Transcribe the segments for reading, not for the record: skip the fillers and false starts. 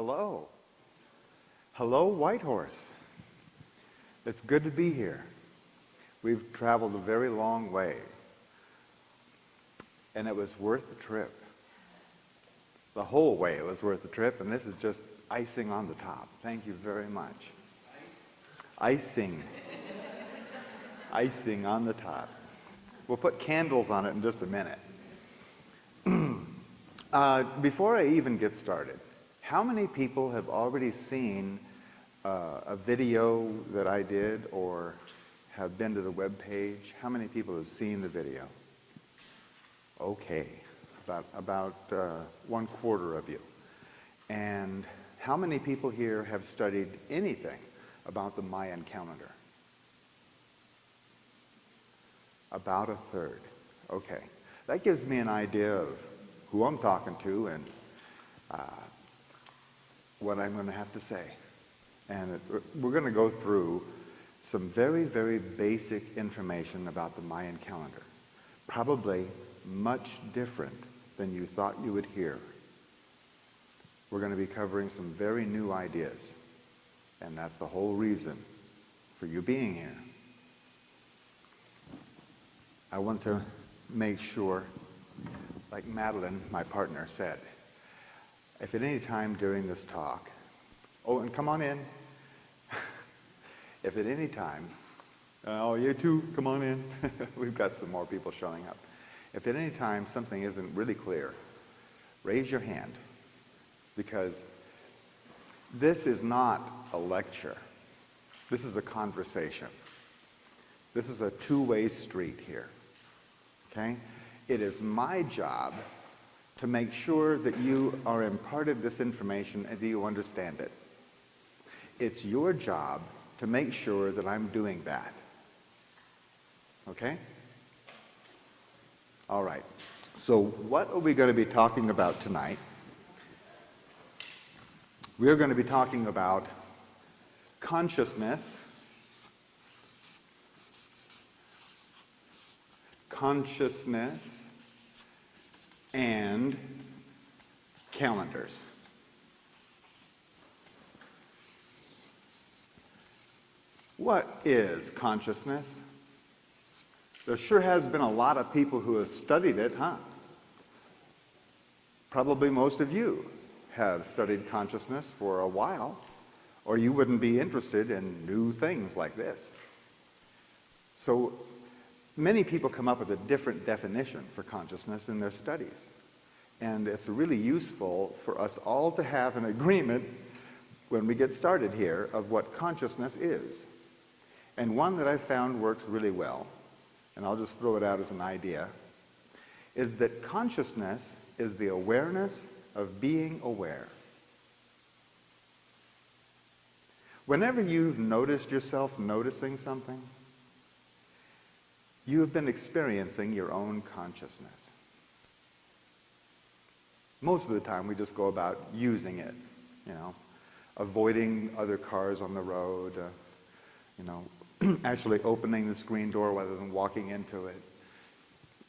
hello. Hello, Whitehorse. It's good to be here. We've traveled a very long way, and it was worth the trip. The whole way it was worth the trip, and this is just icing on the top. Thank you very much. Icing. Icing on the top. We'll put candles on it in just a minute. Before I even get started, how many people have already seen a video that I did or have been to the web page? How many people have seen the video? Okay, about 1/4 of you. And how many people here have studied anything about the Mayan calendar? About 1/3. Okay, that gives me an idea of who I'm talking to and what I'm going to have to say. And we're going to go through some very, very basic information about the Mayan calendar. Probably much different than you thought you would hear. We're going to be covering some very new ideas. And that's the whole reason for you being here. I want to make sure, like Madeline, my partner, said, if at any time during this talk, oh, and come on in. If at any time, oh, you too, come on in. We've got some more people showing up. If at any time something isn't really clear, raise your hand, because this is not a lecture. This is a conversation. This is a two-way street here, okay? It is my job to make sure that you are imparted this information and that you understand it. It's your job to make sure that I'm doing that. Okay? All right. So what are we going to be talking about tonight? We're going to be talking about consciousness, and calendars. What is consciousness? There sure has been a lot of people who have studied it, huh? Probably most of you have studied consciousness for a while, or you wouldn't be interested in new things like this. So many people come up with a different definition for consciousness in their studies. And it's really useful for us all to have an agreement when we get started here of what consciousness is. And one that I've found works really well, and I'll just throw it out as an idea, is that consciousness is the awareness of being aware. Whenever you've noticed yourself noticing something, you have been experiencing your own consciousness. Most of the time we just go about using it, you know, avoiding other cars on the road, you know, actually opening the screen door rather than walking into it.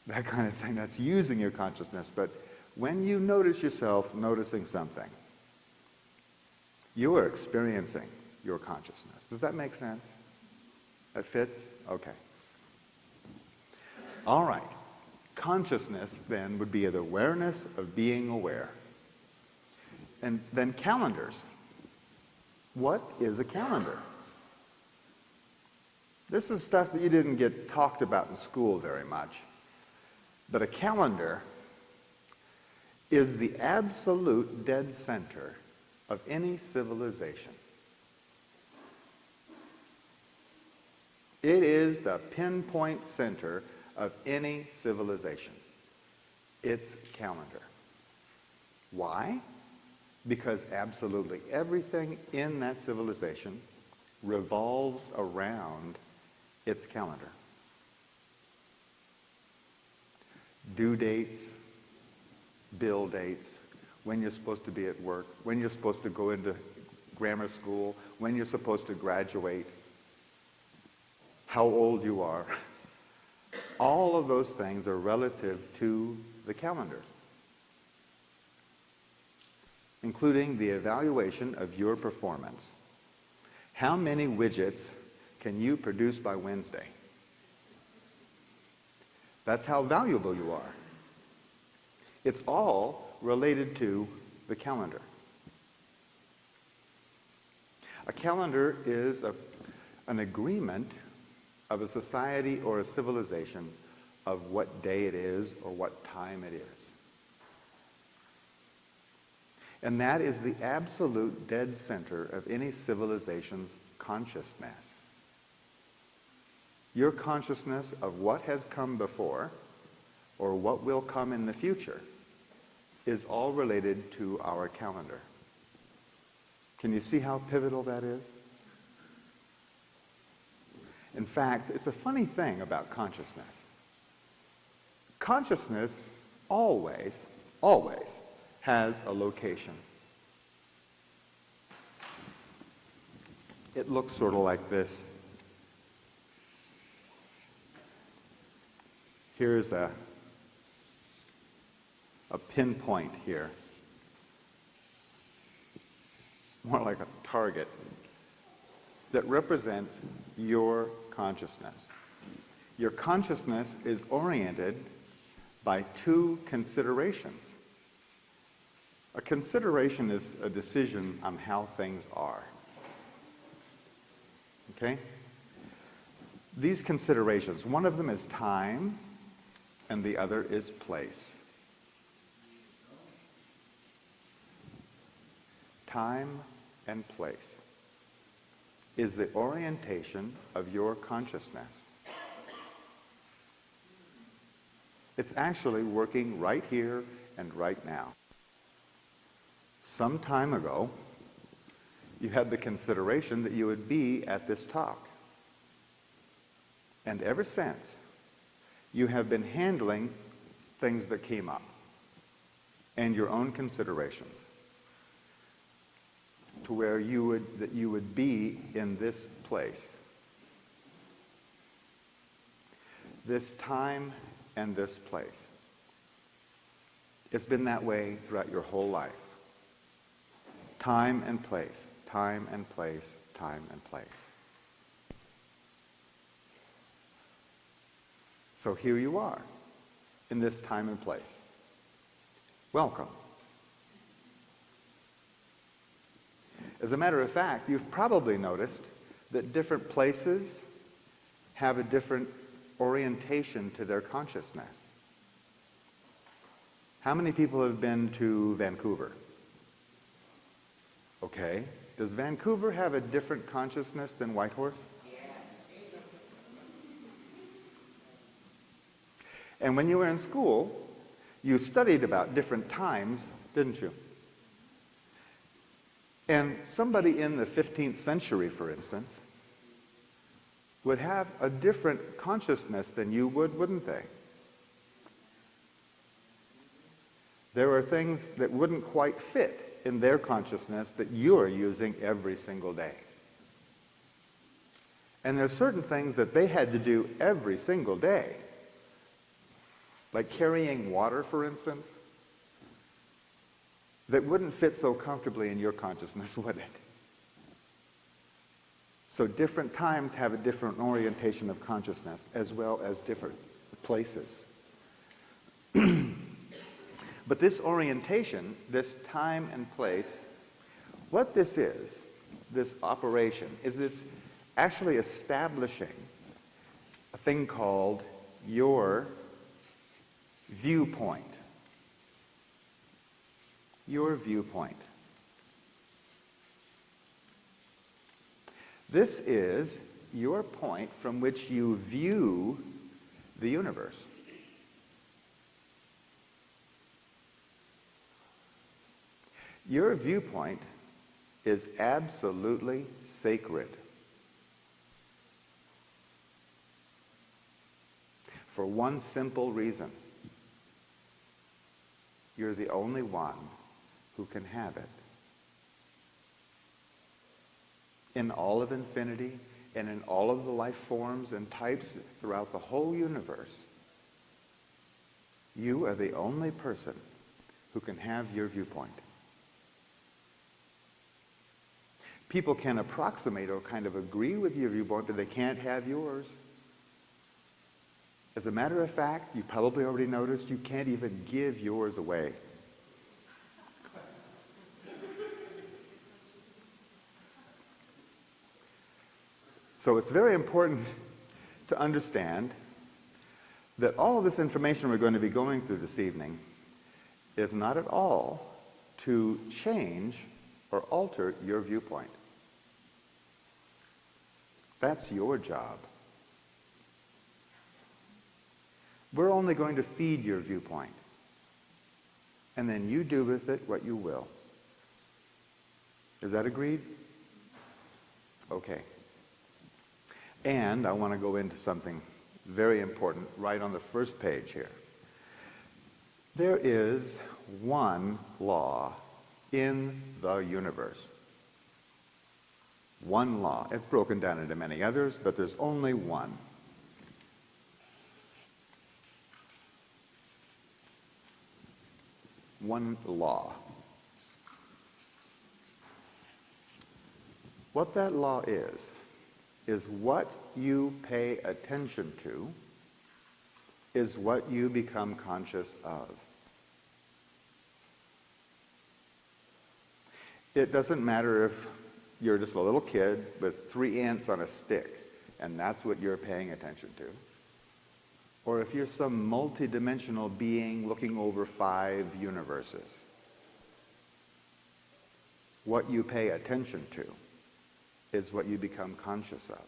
That kind of thing, that's using your consciousness. But when you notice yourself noticing something, you are experiencing your consciousness. Does that make sense? That fits? Okay. All right. Consciousness, then, would be the awareness of being aware. And then calendars. What is a calendar? This is stuff that you didn't get talked about in school very much. But a calendar is the absolute dead center of any civilization. It is the pinpoint center of any civilization. It's calendar. Why? Because absolutely everything in that civilization revolves around its calendar. Due dates, bill dates, when you're supposed to be at work, when you're supposed to go into grammar school, when you're supposed to graduate, how old you are. All of those things are relative to the calendar. including the evaluation of your performance. How many widgets can you produce by Wednesday? That's how valuable you are. It's all related to the calendar. A calendar is an agreement of a society or a civilization of what day it is or what time it is. And that is the absolute dead center of any civilization's consciousness. Your consciousness of what has come before or what will come in the future is all related to our calendar. Can you see how pivotal that is? In fact, it's a funny thing about consciousness. Consciousness always has a location. It looks sort of like this. Here's a pinpoint here. More like a target that represents your consciousness. Your consciousness is oriented by two considerations. A consideration is a decision on how things are. Okay? These considerations, one of them is time, and the other is place. Time and place is the orientation of your consciousness. It's actually working right here and right now. Some time ago, you had the consideration that you would be at this talk. And ever since, you have been handling things that came up and your own considerations to where you would be in this place. This time and this place. It's been that way throughout your whole life. Time and place, time and place, time and place. So here you are, in this time and place. Welcome. As a matter of fact, you've probably noticed that different places have a different orientation to their consciousness. How many people have been to Vancouver? Okay. Does Vancouver have a different consciousness than Whitehorse? Yes. And when you were in school, you studied about different times, didn't you? And somebody in the 15th century, for instance, would have a different consciousness than you would, wouldn't they? There are things that wouldn't quite fit in their consciousness that you're using every single day. And there are certain things that they had to do every single day, like carrying water, for instance, that wouldn't fit so comfortably in your consciousness, would it? So different times have a different orientation of consciousness, as well as different places. But this orientation, this time and place, what this is, this operation, is it's actually establishing a thing called your viewpoint. Your viewpoint. This is your point from which you view the universe. Your viewpoint is absolutely sacred. For one simple reason. You're the only one who can have it. In all of infinity and in all of the life forms and types throughout the whole universe, you are the only person who can have your viewpoint. People can approximate or kind of agree with your viewpoint, but they can't have yours. As a matter of fact, you probably already noticed you can't even give yours away. So it's very important to understand that all of this information we're going to be going through this evening is not at all to change or alter your viewpoint. That's your job. We're only going to feed your viewpoint. And then you do with it what you will. Is that agreed? Okay. And I want to go into something very important right on the first page here. There is one law in the universe. One law. It's broken down into many others, but there's only one. One law. What that law is what you pay attention to is what you become conscious of. It doesn't matter if you're just a little kid with 3 ants on a stick, and that's what you're paying attention to. Or if you're some multi-dimensional being looking over 5 universes. What you pay attention to is what you become conscious of.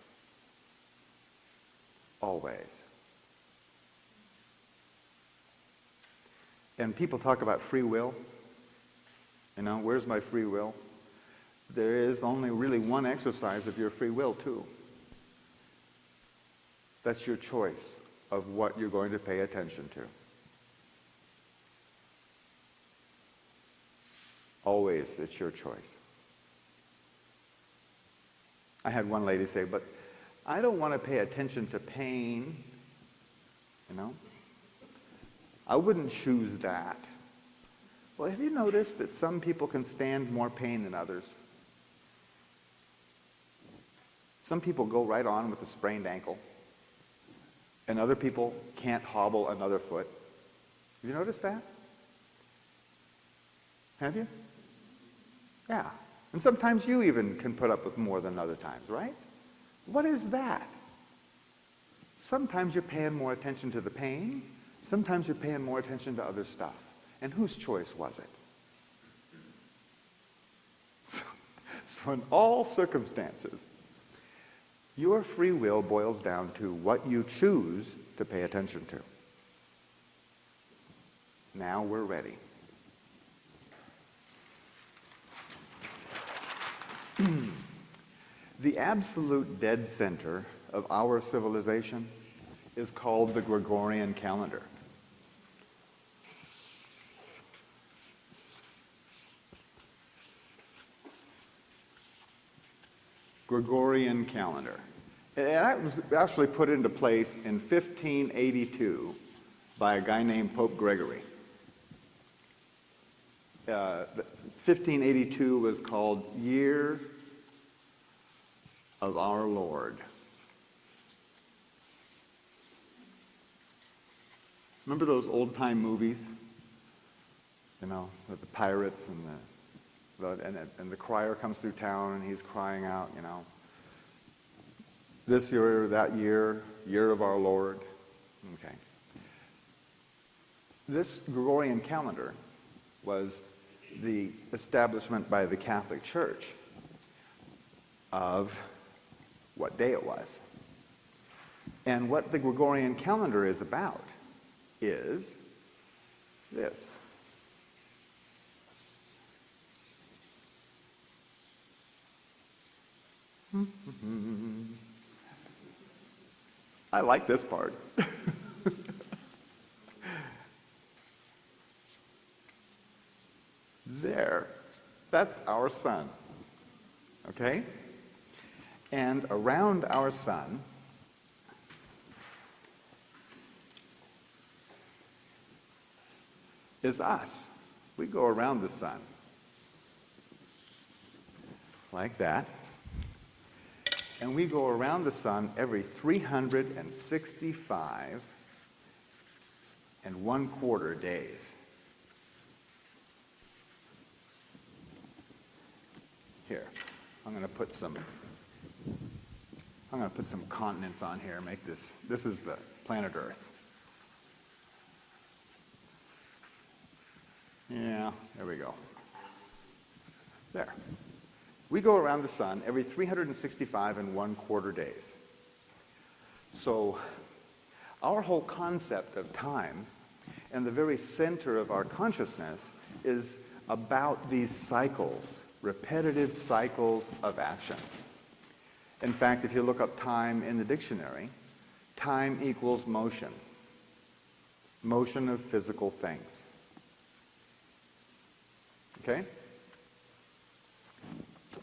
Always. And people talk about free will. You know, where's my free will? There is only really one exercise of your free will, too. That's your choice of what you're going to pay attention to. Always, it's your choice. I had one lady say, but I don't want to pay attention to pain, you know? I wouldn't choose that. Well, have you noticed that some people can stand more pain than others? Some people go right on with a sprained ankle, and other people can't hobble another foot. Have you noticed that? Have you? Yeah. And sometimes you even can put up with more than other times, right? What is that? Sometimes you're paying more attention to the pain. Sometimes you're paying more attention to other stuff. And whose choice was it? So in all circumstances, your free will boils down to what you choose to pay attention to. Now we're ready. The absolute dead center of our civilization is called the Gregorian calendar. Gregorian calendar. And that was actually put into place in 1582 by a guy named Pope Gregory. 1582 was called Year of Our Lord. Remember those old-time movies? You know, with the pirates and the crier comes through town and he's crying out, you know, this year, that year, year of our Lord. Okay. This Gregorian calendar was the establishment by the Catholic Church of what day it was. And what the Gregorian calendar is about is this. I like this part. There. That's our sun. Okay? And around our sun is us. We go around the sun. like that. And we go around the sun every 365 and 1/4 days. Here, I'm going to put some continents on here, make this is the planet Earth. Yeah, there we go. There. We go around the sun every 365 and 1/4 days. So our whole concept of time and the very center of our consciousness is about these cycles, repetitive cycles of action. In fact, if you look up time in the dictionary, time equals motion. Motion of physical things. Okay?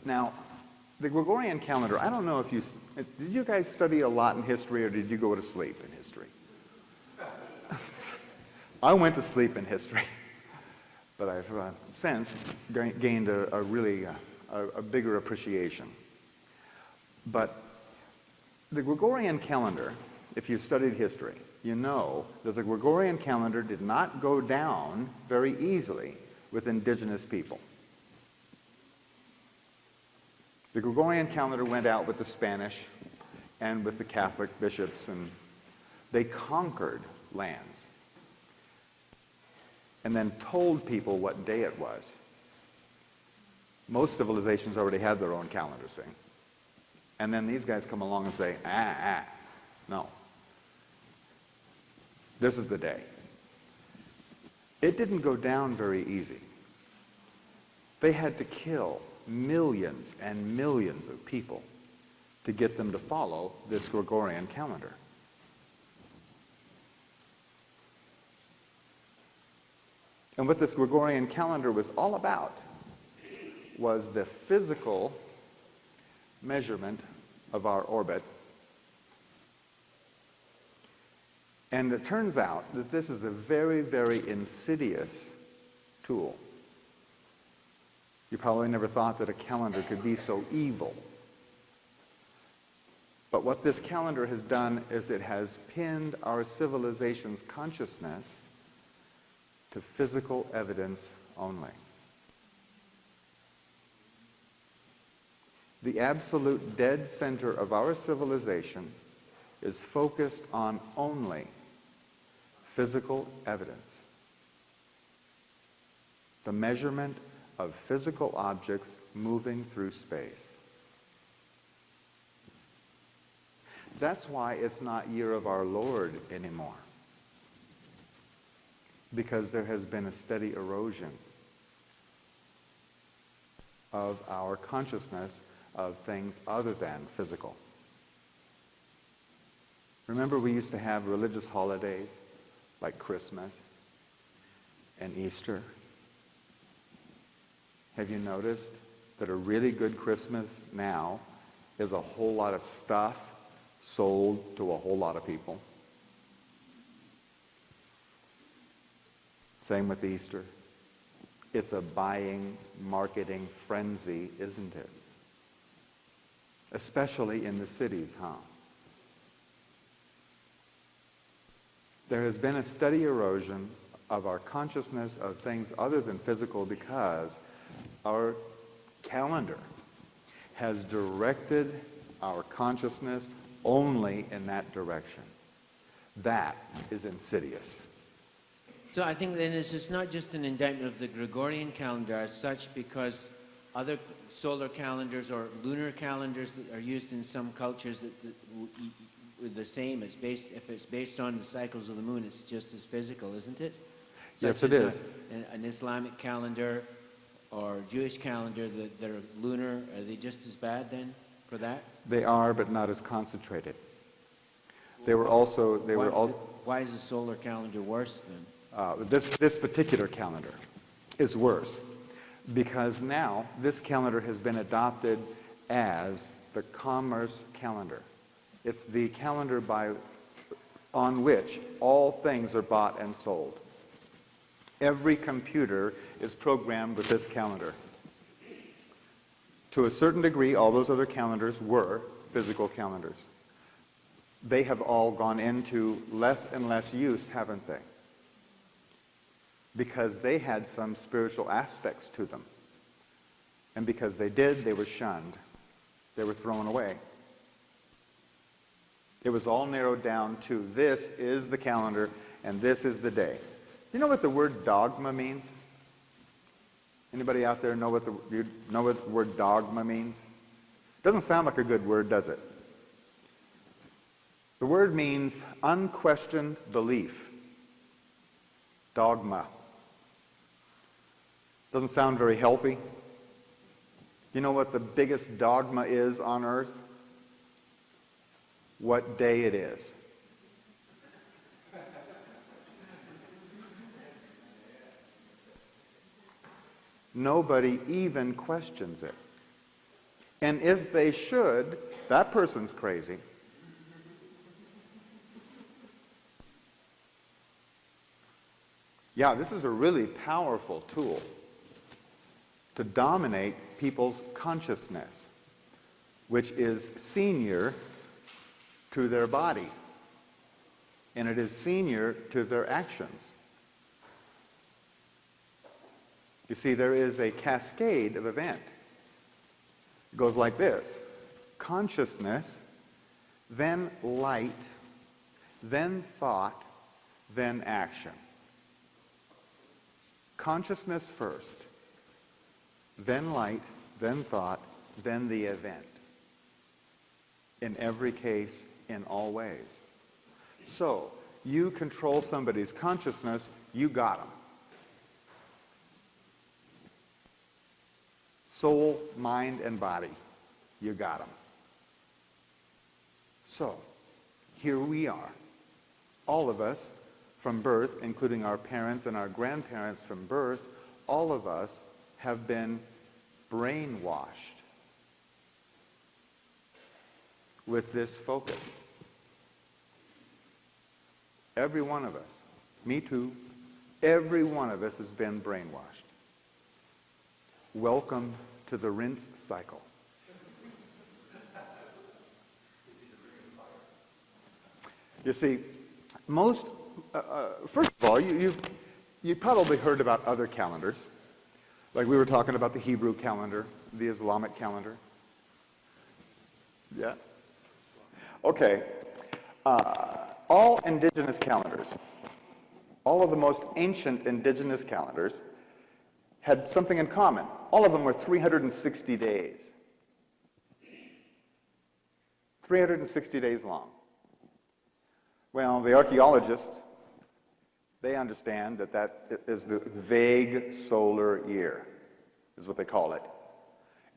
Now, the Gregorian calendar, I don't know if did you guys study a lot in history or did you go to sleep in history? I went to sleep in history, but I've since gained a really bigger appreciation. But the Gregorian calendar, if you've studied history, you know that the Gregorian calendar did not go down very easily with indigenous people. The Gregorian calendar went out with the Spanish and with the Catholic bishops, and they conquered lands and then told people what day it was. Most civilizations already had their own calendar, see? And then these guys come along and say, no. This is the day. It didn't go down very easy. They had to kill millions and millions of people to get them to follow this Gregorian calendar. And what this Gregorian calendar was all about was the physical measurement of our orbit. And it turns out that this is a very, very insidious tool. You probably never thought that a calendar could be so evil. But what this calendar has done is it has pinned our civilization's consciousness to physical evidence only. The absolute dead center of our civilization is focused on only physical evidence. The measurement of physical objects moving through space. That's why it's not Year of Our Lord anymore. Because there has been a steady erosion of our consciousness of things other than physical. Remember, we used to have religious holidays like Christmas and Easter. Have you noticed that a really good Christmas now is a whole lot of stuff sold to a whole lot of people? Same with Easter. It's a buying, marketing frenzy, isn't it? Especially in the cities, huh? There has been a steady erosion of our consciousness of things other than physical because our calendar has directed our consciousness only in that direction. That is insidious. So I think then it's not just an indictment of the Gregorian calendar as such, because other solar calendars or lunar calendars that are used in some cultures that the same. It's based, if it's based on the cycles of the moon, it's just as physical, isn't it? Yes, it is. An Islamic calendar or Jewish calendar that are lunar, are they just as bad then for that? They are, but not as concentrated. Why is the solar calendar worse then? This particular calendar is worse because now this calendar has been adopted as the commerce calendar. It's the calendar on which all things are bought and sold. Every computer is programmed with this calendar. To a certain degree, all those other calendars were physical calendars. They have all gone into less and less use, haven't they? Because they had some spiritual aspects to them. And because they did, they were shunned. They were thrown away. It was all narrowed down to this is the calendar and this is the day. You know what the word dogma means? Anybody out there know what the word dogma means? Doesn't sound like a good word, does it? The word means unquestioned belief. Dogma. Doesn't sound very healthy. You know what the biggest dogma is on earth? What day it is. Nobody even questions it. And if they should, that person's crazy. Yeah, this is a really powerful tool to dominate people's consciousness, which is senior to their body, and it is senior to their actions. You see, there is a cascade of event. It goes like this: consciousness, then light, then thought, then action. Consciousness first, then light, then thought, then the event. In every case, in all ways. So, you control somebody's consciousness, you got them. Soul, mind, and body, you got them. So, here we are, all of us from birth, including our parents and our grandparents from birth, all of us have been brainwashed with this focus. Every one of us, me too, every one of us has been brainwashed. Welcome to the rinse cycle. You see, first of all, you've probably heard about other calendars. Like we were talking about the Hebrew calendar, the Islamic calendar. Yeah? Okay. All indigenous calendars, all of the most ancient indigenous calendars, had something in common. All of them were 360 days. 360 days long. Well, the archaeologists, they understand that that is the vague solar year, is what they call it.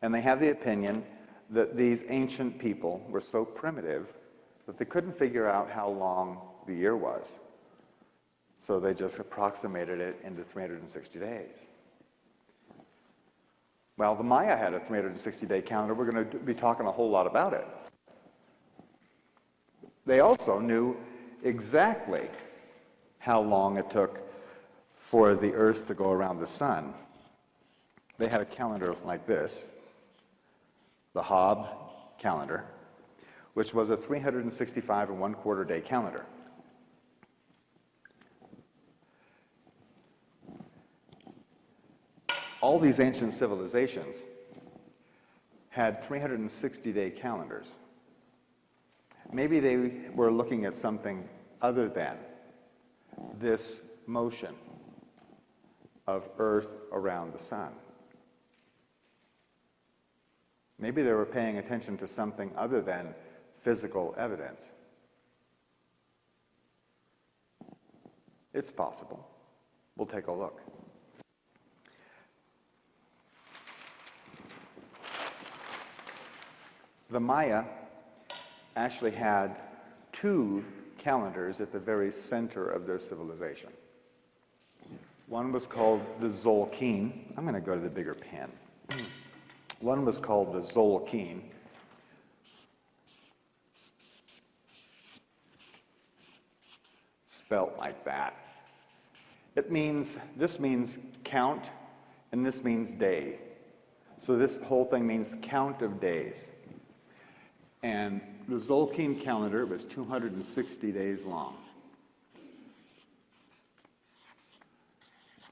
And they have the opinion that these ancient people were so primitive that they couldn't figure out how long the year was. So they just approximated it into 360 days. Well, the Maya had a 360-day calendar. We're going to be talking a whole lot about it. They also knew exactly how long it took for the Earth to go around the sun. They had a calendar like this, the Hob calendar, which was a 365 and 1/4 day calendar. All these ancient civilizations had 360-day calendars. Maybe they were looking at something other than this motion of Earth around the sun. Maybe they were paying attention to something other than physical evidence. It's possible. We'll take a look. The Maya actually had two calendars at the very center of their civilization. One was called the Xolkeen. I'm going to go to the bigger pen. One was called the Xolkeen. Spelt like that. This means count, and this means day. So this whole thing means count of days. And the Tzolk'in calendar was 260 days long.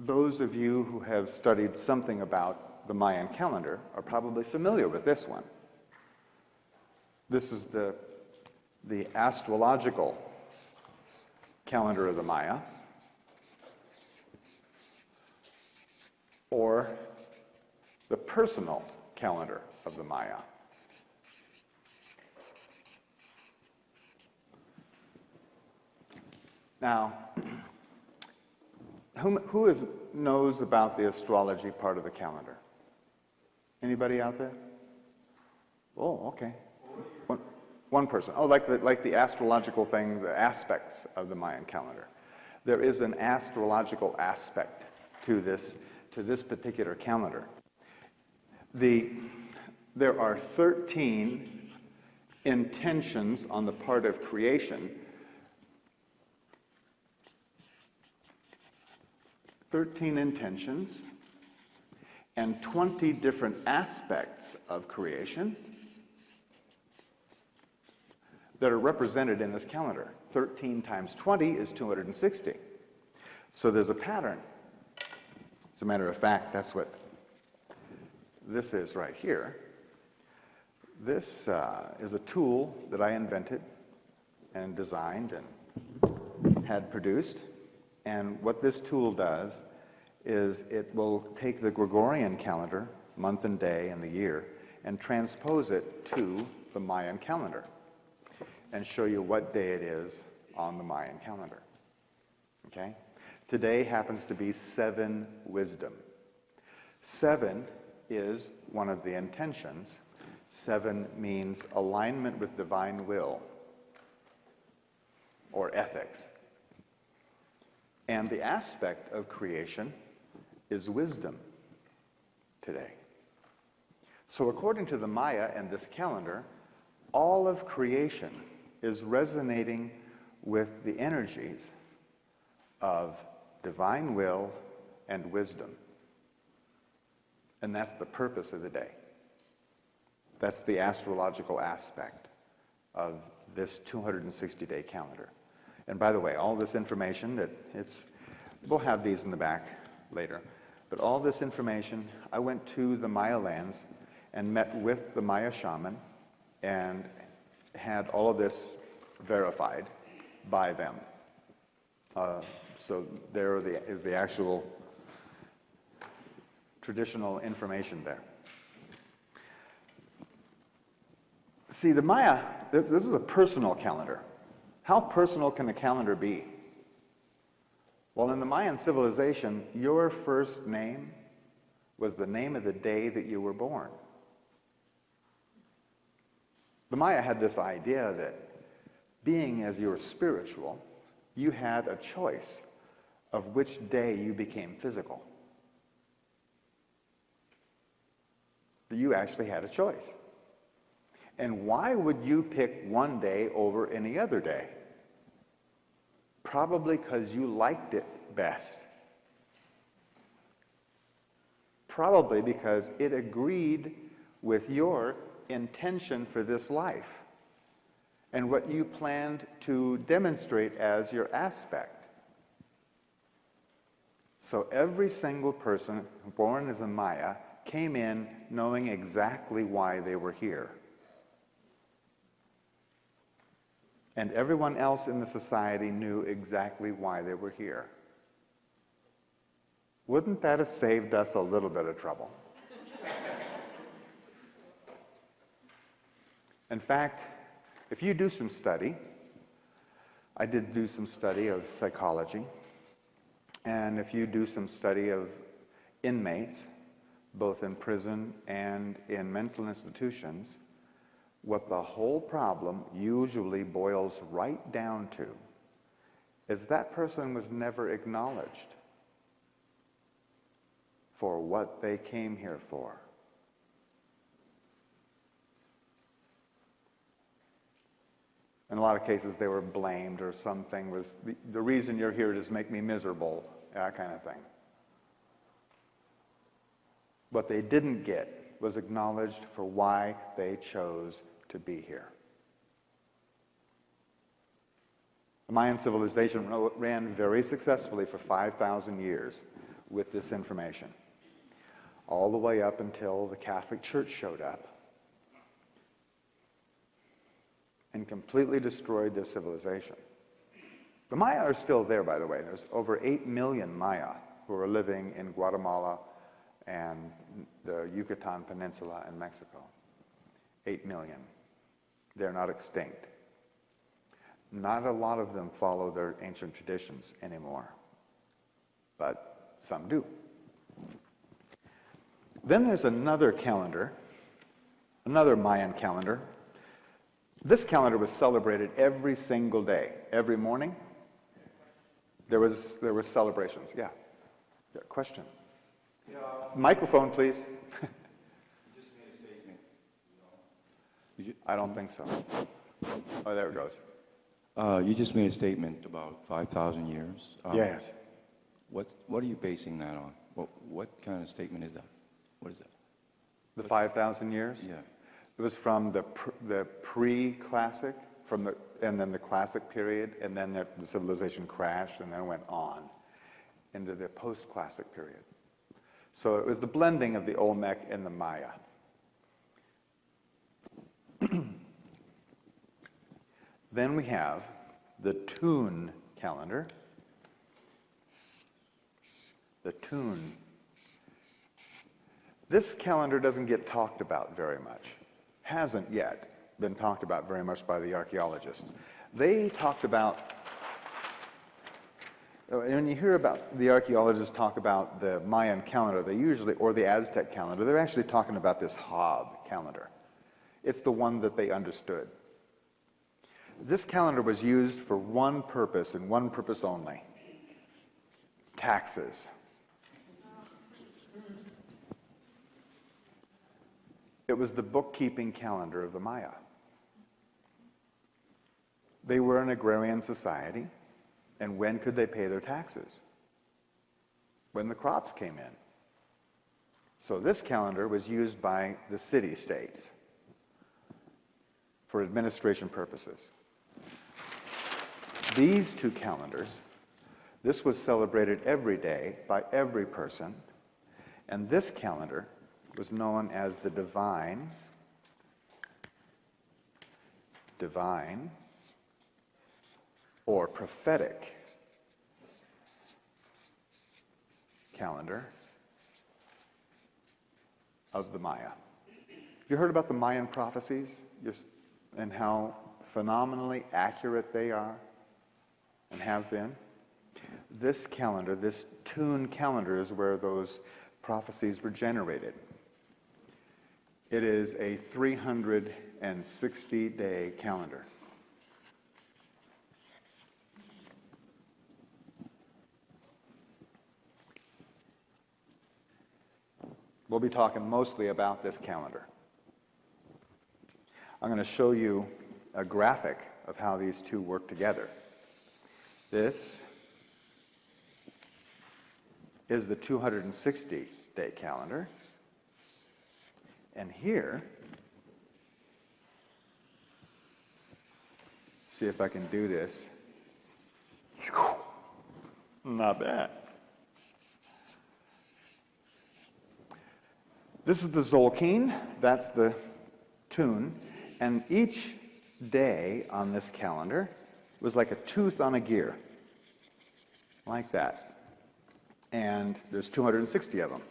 Those of you who have studied something about the Mayan calendar are probably familiar with this one. This is the astrological calendar of the Maya, or the personal calendar of the Maya. Now, who knows about the astrology part of the calendar? Anybody out there? Oh, okay. One person. Oh, like the astrological thing, the aspects of the Mayan calendar. There is an astrological aspect to this particular calendar. There are 13 intentions on the part of creation. 13 intentions and 20 different aspects of creation that are represented in this calendar. 13 times 20 is 260. So there's a pattern. As a matter of fact, that's what this is right here. This is a tool that I invented and designed and had produced. And what this tool does is it will take the Gregorian calendar, month and day and the year, and transpose it to the Mayan calendar and show you what day it is on the Mayan calendar. Okay? Today happens to be 7 wisdom. 7 is one of the intentions. 7 means alignment with divine will or ethics. And the aspect of creation is wisdom today. So according to the Maya and this calendar, all of creation is resonating with the energies of divine will and wisdom. And that's the purpose of the day. That's the astrological aspect of this 260-day calendar. And by the way, all this information we'll have these in the back later, but all this information, I went to the Maya lands and met with the Maya shaman and had all of this verified by them. So there is the actual traditional information there. See, the Maya, this is a personal calendar. How personal can a calendar be? Well, in the Mayan civilization, your first name was the name of the day that you were born. The Maya had this idea that being as you were spiritual, you had a choice of which day you became physical. You actually had a choice. And why would you pick one day over any other day? Probably because you liked it best. Probably because it agreed with your intention for this life and what you planned to demonstrate as your aspect. So every single person born as a Maya came in knowing exactly why they were here. And everyone else in the society knew exactly why they were here. Wouldn't that have saved us a little bit of trouble? In fact, if you do some study, I did do some study of psychology, and if you do some study of inmates, both in prison and in mental institutions, what the whole problem usually boils right down to is that person was never acknowledged for what they came here for. In a lot of cases, they were blamed, or something was, the reason you're here is to make me miserable, that kind of thing. What they didn't get was acknowledged for why they chose to be here. The Mayan civilization ran very successfully for 5,000 years with this information, all the way up until the Catholic Church showed up and completely destroyed their civilization. The Maya are still there, by the way. There's over 8 million Maya who are living in Guatemala and the Yucatan Peninsula in Mexico. 8 million. They're not extinct. Not a lot of them follow their ancient traditions anymore, but some do. Then there's another calendar, another Mayan calendar. This calendar was celebrated every single day. Every morning, there was celebrations. Yeah. Question. Yeah. Microphone, please. You just made a statement. I don't think so. Oh, there it goes. You just made a statement about 5,000 years. Yes. What are you basing that on? What kind of statement is that? What is that? The 5,000 years? Yeah. It was from the pre-classic, and then the classic period, and then the civilization crashed, and then went on into the post-classic period. So it was the blending of the Olmec and the Maya. Then we have the Tune calendar. The Tune. This calendar doesn't get talked about very much. Hasn't yet been talked about very much by the archaeologists. They talked about, when you hear about the archaeologists talk about the Mayan calendar, they usually, or the Aztec calendar, they're actually talking about this Hob calendar. It's the one that they understood. This calendar was used for one purpose and one purpose only: taxes. It was the bookkeeping calendar of the Maya. They were an agrarian society, and when could they pay their taxes? When the crops came in. So this calendar was used by the city-states for administration purposes. These two calendars, this was celebrated every day by every person, and this calendar was known as the divine or prophetic calendar of the Maya. Have you heard about the Mayan prophecies and how phenomenally accurate they are and have been? This calendar, this Tune calendar, is where those prophecies were generated. It is a 360-day calendar. We'll be talking mostly about this calendar. I'm going to show you a graphic of how these two work together. This is the 260-day calendar. And here, see if I can do this. Not bad. This is the Zolkeen, that's the Tune, and each day on this calendar was like a tooth on a gear, like that. And there's 260 of them.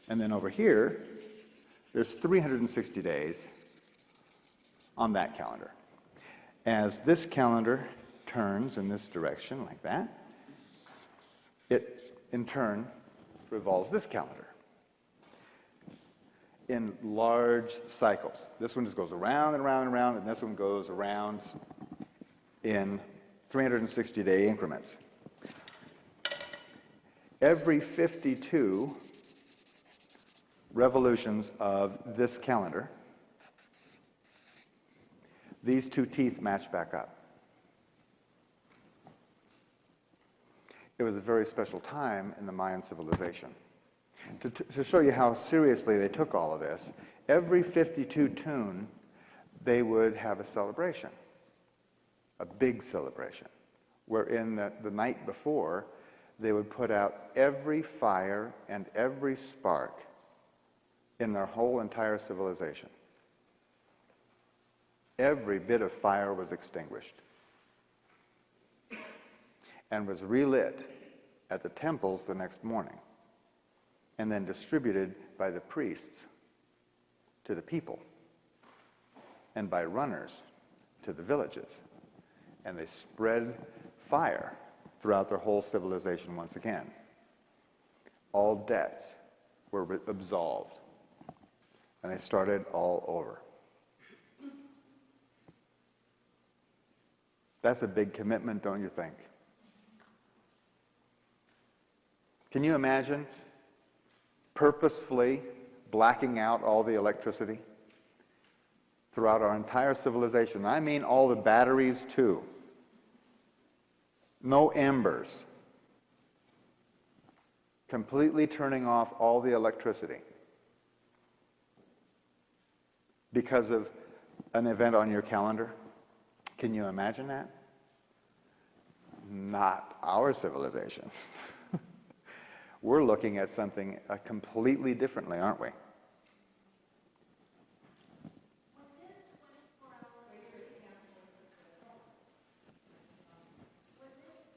And then over here, there's 360 days on that calendar. As this calendar turns in this direction, like that, it, in turn, revolves this calendar in large cycles. This one just goes around and around and around, and this one goes around in 360-day increments. Every 52 revolutions of this calendar, these two teeth match back up. It was a very special time in the Mayan civilization. To show you how seriously they took all of this, every 52 tune, they would have a celebration, a big celebration, where in the night before, they would put out every fire and every spark in their whole entire civilization. Every bit of fire was extinguished and was relit at the temples the next morning, and then distributed by the priests to the people and by runners to the villages. And they spread fire throughout their whole civilization once again. All debts were absolved, and they started all over. That's a big commitment, don't you think? Can you imagine purposefully blacking out all the electricity throughout our entire civilization? I mean all the batteries too. No embers. Completely turning off all the electricity because of an event on your calendar. Can you imagine that? Not our civilization. We're looking at something completely differently, aren't we?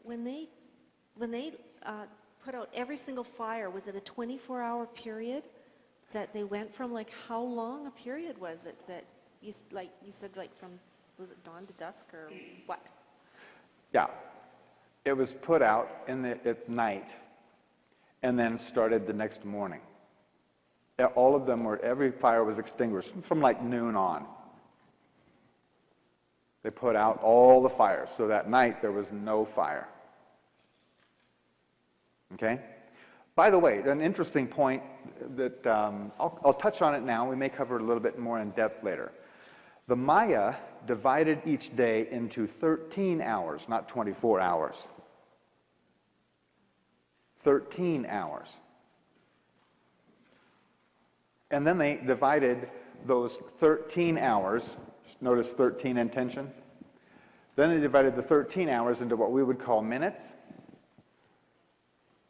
When they put out every single fire, was it a 24-hour period that they went from? Like, how long a period was it that you said, like, from, was it dawn to dusk or what? Yeah. It was put out at night and then started the next morning. All of them were, every fire was extinguished from like noon on. They put out all the fires, so that night there was no fire. Okay? By the way, an interesting point that I'll touch on it now. We may cover it a little bit more in depth later. The Maya divided each day into 13 hours, not 24 hours. 13 hours. And then they divided those 13 hours, notice 13 intentions. Then they divided the 13 hours into what we would call minutes.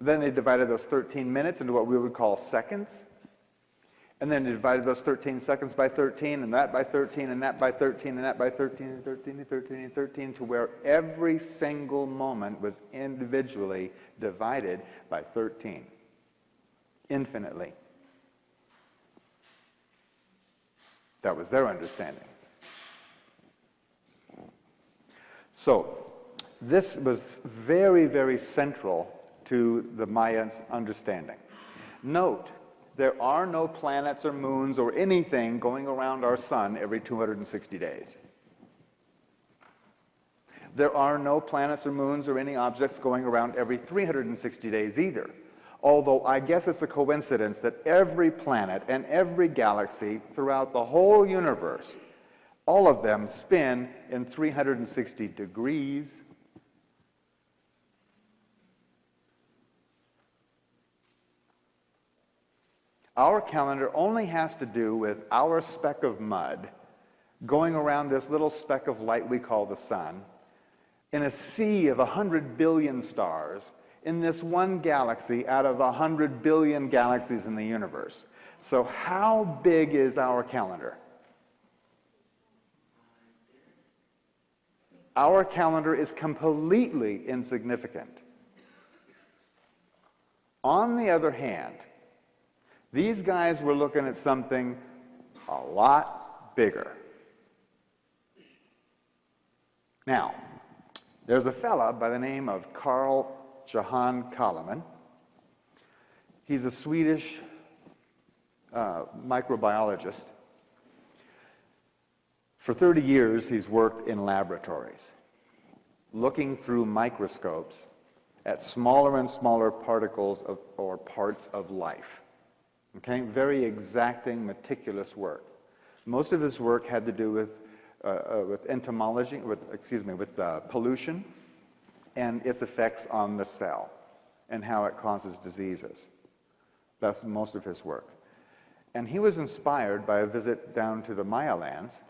Then they divided those 13 minutes into what we would call seconds. And then they divided those 13 seconds by 13, and that by 13, and that by 13, and that by 13, and 13, and 13, and 13, to where every single moment was individually divided by 13, infinitely. That was their understanding. So, this was very, very central to the Mayans' understanding. Note, there are no planets or moons or anything going around our sun every 260 days. There are no planets or moons or any objects going around every 360 days either. Although I guess it's a coincidence that every planet and every galaxy throughout the whole universe, all of them spin in 360 degrees. Our calendar only has to do with our speck of mud going around this little speck of light we call the sun in a sea of 100 billion stars in this one galaxy out of 100 billion galaxies in the universe. So how big is our calendar? Our calendar is completely insignificant. On the other hand, these guys were looking at something a lot bigger. Now, there's a fella by the name of Carl Johan Kalaman. He's a Swedish microbiologist. For 30 years, he's worked in laboratories, looking through microscopes at smaller and smaller particles or parts of life. Okay, very exacting, meticulous work. Most of his work had to do with entomology, with pollution and its effects on the cell and how it causes diseases. That's most of his work. And he was inspired by a visit down to the Maya lands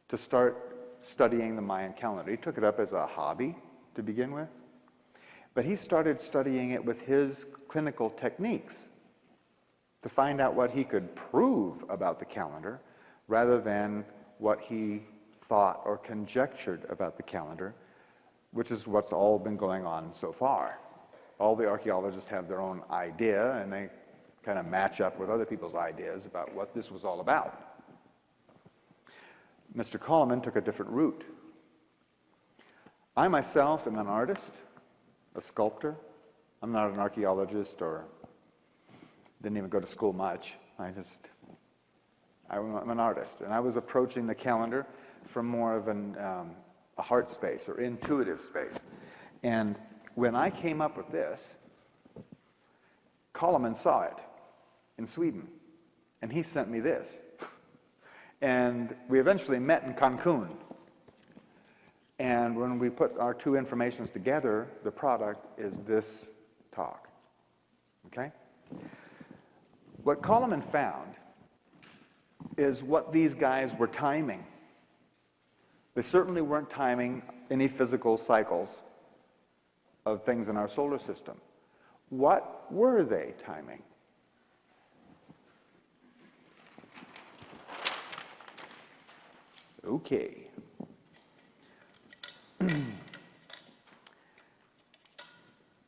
to start studying the Mayan calendar. He took it up as a hobby to begin with, but he started studying it with his clinical techniques to find out what he could prove about the calendar rather than what he thought or conjectured about the calendar, which is what's all been going on so far. All the archaeologists have their own idea, and they kind of match up with other people's ideas about what this was all about. Mr. Coleman took a different route. I myself am an artist, a sculptor. I'm not an archaeologist or didn't even go to school much. I'm an artist, and I was approaching the calendar from more of a heart space or intuitive space. And when I came up with this, Coleman saw it in Sweden, and he sent me this. And we eventually met in Cancun. And when we put our two informations together, the product is this talk. Okay? What Coleman found is what these guys were timing. They certainly weren't timing any physical cycles of things in our solar system. What were they timing? Okay.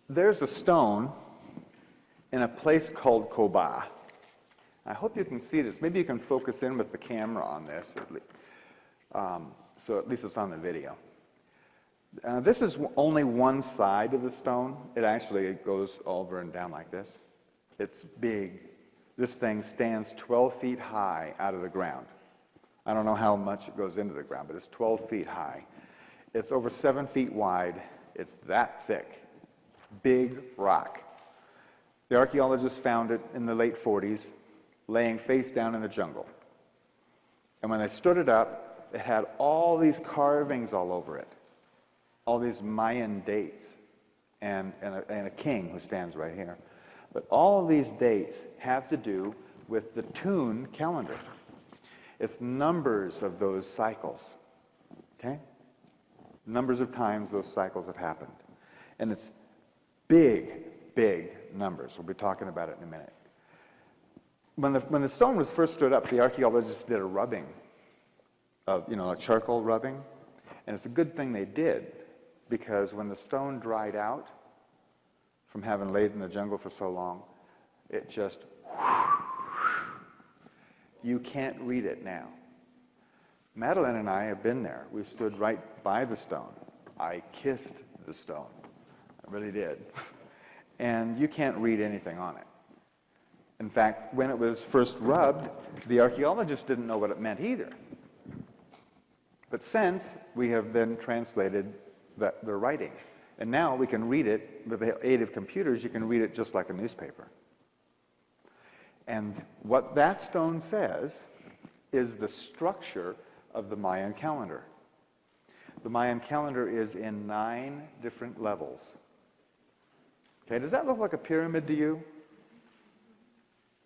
There's a stone in a place called Koba. I hope you can see this. Maybe you can focus in with the camera on this, so at least it's on the video. This is only one side of the stone. It actually goes over and down like this. It's big. This thing stands 12 feet high out of the ground. I don't know how much it goes into the ground, but it's 12 feet high. It's over 7 feet wide. It's that thick. Big rock. The archaeologists found it in the late 40s, laying face down in the jungle. And when they stood it up, it had all these carvings all over it, all these Mayan dates, and a king who stands right here. But all of these dates have to do with the Tune calendar. It's numbers of those cycles, okay? Numbers of times those cycles have happened. And it's big, big numbers. We'll be talking about it in a minute. When the stone was first stood up, the archaeologists did a rubbing of, like charcoal rubbing. And it's a good thing they did, because when the stone dried out from having laid in the jungle for so long, it just, you can't read it now. Madeline and I have been there. We've stood right by the stone. I kissed the stone. I really did. And you can't read anything on it. In fact, when it was first rubbed, the archaeologists didn't know what it meant either. But since we have then translated the writing, and now we can read it with the aid of computers, you can read it just like a newspaper. And what that stone says is the structure of the Mayan calendar. The Mayan calendar is in 9 different levels. Okay, does that look like a pyramid to you?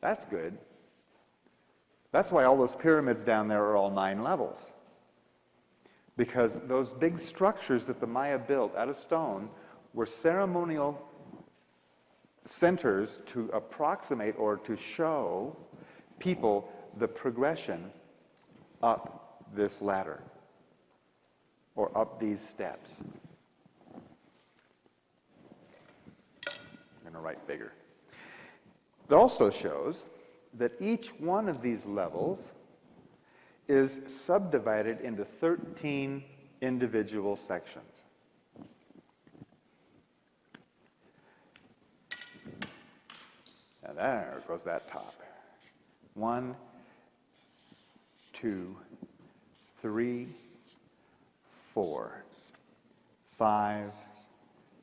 That's good. That's why all those pyramids down there are all 9 levels. Because those big structures that the Maya built out of stone were ceremonial centers to approximate or to show people the progression up this ladder or up these steps. I'm going to write bigger. It also shows that each one of these levels is subdivided into 13 individual sections. Now there goes that top. 1, 2, 3, 4, 5,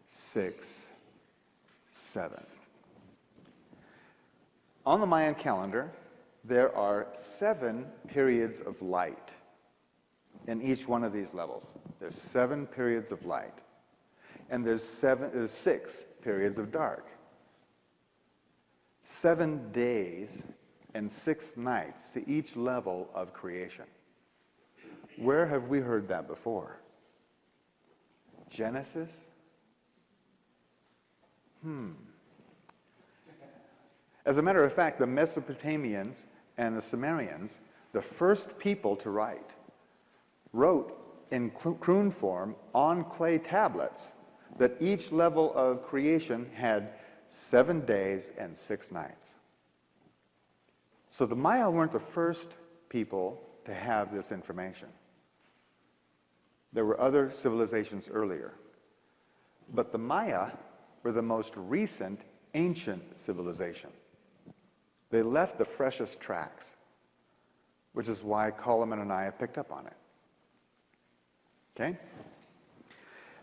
6, 7. On the Mayan calendar, there are 7 periods of light in each one of these levels. There's 7 periods of light. And there's 6 periods of dark. 7 days and 6 nights to each level of creation. Where have we heard that before? Genesis? As a matter of fact, the Mesopotamians and the Sumerians, the first people to write, wrote in cuneiform form on clay tablets that each level of creation had 7 days and 6 nights. So the Maya weren't the first people to have this information. There were other civilizations earlier. But the Maya were the most recent ancient civilization. They left the freshest tracks, which is why Coleman and I have picked up on it. Okay?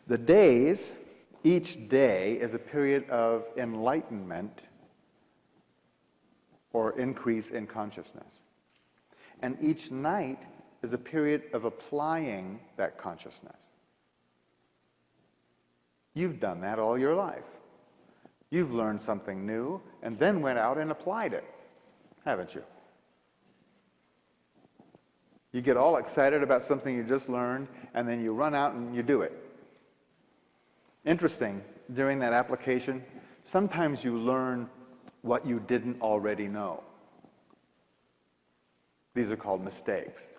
The days, each day is a period of enlightenment or increase in consciousness. And each night is a period of applying that consciousness. You've done that all your life. You've learned something new and then went out and applied it, haven't you? You get all excited about something you just learned, and then you run out and you do it. Interesting, during that application, sometimes you learn what you didn't already know. These are called mistakes.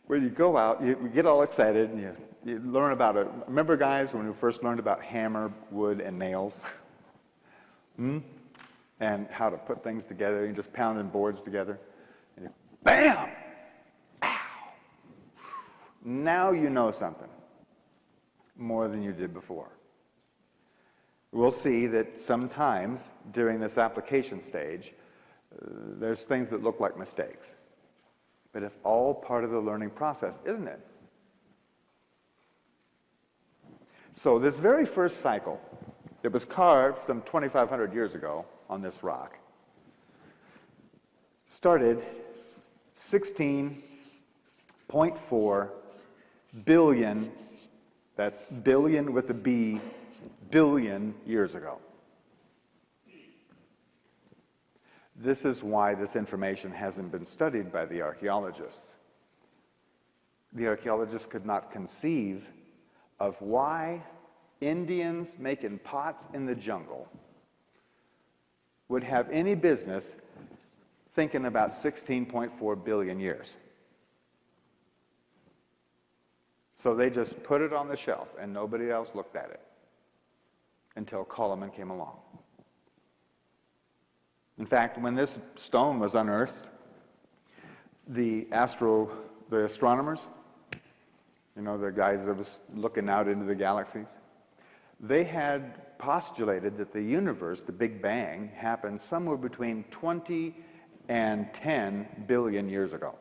When you go out, you get all excited, and you learn about it. Remember, guys, when we first learned about hammer, wood, and nails? And how to put things together. You just pounding boards together. And you, bam! Ow! Now you know something more than you did before. We'll see that sometimes during this application stage, there's things that look like mistakes. But it's all part of the learning process, isn't it? So this very first cycle that was carved some 2,500 years ago on this rock started 16.4 billion, that's billion with a B, billion years ago. This is why this information hasn't been studied by the archaeologists. The archaeologists could not conceive of why Indians making pots in the jungle would have any business thinking about 16.4 billion years. So they just put it on the shelf and nobody else looked at it until Coleman came along. In fact, when this stone was unearthed, the astronomers, you know, the guys that was looking out into the galaxies, they had postulated that the universe, the Big Bang, happened somewhere between 20 and 10 billion years ago.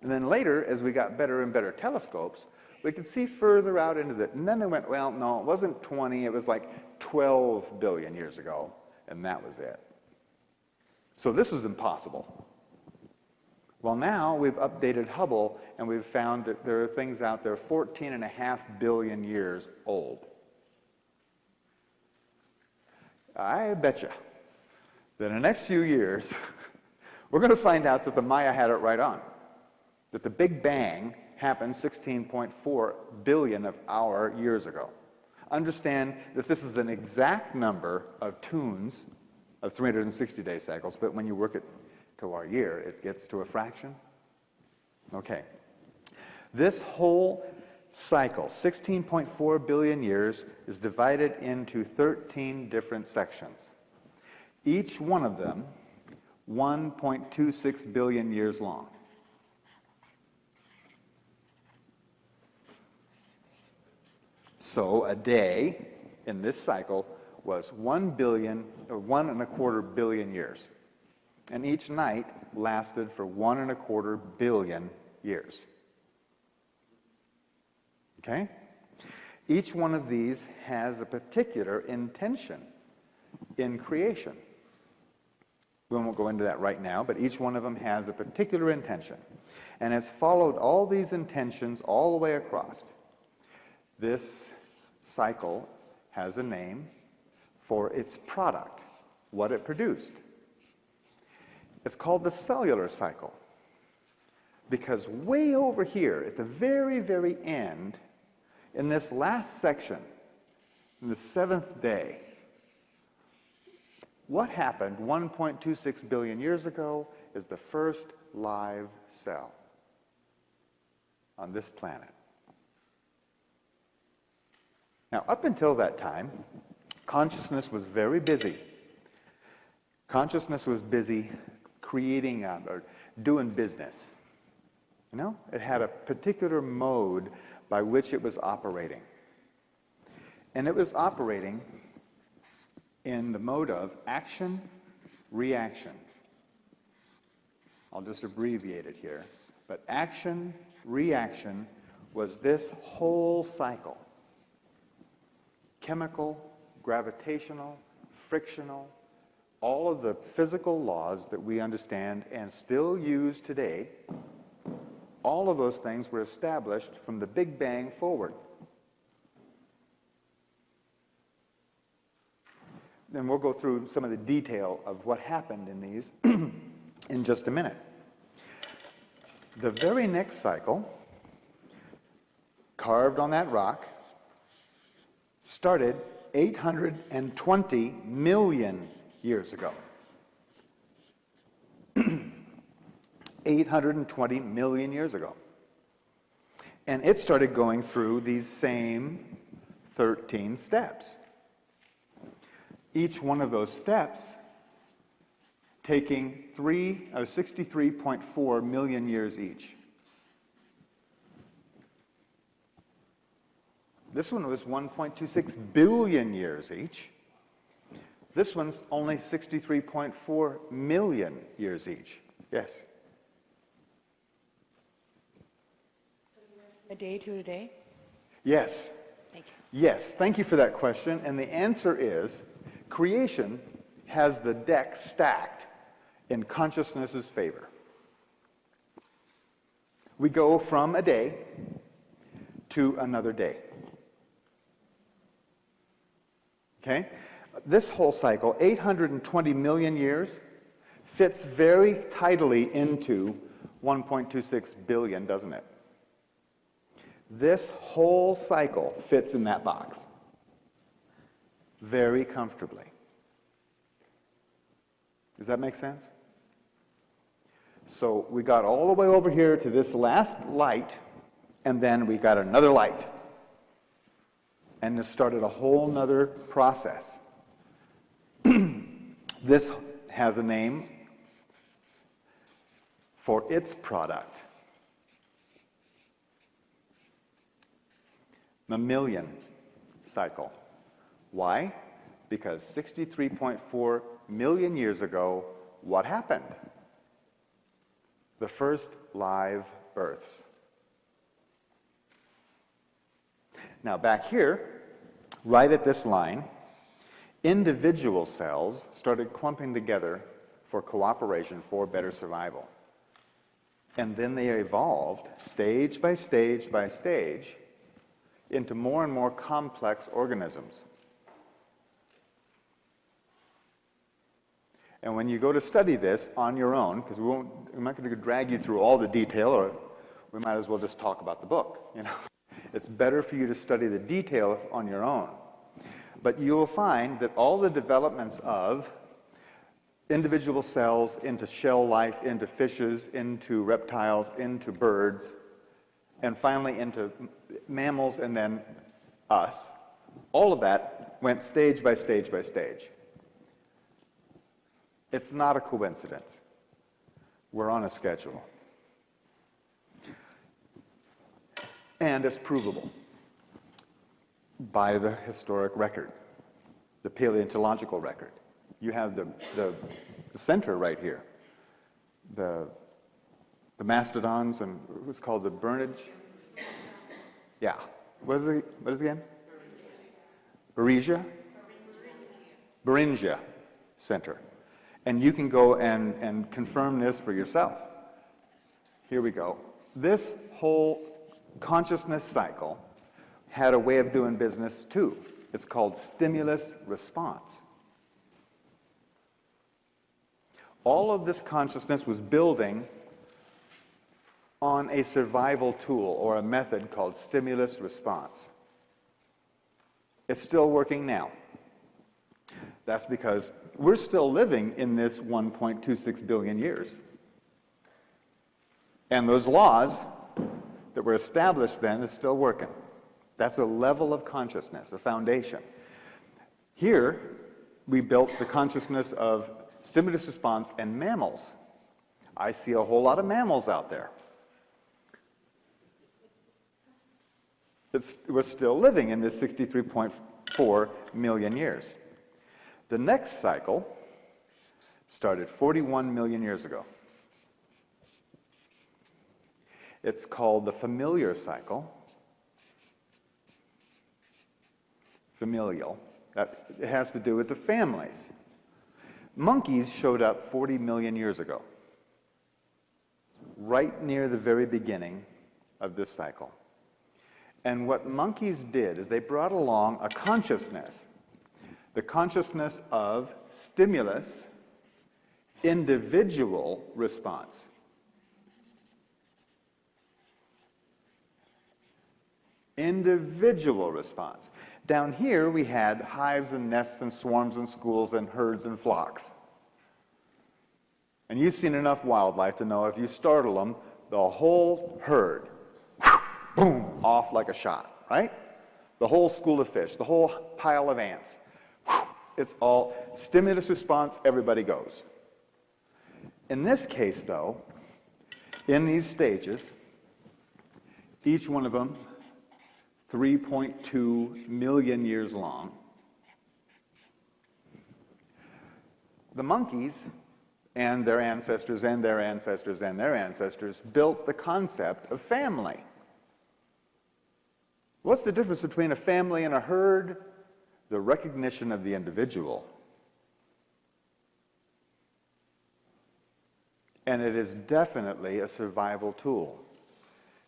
And then later, as we got better and better telescopes, we could see further out into it. And then they went, well, no, it wasn't 20, it was like 12 billion years ago, and that was it. So this was impossible. Well, now we've updated Hubble, and we've found that there are things out there 14.5 billion years old. I bet you that in the next few years, we're going to find out that the Maya had it right on, that the Big Bang happened 16.4 billion of our years ago. Understand that this is an exact number of tunes of 360-day cycles, but when you work it to our year, it gets to a fraction. Okay. This whole cycle, 16.4 billion years, is divided into 13 different sections. Each one of them 1.26 billion years long. So a day in this cycle was 1 billion, or 1.25 billion years. And each night lasted for 1.25 billion years. Okay? Each one of these has a particular intention in creation. We won't go into that right now, but each one of them has a particular intention. And has followed all these intentions all the way across. This cycle has a name for its product, what it produced. It's called the cellular cycle, because way over here at the very, very end, in this last section, in the 7th day, what happened 1.26 billion years ago is the first live cell on this planet. Now, up until that time, consciousness was very busy. Consciousness was busy creating or doing business. You know, it had a particular mode by which it was operating. And it was operating in the mode of action, reaction. I'll just abbreviate it here. But action, reaction was this whole cycle. Chemical, gravitational, frictional, all of the physical laws that we understand and still use today, all of those things were established from the Big Bang forward. Then we'll go through some of the detail of what happened in these in just a minute. The very next cycle, carved on that rock, started 820 million years ago. 820 million years ago. And it started going through these same 13 steps. Each one of those steps taking 63.4 million years each. This one was 1.26 billion years each. This one's only 63.4 million years each. Yes? A day to a day? Yes. Thank you. Yes, thank you for that question. And the answer is, creation has the deck stacked in consciousness's favor. We go from a day to another day. Okay? This whole cycle, 820 million years, fits very tidily into 1.26 billion, doesn't it? This whole cycle fits in that box very comfortably. Does that make sense? So we got all the way over here to this last light, and then we got another light. And this started a whole nother process. This has a name for its product. Mammalian cycle. Why? Because 63.4 million years ago, what happened? The first live births. Now back here, right at this line, individual cells started clumping together for cooperation for better survival. And then they evolved stage by stage by stage into more and more complex organisms. And when you go to study this on your own, because we're not going to drag you through all the detail, or we might as well just talk about the book, you know. It's better for you to study the detail on your own. But you'll find that all the developments of individual cells into shell life, into fishes, into reptiles, into birds, and finally into mammals and then us, all of that went stage by stage by stage. It's not a coincidence. We're on a schedule. And it's provable by the historic record, the paleontological record. You have the center right here, the mastodons and what's called the Bernage. Yeah. What is it again? Beringia? Beringia Center. And you can go and confirm this for yourself. Here we go. This whole consciousness cycle had a way of doing business too. It's called stimulus response. All of this consciousness was building on a survival tool or a method called stimulus response. It's still working now. That's because we're still living in this 1.26 billion years. And those laws that were established then are still working. That's a level of consciousness, a foundation. Here, we built the consciousness of stimulus response and mammals. I see a whole lot of mammals out there. We're still living in this 63.4 million years. The next cycle started 41 million years ago. It's called the familiar cycle. Familial. It has to do with the families. Monkeys showed up 40 million years ago, right near the very beginning of this cycle. And what monkeys did is they brought along a consciousness, the consciousness of stimulus, individual response. Individual response. Down here we had hives and nests and swarms and schools and herds and flocks. And you've seen enough wildlife to know if you startle them, the whole herd, boom, off like a shot, right? The whole school of fish, the whole pile of ants. It's all stimulus response, everybody goes. In this case, though, in these stages, each one of them 3.2 million years long, the monkeys and their ancestors and their ancestors and their ancestors built the concept of family. What's the difference between a family and a herd? The recognition of the individual. And it is definitely a survival tool.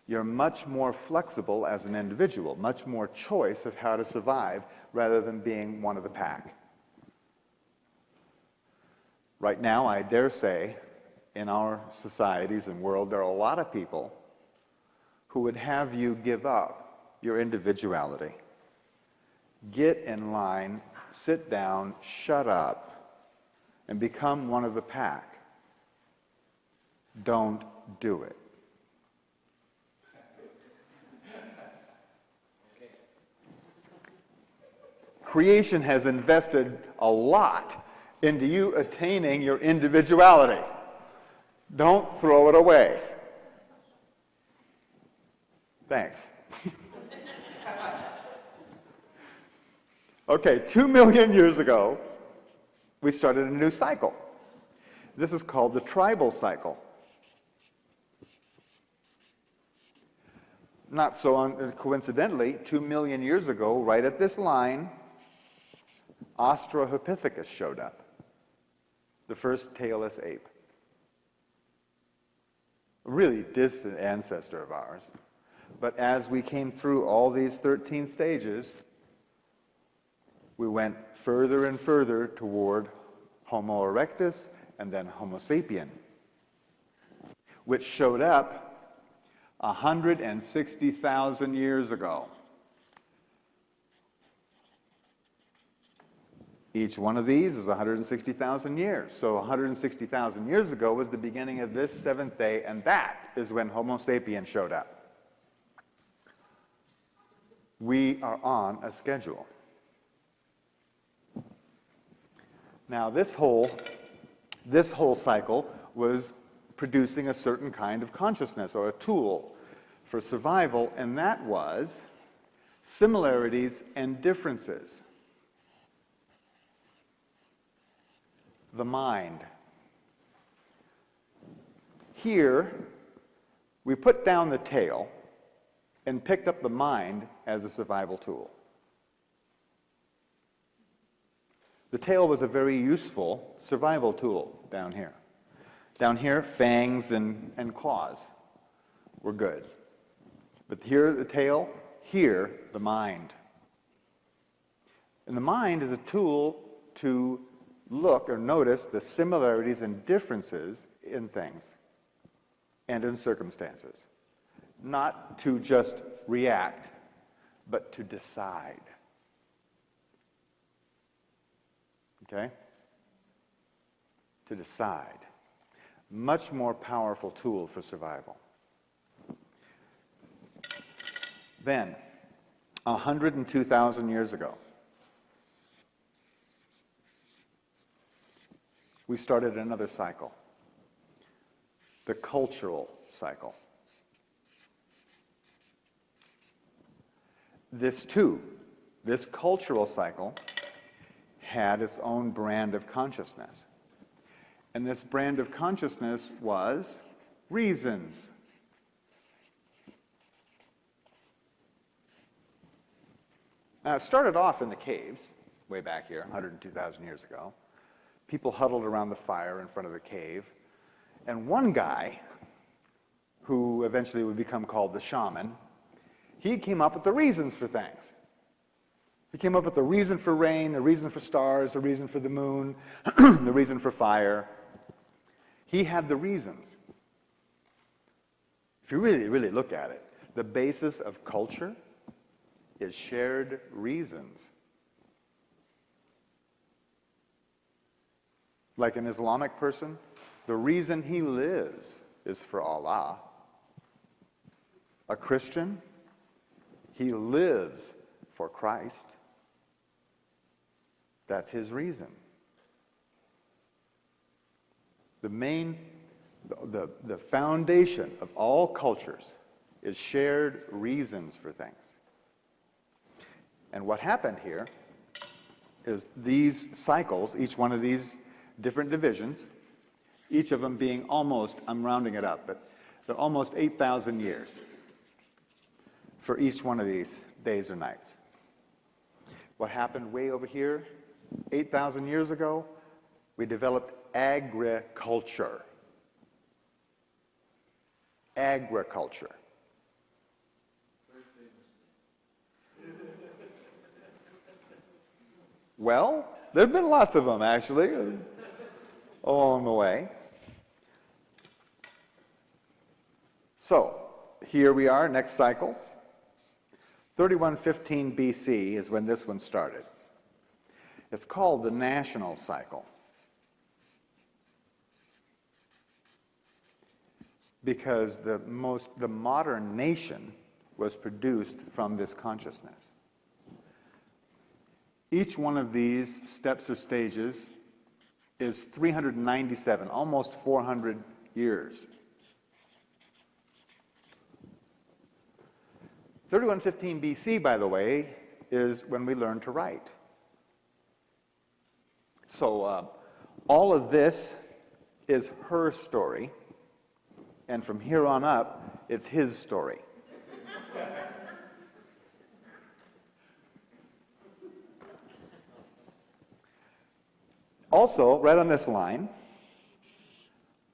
You're much more flexible as an individual, much more choice of how to survive rather than being one of the pack. Right now, I dare say, in our societies and world, there are a lot of people who would have you give up your individuality. Get in line, sit down, shut up, and become one of the pack. Don't do it. Creation has invested a lot into you attaining your individuality. Don't throw it away. Thanks. Okay, 2 million years ago, we started a new cycle. This is called the tribal cycle. Not so coincidentally, 2 million years ago, right at this line, Australopithecus showed up, the first tailless ape. A really distant ancestor of ours. But as we came through all these 13 stages, we went further and further toward Homo erectus and then Homo sapien, which showed up 160,000 years ago. Each one of these is 160,000 years. So 160,000 years ago was the beginning of this seventh day, and that is when Homo sapien showed up. We are on a schedule. Now, this whole cycle was producing a certain kind of consciousness or a tool for survival, and that was similarities and differences. The mind. Here, we put down the tail and picked up the mind as a survival tool. The tail was a very useful survival tool down here. Down here, fangs and claws were good. But here, the tail, here, the mind. And the mind is a tool to look or notice the similarities and differences in things and in circumstances. Not to just react, but to decide. Okay? To decide. Much more powerful tool for survival. Then, 102,000 years ago, we started another cycle, the cultural cycle. This cultural cycle, had its own brand of consciousness. And this brand of consciousness was reasons. Now, it started off in the caves, way back here, 102,000 years ago. People huddled around the fire in front of the cave. And one guy, who eventually would become called the shaman, he came up with the reasons for things. He came up with the reason for rain, the reason for stars, the reason for the moon, the reason for fire. He had the reasons. If you really, really look at it, the basis of culture is shared reasons. Like an Islamic person, the reason he lives is for Allah. A Christian, he lives for Christ. That's his reason. The foundation of all cultures is shared reasons for things. And what happened here is these cycles, each one of these different divisions, each of them being almost, I'm rounding it up, but they're almost 8,000 years for each one of these days or nights. What happened way over here, 8,000 years ago, we developed agriculture. Agriculture. Well, there have been lots of them, actually, along the way. So, here we are, next cycle. 3115 BC is when this one started. It's called the national cycle, because the modern nation was produced from this consciousness. Each one of these steps or stages is 397, almost 400 years. 3115 BC, by the way, is when we learned to write. So all of this is her story, and from here on up, it's his story. Also, right on this line,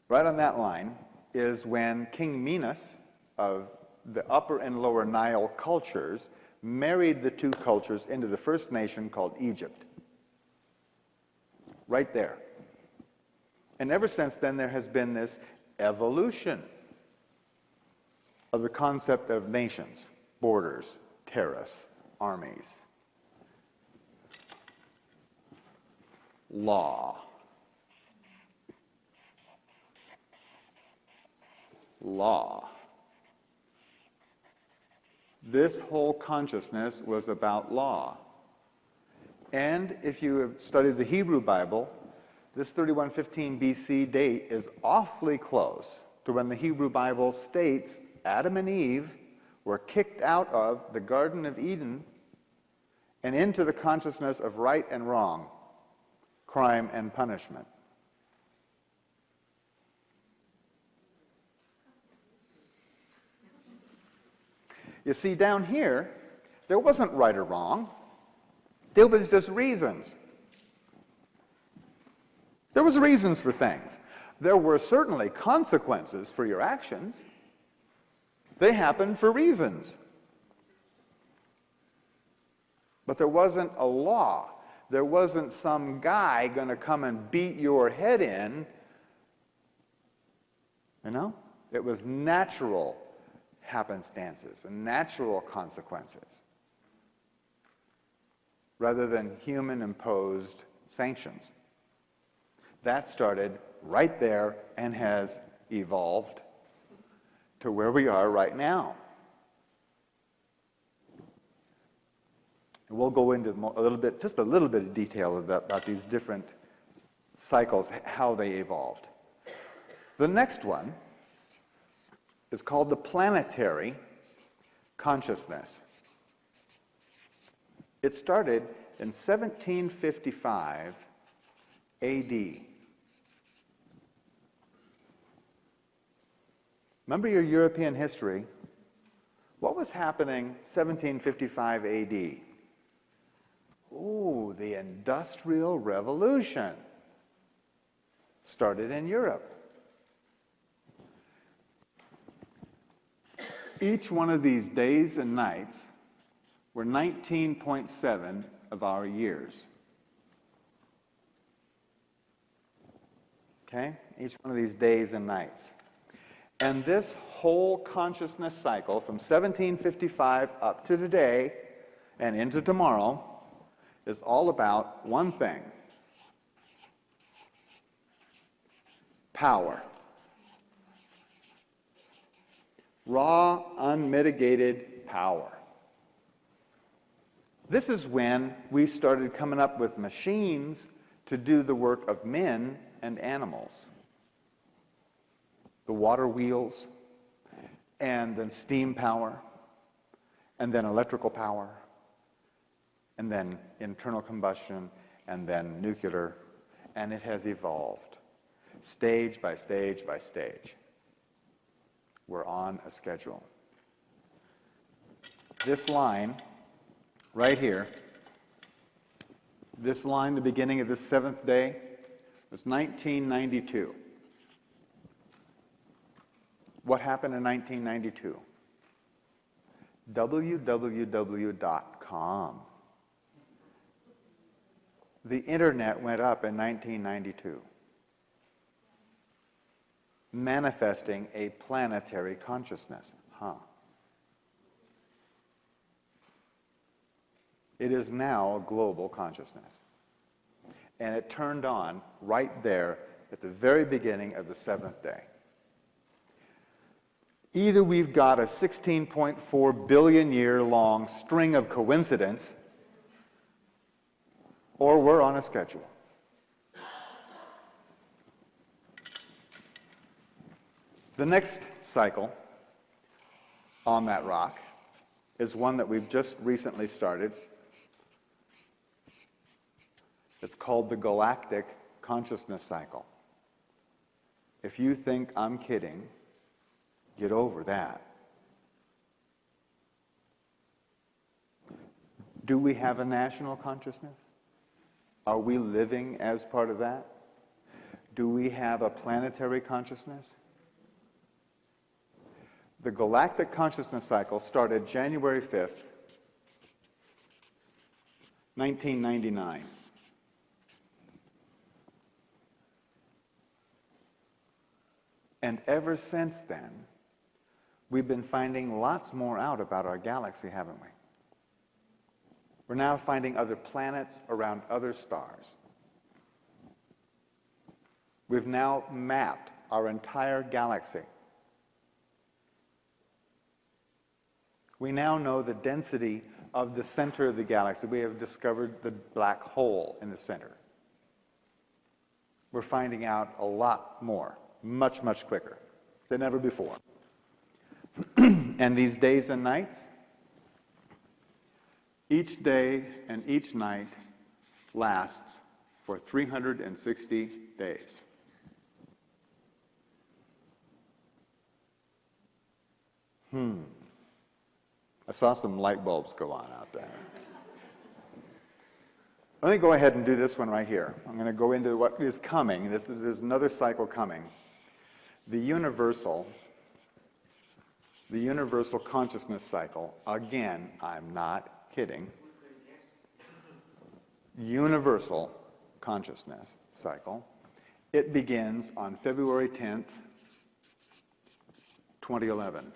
right on that line, is when King Minos of the Upper and Lower Nile cultures married the two cultures into the first nation called Egypt. Right there. And ever since then, there has been this evolution of the concept of nations, borders, tariffs, armies, law. Law. This whole consciousness was about law. And if you have studied the Hebrew Bible, this 3115 BC date is awfully close to when the Hebrew Bible states Adam and Eve were kicked out of the Garden of Eden and into the consciousness of right and wrong, crime and punishment. You see, down here, there wasn't right or wrong. There was just reasons. There was reasons for things. There were certainly consequences for your actions. They happened for reasons. But there wasn't a law. There wasn't some guy going to come and beat your head in. You know? It was natural happenstances and natural consequences rather than human-imposed sanctions. That started right there and has evolved to where we are right now. And we'll go into just a little bit of detail about these different cycles, how they evolved. The next one is called the planetary consciousness. It started in 1755 AD. Remember your European history? What was happening 1755 AD? Ooh, the Industrial Revolution started in Europe. Each one of these days and nights were 19.7 of our years. Okay? Each one of these days and nights. And this whole consciousness cycle from 1755 up to today and into tomorrow is all about one thing: power. Raw, unmitigated power. This is when we started coming up with machines to do the work of men and animals. The water wheels, and then steam power, and then electrical power, and then internal combustion, and then nuclear, and it has evolved, stage by stage by stage. We're on a schedule. This line right here, this line, the beginning of this seventh day, was 1992. What happened in 1992? www.com. The internet went up in 1992, manifesting a planetary consciousness. It is now a global consciousness. And it turned on right there at the very beginning of the seventh day. Either we've got a 16.4 billion year long string of coincidence, or we're on a schedule. The next cycle on that rock is one that we've just recently started. It's called the galactic consciousness cycle. If you think I'm kidding, get over that. Do we have a national consciousness? Are we living as part of that? Do we have a planetary consciousness? The galactic consciousness cycle started January 5th, 1999. And ever since then, we've been finding lots more out about our galaxy, haven't we? We're now finding other planets around other stars. We've now mapped our entire galaxy. We now know the density of the center of the galaxy. We have discovered the black hole in the center. We're finding out a lot more, much, much quicker than ever before. And these days and nights, each day and each night lasts for 360 days. I saw some light bulbs go on out there. Let me go ahead and do this one right here. I'm going to go into what is coming. There's another cycle coming. The universal consciousness cycle. Again, I'm not kidding. universal consciousness cycle. It begins on February 10th, 2011.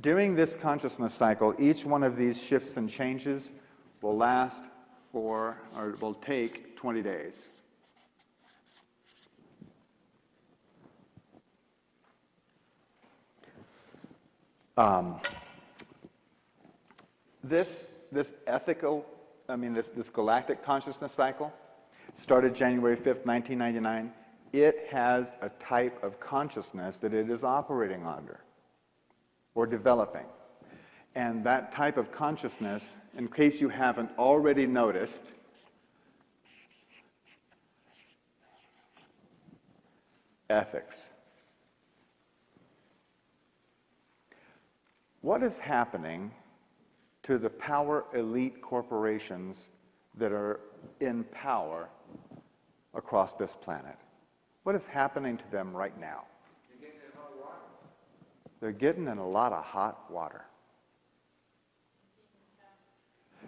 During this consciousness cycle, each one of these shifts and changes will last for, or will take 20 days. This ethical, this galactic consciousness cycle started January 5th, 1999. It has a type of consciousness that it is operating under or developing. And that type of consciousness, in case you haven't already noticed, ethics. What is happening to the power elite corporations that are in power across this planet? What is happening to them right now? They're getting in hot water. They're getting in a lot of hot water.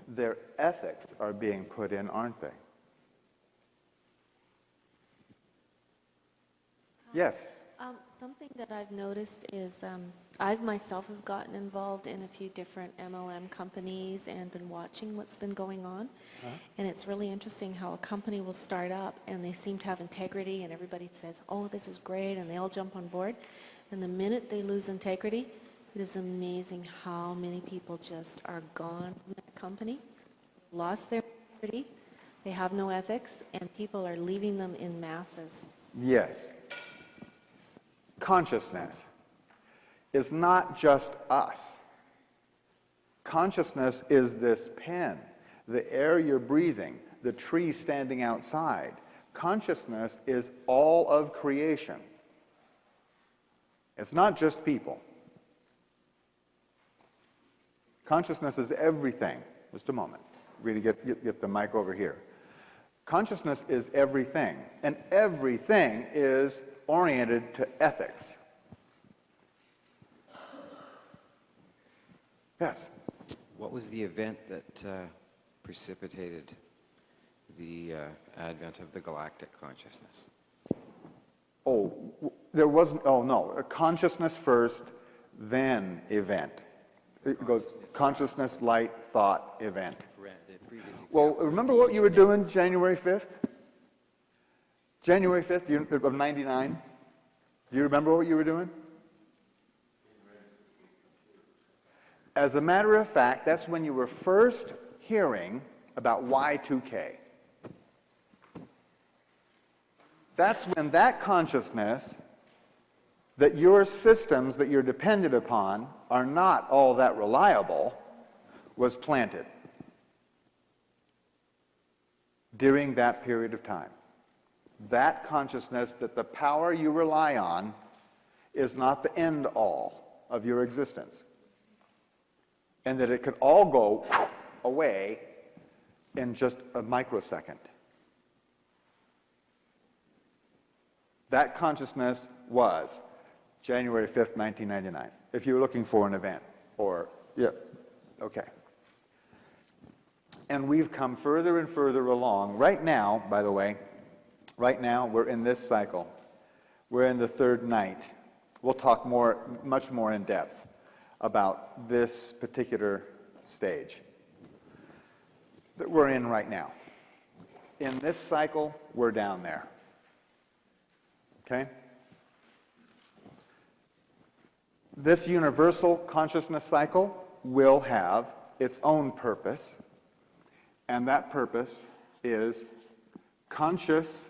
Their ethics are being put in, aren't they? Yes? Something that I've noticed is I myself have gotten involved in a few different MLM companies and been watching what's been going on. And it's really interesting how a company will start up and they seem to have integrity and everybody says, oh, this is great, and they all jump on board. And the minute they lose integrity, it is amazing how many people just are gone from that company, lost their integrity, they have no ethics, and people are leaving them in masses. Yes. Consciousness is not just us. Consciousness is this pen, the air you're breathing, the tree standing outside. Consciousness is all of creation. It's not just people. Consciousness is everything. Just a moment. Really get the mic over here. Consciousness is everything, and everything is oriented to ethics. Yes? What was the event that precipitated the advent of the galactic consciousness? There wasn't, no, a consciousness first, then event. It goes consciousness, light, thought, event. Well, remember what you were doing January 5th? January 5th of 99? Do you remember what you were doing? As a matter of fact, that's when you were first hearing about Y2K. That's when that consciousness that your systems that you're dependent upon are not all that reliable was planted during that period of time. That consciousness that the power you rely on is not the end all of your existence, and that it could all go away in just a microsecond. That consciousness was January 5th, 1999, if you were looking for an event, or, yeah, okay. And we've come further and further along. Right now, by the way, right now we're in this cycle. We're in the third night. We'll talk much more in depth about this particular stage that we're in right now. In this cycle, we're down there. Okay? This universal consciousness cycle will have its own purpose, and that purpose is conscious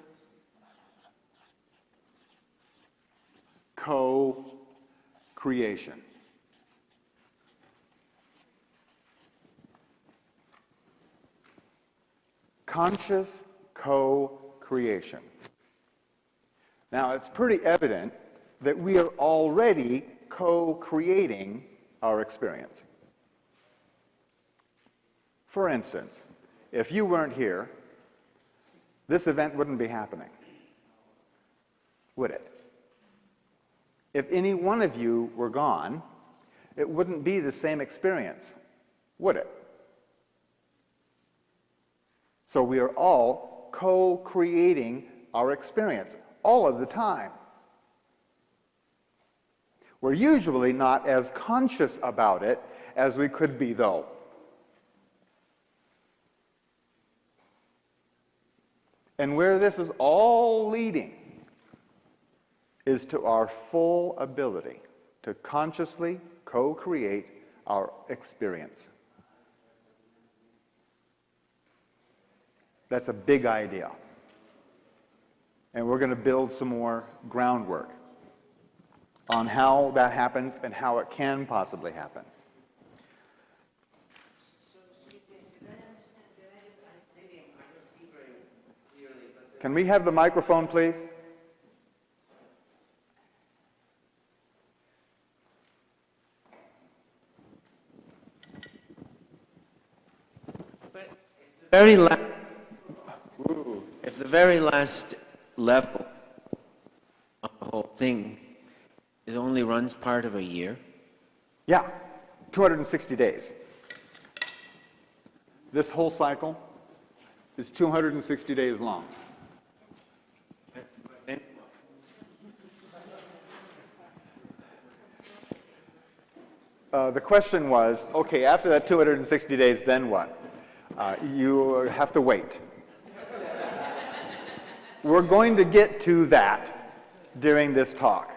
co-creation. Conscious co-creation. Now, it's pretty evident that we are already co-creating our experience. For instance, if you weren't here, this event wouldn't be happening, would it? If any one of you were gone, it wouldn't be the same experience, would it? So we are all co-creating our experience all of the time. We're usually not as conscious about it as we could be, though. And where this is all leading is to our full ability to consciously co-create our experience. That's a big idea. And we're going to build some more groundwork on how that happens and how it can possibly happen. Can we have the microphone, please? If the very last level of the whole thing, it only runs part of a year. Yeah, 260 days. This whole cycle is 260 days long. The question was, okay, after that 260 days, then what? You have to wait. We're going to get to that during this talk.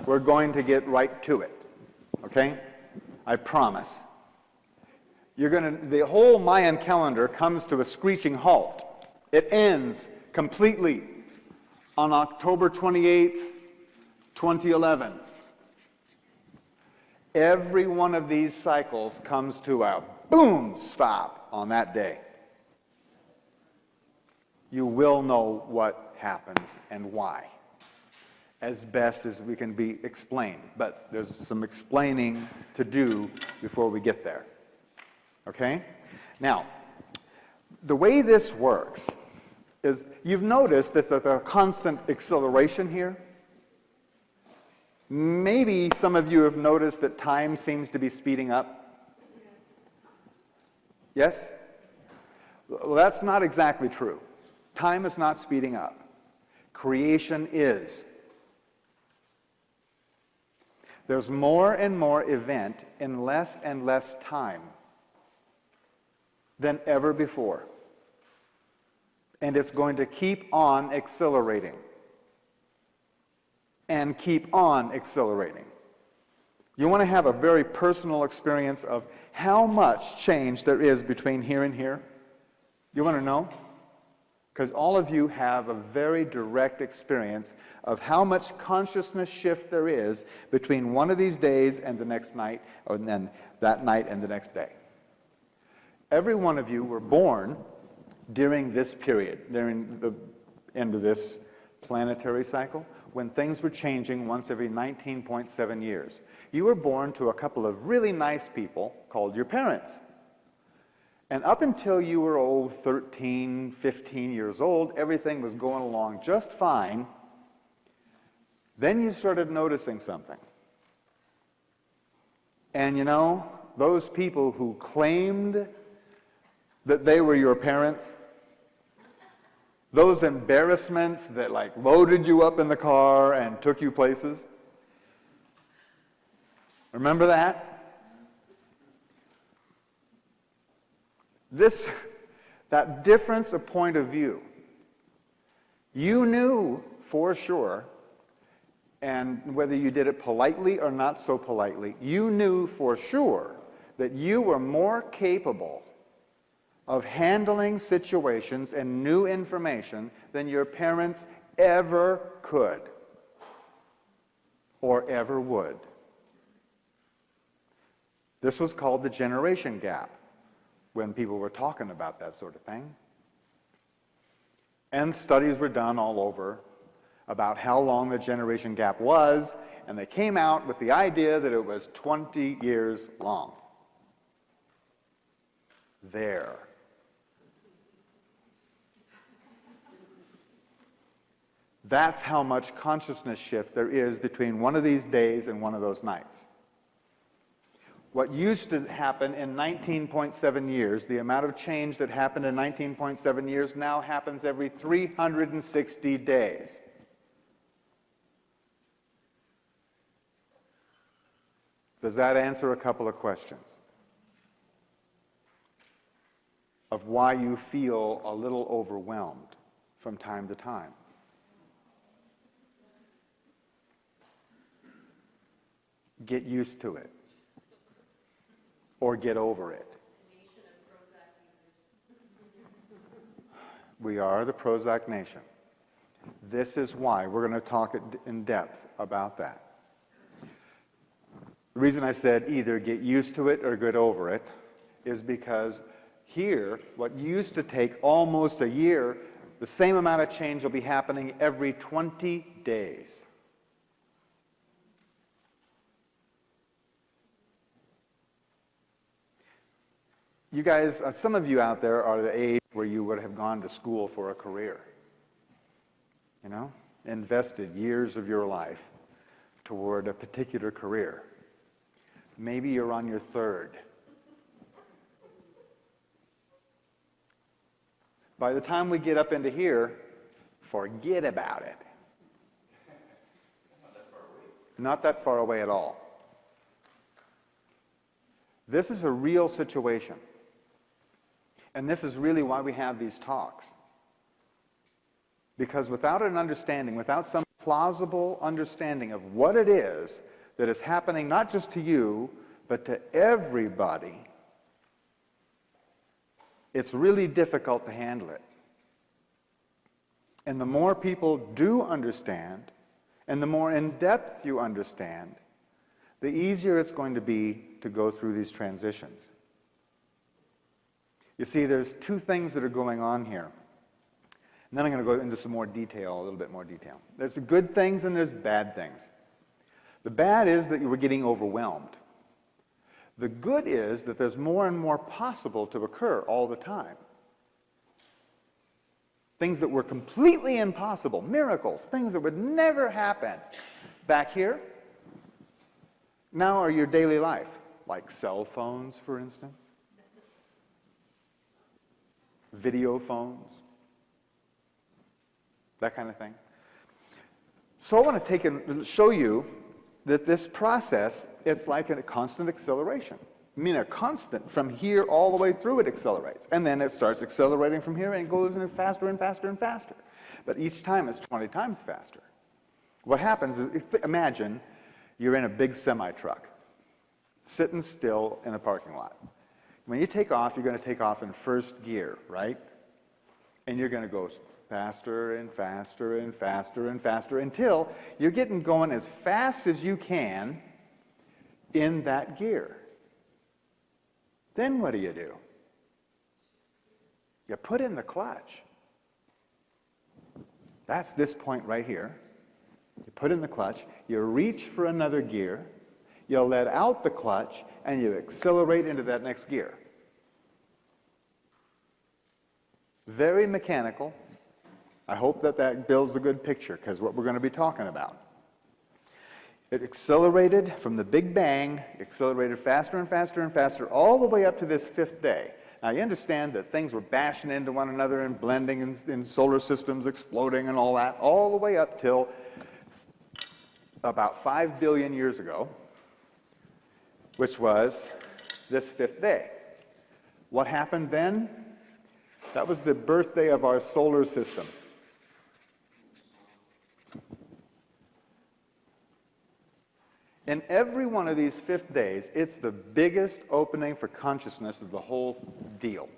We're going to get right to it, okay? I promise. The whole Mayan calendar comes to a screeching halt. It ends completely on October 28th, 2011. Every one of these cycles comes to a boom stop on that day. You will know what happens and why, as best as we can be explained. But there's some explaining to do before we get there. Okay? Now, the way this works is, you've noticed that there's a constant acceleration here. Maybe some of you have noticed that time seems to be speeding up. Yes? Well, that's not exactly true. Time is not speeding up. Creation is. There's more and more event in less and less time than ever before. And it's going to keep on accelerating. And keep on accelerating. You want to have a very personal experience of how much change there is between here and here? You want to know? Because all of you have a very direct experience of how much consciousness shift there is between one of these days and the next night, or then that night and the next day. Every one of you were born during this period, during the end of this planetary cycle, when things were changing once every 19.7 years. You were born to a couple of really nice people called your parents. And up until you were 13, 15 years old, everything was going along just fine. Then you started noticing something. And you know, those people who claimed that they were your parents, those embarrassments that like loaded you up in the car and took you places. Remember that? That difference of point of view, you knew for sure, and whether you did it politely or not so politely, you knew for sure that you were more capable of handling situations and new information than your parents ever could or ever would. This was called the generation gap when people were talking about that sort of thing. And studies were done all over about how long the generation gap was, and they came out with the idea that it was 20 years long. There. That's how much consciousness shift there is between one of these days and one of those nights. What used to happen in 19.7 years, the amount of change that happened in 19.7 years now happens every 360 days. Does that answer a couple of questions of why you feel a little overwhelmed from time to time? Get used to it. Or get over it. We are the Prozac nation. This is why we're going to talk in depth about that. The reason I said either get used to it or get over it is because here, what used to take almost a year, the same amount of change will be happening every 20 days. You guys, some of you out there are the age where you would have gone to school for a career. You know, invested years of your life toward a particular career. Maybe you're on your third. By the time we get up into here, forget about it. Not that far away at all. This is a real situation. And this is really why we have these talks. Because without an understanding, without some plausible understanding of what it is that is happening not just to you, but to everybody, it's really difficult to handle it. And the more people do understand, and the more in depth you understand, the easier it's going to be to go through these transitions. You see, there's two things that are going on here. And then I'm going to go into some more detail, a little bit more detail. There's the good things and there's bad things. The bad is that you were getting overwhelmed. The good is that there's more and more possible to occur all the time. Things that were completely impossible, miracles, things that would never happen back here, now are your daily life, like cell phones, for instance. Video phones, that kind of thing. So I want to take and show you that this process, it's like a constant acceleration. I mean, a constant, from here all the way through it accelerates. And then it starts accelerating from here and it goes in faster and faster and faster. But each time it's 20 times faster. What happens is, imagine you're in a big semi-truck, sitting still in a parking lot. When you take off, you're going to take off in first gear, right? And you're going to go faster and faster and faster and faster until you're getting going as fast as you can in that gear. Then what do? You put in the clutch. That's this point right here. You put in the clutch, you reach for another gear, you let out the clutch, and you accelerate into that next gear. Very mechanical. I hope that that builds a good picture, because what we're going to be talking about. It accelerated from the Big Bang, accelerated faster and faster and faster, all the way up to this fifth day. Now, you understand that things were bashing into one another and blending in solar systems, exploding and all that, all the way up till about 5 billion years ago, which was this fifth day. What happened then? That was the birthday of our solar system. In every one of these fifth days, it's the biggest opening for consciousness of the whole deal.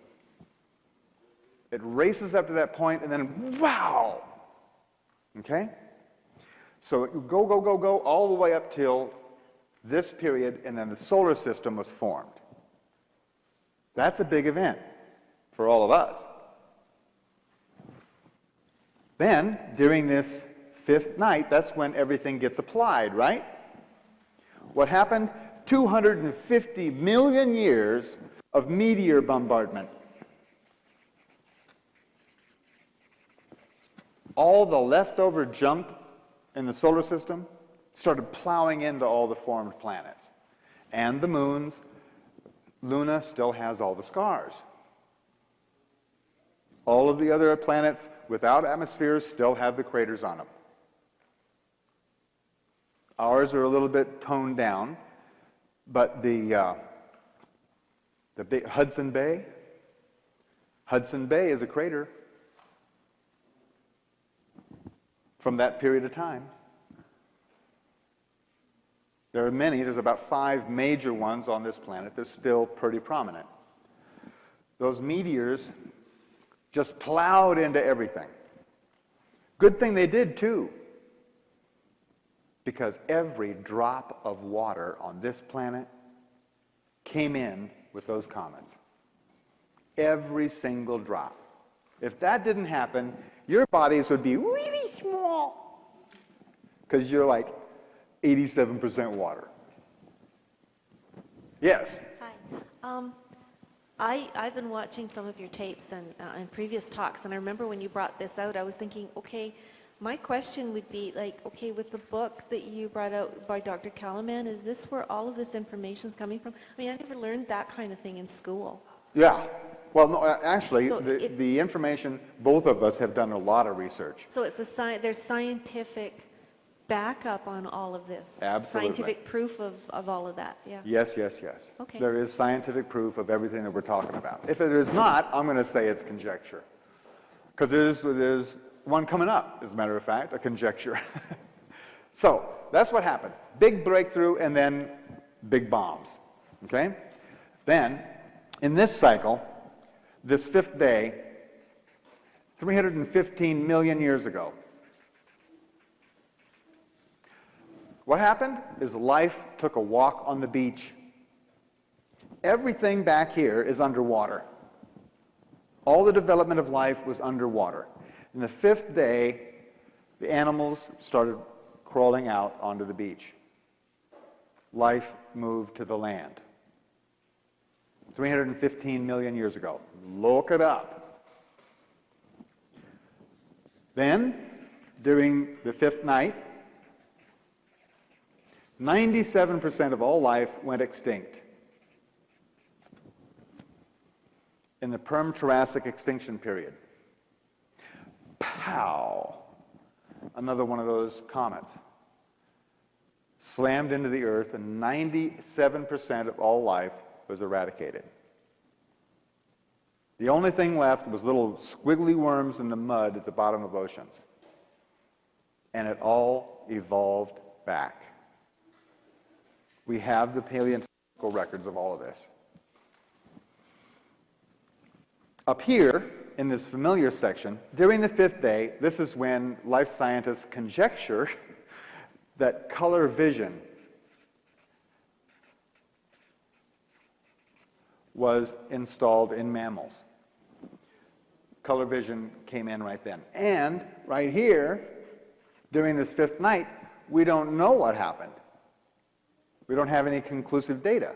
It races up to that point, and then, wow! Okay? So it go, go, go, go, all the way up till this period, and then the solar system was formed. That's a big event for all of us. Then, during this fifth night, that's when everything gets applied, right? What happened? 250 million years of meteor bombardment. All the leftover junk in the solar system started plowing into all the formed planets. and the moons, Luna still has all the scars. All of the other planets without atmospheres still have the craters on them. Ours are a little bit toned down, but the big Hudson Bay is a crater from that period of time. There are many, there's about 5 major ones on this planet. They're still pretty prominent. Those meteors just plowed into everything. Good thing they did too, because every drop of water on this planet came in with those comets. Every single drop. If that didn't happen, your bodies would be really small, because you're like 87% water. Yes? Hi. I've been watching some of your tapes and previous talks, and I remember when you brought this out, I was thinking, okay, my question would be like, okay, with the book that you brought out by Dr. Kalaman, is this where all of this information is coming from? I mean, I never learned that kind of thing in school. Yeah. Well, no, actually, So the information, both of us have done a lot of research. So it's there's scientific backup on all of this? Absolutely. Scientific proof of all of that, yeah. Yes, yes, yes. Okay. There is scientific proof of everything that we're talking about. If it is not, I'm going to say it's conjecture. Because there's one coming up, as a matter of fact, a conjecture. So, that's what happened. Big breakthrough and then big bombs. Okay? Then, in this cycle, this 5th day, 315 million years ago, what happened is life took a walk on the beach. Everything back here is underwater. All the development of life was underwater. In the 5th day, the animals started crawling out onto the beach. Life moved to the land. 315 million years ago. Look it up. Then, during the 5th night, 97% of all life went extinct in the Perm-Triassic extinction period. Pow! Another one of those comets slammed into the earth, and 97% of all life was eradicated. The only thing left was little squiggly worms in the mud at the bottom of oceans. And it all evolved back. We have the paleontological records of all of this. Up here, in this familiar section, during the 5th day, this is when life scientists conjecture that color vision was installed in mammals. Color vision came in right then. And right here, during this 5th night, we don't know what happened. We don't have any conclusive data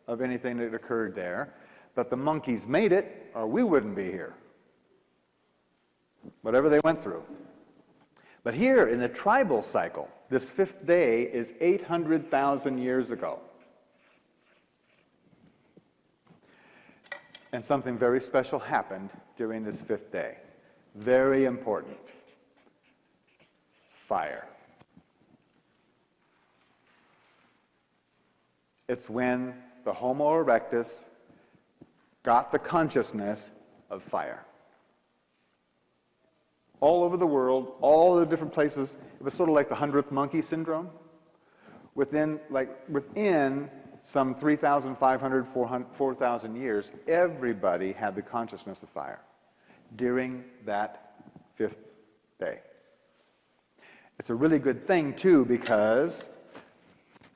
of anything that occurred there, but the monkeys made it, or we wouldn't be here. Whatever they went through. But here in the tribal cycle, this 5th day is 800,000 years ago. And something very special happened during this 5th day. Very important. Fire. It's when the Homo erectus got the consciousness of fire. All over the world, all the different places, it was sort of like the 100th monkey syndrome. Within some 3,500, 4,000 years, everybody had the consciousness of fire during that 5th day. It's a really good thing, too, because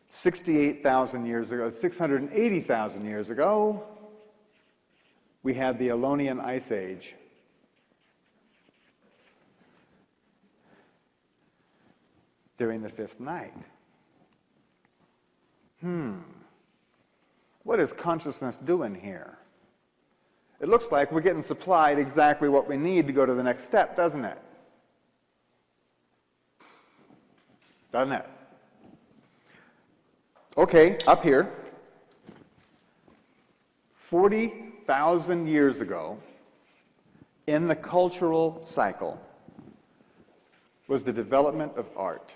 68,000 years ago, 680,000 years ago, we had the Ionian Ice Age. During the 5th night. What is consciousness doing here? It looks like we're getting supplied exactly what we need to go to the next step, doesn't it? Doesn't it? Okay, up here, 40,000 years ago, in the cultural cycle, was the development of art.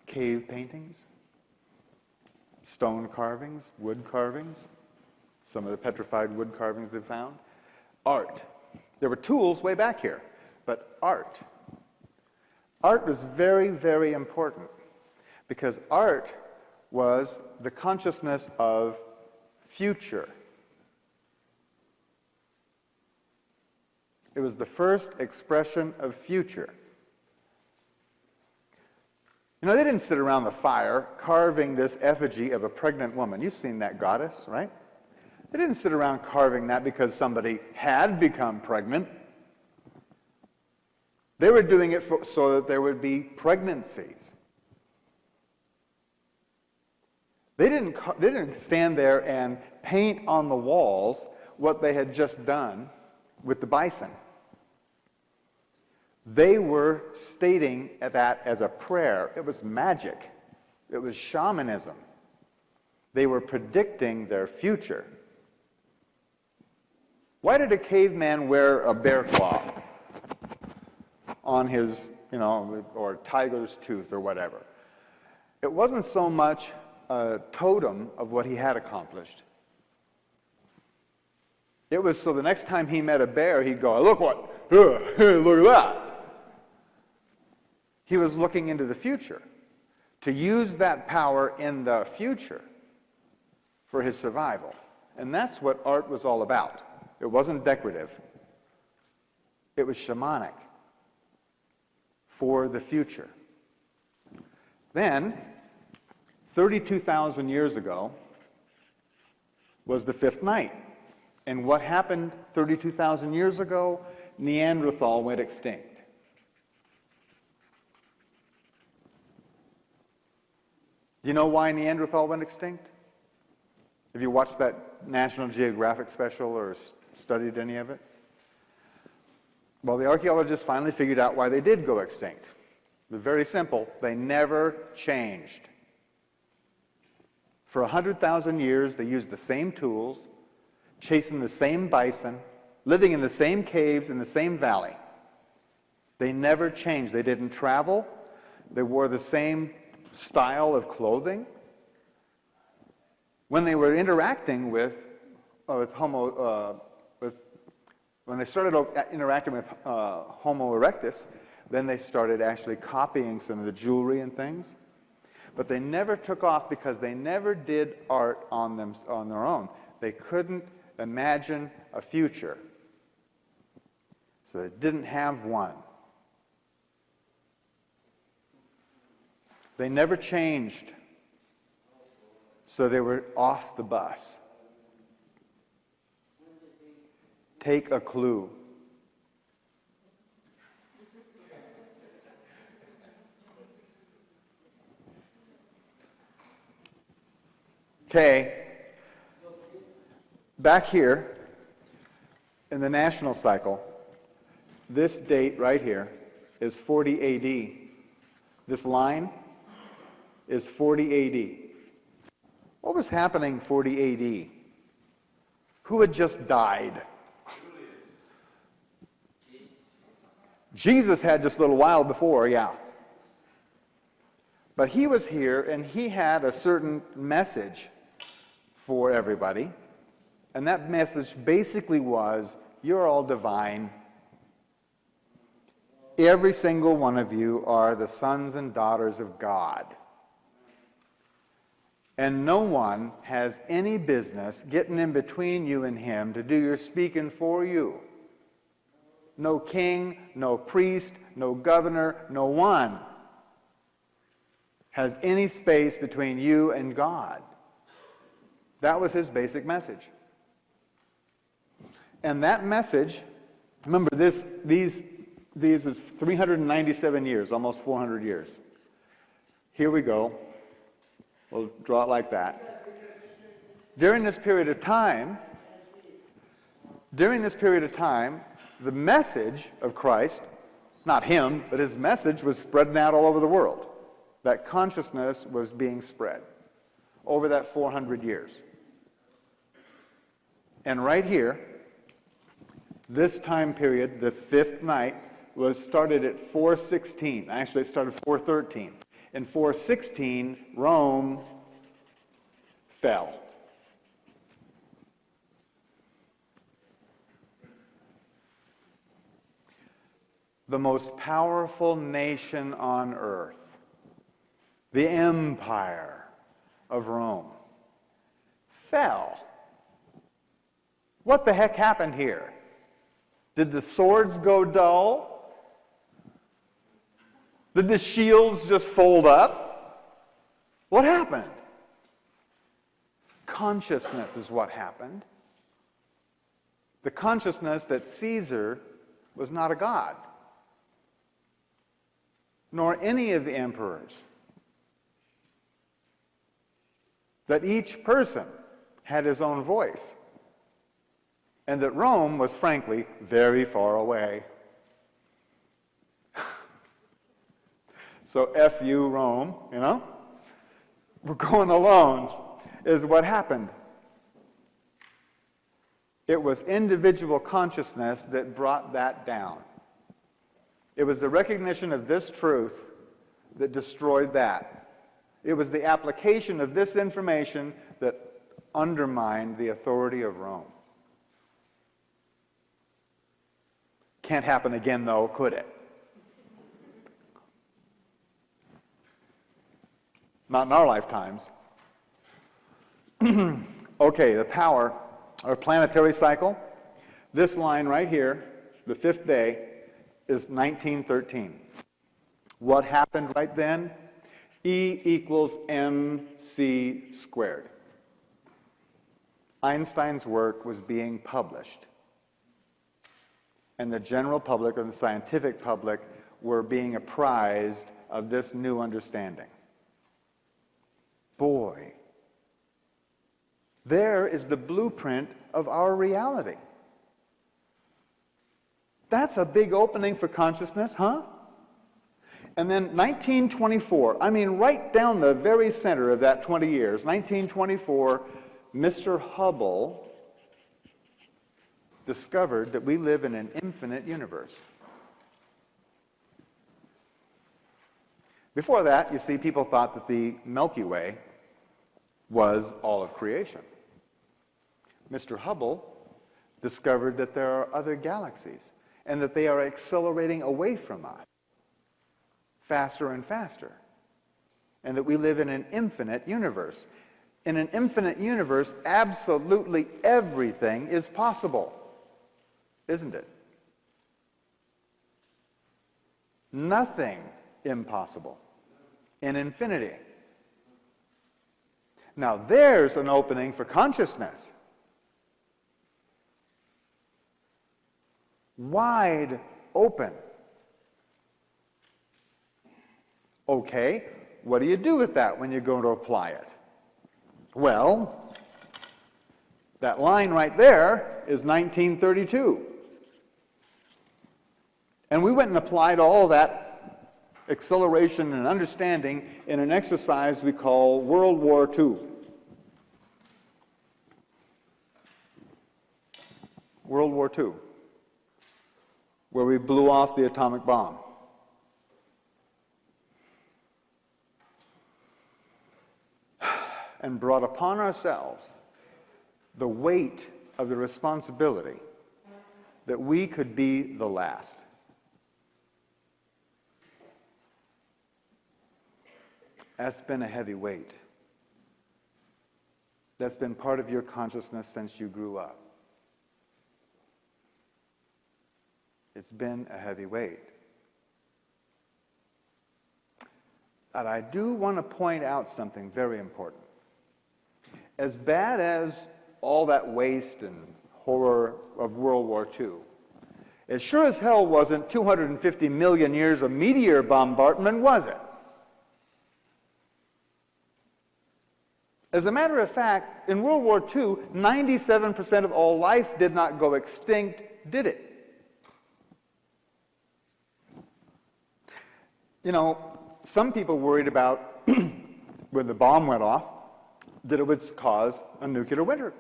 Cave paintings, stone carvings, wood carvings, some of the petrified wood carvings they found. Art. There were tools way back here, but art. Art was very, very important because art was the consciousness of future. It was the first expression of future. You know, they didn't sit around the fire carving this effigy of a pregnant woman. You've seen that goddess, right? They didn't sit around carving that because somebody had become pregnant. They were doing it so that there would be pregnancies. They didn't stand there and paint on the walls what they had just done with the bison. They were stating that as a prayer. It was magic. It was shamanism. They were predicting their future. Why did a caveman wear a bear claw on his, or tiger's tooth or whatever? It wasn't so much a totem of what he had accomplished. It was so the next time he met a bear, he'd go, look at that. He was looking into the future, to use that power in the future for his survival. And that's what art was all about. It wasn't decorative. It was shamanic for the future. Then, 32,000 years ago, was the fifth night. And what happened 32,000 years ago? Neanderthal went extinct. Do you know why Neanderthal went extinct? Have you watched that National Geographic special or studied any of it? Well, the archaeologists finally figured out why they did go extinct. It was very simple. They never changed. For 100,000 years, they used the same tools, chasing the same bison, living in the same caves in the same valley. They never changed. They didn't travel. They wore the same style of clothing. When they were interacting when they started interacting with Homo erectus, then they started actually copying some of the jewelry and things. But they never took off because they never did art on their own. They couldn't imagine a future. So they didn't have one. They never changed. So they were off the bus. Take a clue. Okay. Back here in the national cycle, this date right here is 40 AD. This line is 40 AD. What was happening 40 AD? Who had just died? Jesus had just a little while before, yeah. But he was here and he had a certain message for everybody. And that message basically was, you're all divine. Every single one of you are the sons and daughters of God. And no one has any business getting in between you and him to do your speaking for you. No king, no priest, no governor, no one has any space between you and God. That was his basic message. And that message, remember these is 397 years, almost 400 years. Here we go. We'll draw it like that. During this period of time, the message of Christ, not him, but his message was spreading out all over the world. That consciousness was being spread over that 400 years. And right here, this time period, the fifth night, was started at 416. Actually, it started 413. In 416, Rome fell. The most powerful nation on earth, the empire of Rome, fell. What the heck happened here? Did the swords go dull? Did the shields just fold up? What happened? Consciousness is what happened. The consciousness that Caesar was not a god, nor any of the emperors. That each person had his own voice. And that Rome was, frankly, very far away. So F you, Rome, you know? We're going alone, is what happened. It was individual consciousness that brought that down. It was the recognition of this truth that destroyed that. It was the application of this information that undermined the authority of Rome. Can't happen again, though, could it? Not in our lifetimes. Okay, the power, our planetary cycle. This line right here, the fifth day, is 1913. What happened right then? E equals mc squared. Einstein's work was being published. And the general public and the scientific public were being apprised of this new understanding. Boy, there is the blueprint of our reality. That's a big opening for consciousness, huh? And then 1924, I mean right down the very center of that 20 years, 1924, Mr. Hubble discovered that we live in an infinite universe. Before that, you see, people thought that the Milky Way was all of creation. Mr. Hubble discovered that there are other galaxies and that they are accelerating away from us faster and faster, and that we live in an infinite universe. In an infinite universe, absolutely everything is possible, isn't it? Nothing impossible in infinity. Now there's an opening for consciousness. Wide open. Okay, what do you do with that when you're going to apply it? Well, that line right there is 1932. And we went and applied all that acceleration and understanding in an exercise we call World War II. World War II, where we blew off the atomic bomb. And brought upon ourselves the weight of the responsibility that we could be the last. That's been a heavy weight. That's been part of your consciousness since you grew up. It's been a heavy weight. But I do want to point out something very important. As bad as all that waste and horror of World War II, it sure as hell wasn't 250 million years of meteor bombardment, was it? As a matter of fact, in World War II, 97% of all life did not go extinct, did it? You know, some people worried about, when the bomb went off, that it would cause a nuclear winter.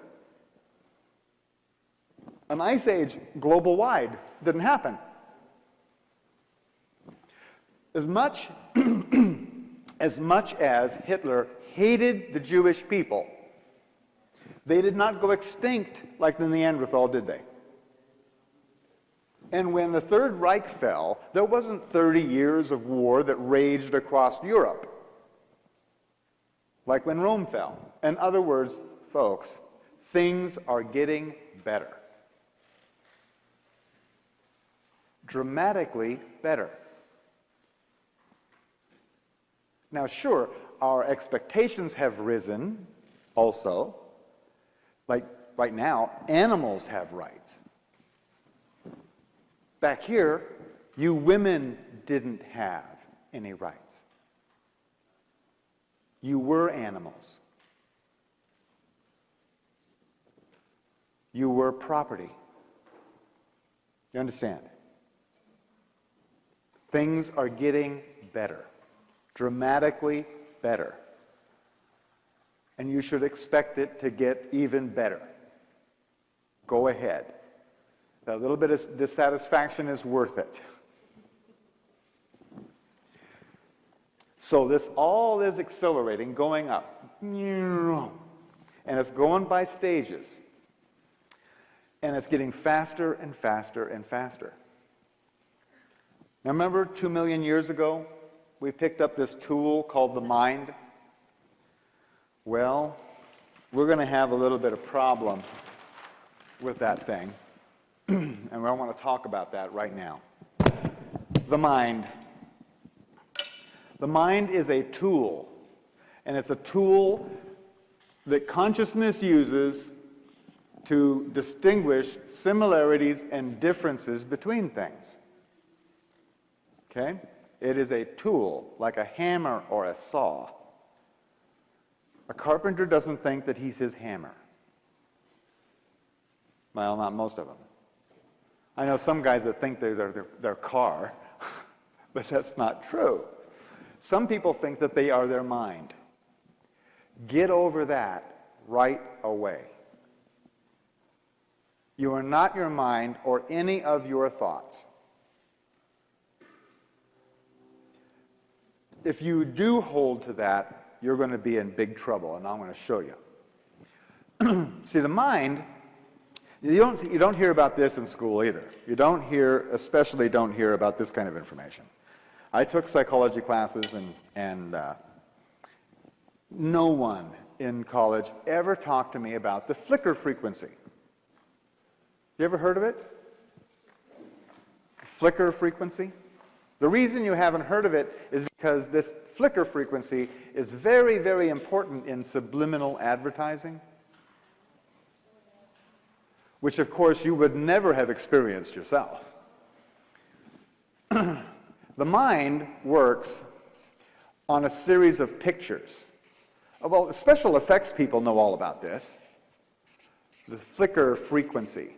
An ice age global-wide didn't happen. As much as Hitler hated the Jewish people, they did not go extinct like the Neanderthal, did they? And when the Third Reich fell, there wasn't 30 years of war that raged across Europe, like when Rome fell. In other words, folks, things are getting better. Dramatically better. Now, sure, our expectations have risen also. Like right now, animals have rights. Back here, you women didn't have any rights. You were animals. You were property. You understand? Things are getting better, dramatically better. And you should expect it to get even better. Go ahead. That little bit of dissatisfaction is worth it. So this all is accelerating, going up. And it's going by stages. And it's getting faster and faster and faster. Now remember 2 million years ago, we picked up this tool called the mind? Well, we're going to have a little bit of problem with that thing. And I want to talk about that right now. The mind. The mind is a tool. And it's a tool that consciousness uses to distinguish similarities and differences between things. Okay? It is a tool, like a hammer or a saw. A carpenter doesn't think that he's his hammer. Well, not most of them. I know some guys that think they're their car, but that's not true. Some people think that they are their mind. Get over that right away. You are not your mind or any of your thoughts. If you do hold to that, you're going to be in big trouble, and I'm going to show you. See, the mind, you don't hear about this in school either. Especially don't hear about this kind of information. I took psychology classes, and no one in college ever talked to me about the flicker frequency. You ever heard of it? Flicker frequency? The reason you haven't heard of it is because this flicker frequency is very, very important in subliminal advertising, which of course you would never have experienced yourself. The mind works on a series of pictures. Well, special effects people know all about this. The flicker frequency.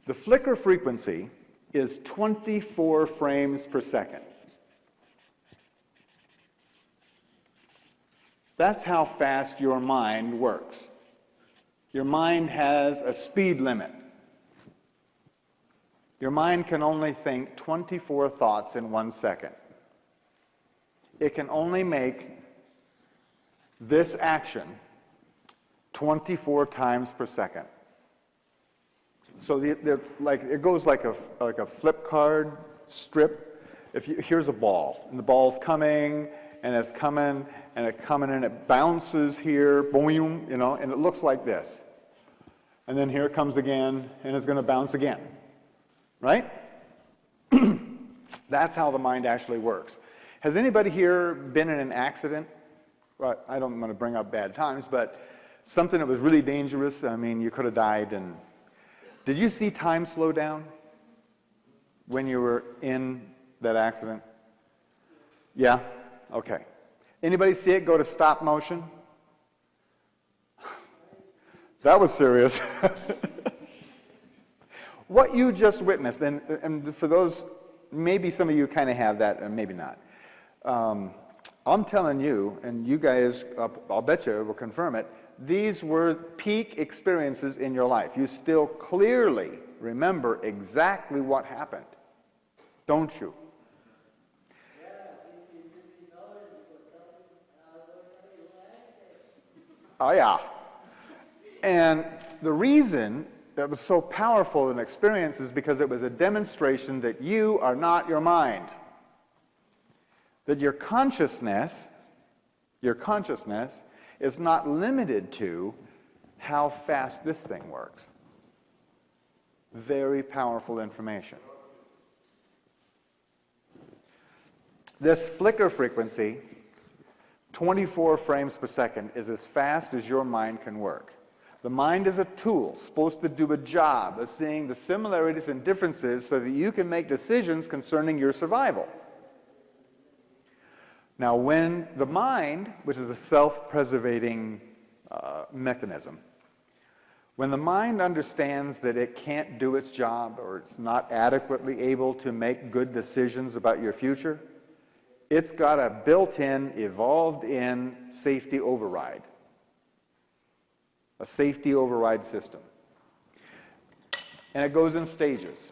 The flicker frequency is 24 frames per second. That's how fast your mind works. Your mind has a speed limit. Your mind can only think 24 thoughts in 1 second. It can only make this action 24 times per second. So it goes like a flip card strip. Here's a ball, and the ball's coming, and it's coming, and it's coming, and it bounces here, boom, and it looks like this. And then here it comes again, and it's going to bounce again. Right? That's how the mind actually works. Has anybody here been in an accident? Well, I don't want to bring up bad times, but something that was really dangerous. I mean, you could have died. And did you see time slow down when you were in that accident? Yeah? Okay. Anybody see it go to stop motion? That was serious. What you just witnessed, and for those, maybe some of you kind of have that, and maybe not. I'm telling you, and you guys, I'll bet you will confirm it, these were peak experiences in your life. You still clearly remember exactly what happened, don't you? Oh, yeah. And the reason that was so powerful an experience is because it was a demonstration that you are not your mind. That your consciousness is not limited to how fast this thing works. Very powerful information. This flicker frequency, 24 frames per second, is as fast as your mind can work. The mind is a tool supposed to do a job of seeing the similarities and differences so that you can make decisions concerning your survival. Now, when the mind, which is a self-preservating mechanism, when the mind understands that it can't do its job or it's not adequately able to make good decisions about your future, it's got a built-in, evolved-in safety override. A safety override system. And it goes in stages.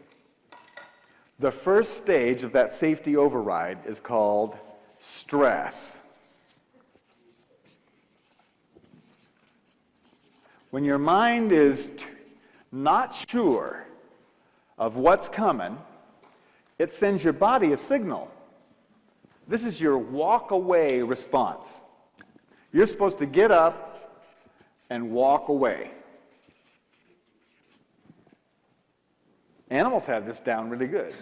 The first stage of that safety override is called stress. When your mind is not sure of what's coming, it sends your body a signal. This is your walk away response. You're supposed to get up and walk away. Animals have this down really good.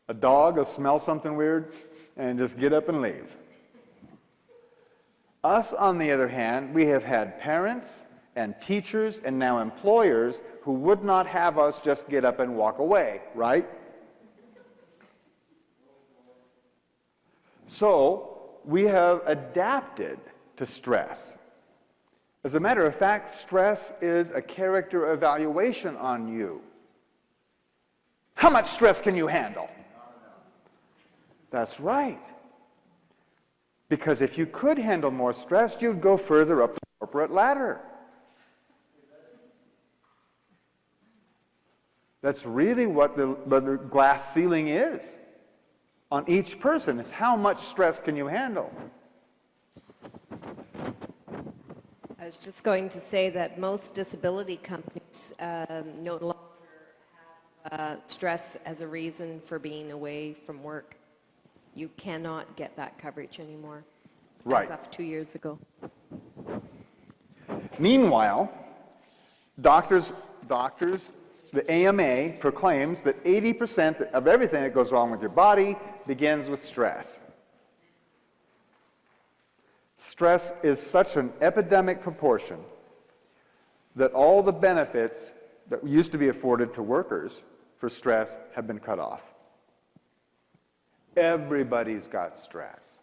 A dog will smell something weird and just get up and leave. Us, on the other hand, we have had parents and teachers and now employers who would not have us just get up and walk away, right? So, we have adapted to stress. As a matter of fact, stress is a character evaluation on you. How much stress can you handle? That's right. Because if you could handle more stress, you'd go further up the corporate ladder. That's really what the glass ceiling is on each person, is how much stress can you handle? I was just going to say that most disability companies no longer have stress as a reason for being away from work. You cannot get that coverage anymore. Right. As of 2 years ago. Meanwhile, doctors, the AMA proclaims that 80% of everything that goes wrong with your body begins with stress. Stress is such an epidemic proportion that all the benefits that used to be afforded to workers for stress have been cut off. Everybody's got stress.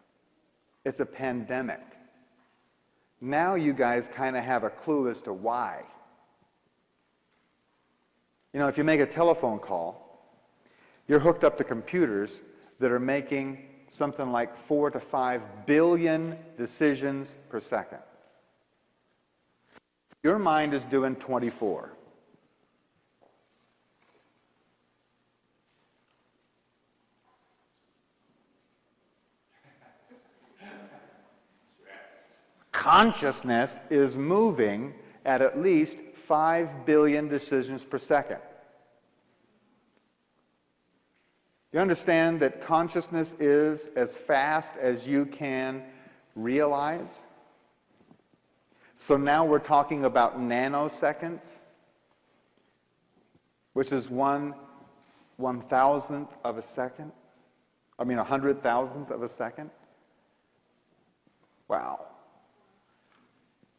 It's a pandemic. Now you guys kind of have a clue as to why. You know, if you make a telephone call, you're hooked up to computers that are making something like 4 to 5 billion decisions per second. Your mind is doing 24. Consciousness is moving at least 5 billion decisions per second. You understand that consciousness is as fast as you can realize? So now we're talking about nanoseconds, which is 1/1,000th of a second. I mean, 100,000th of a second. Wow.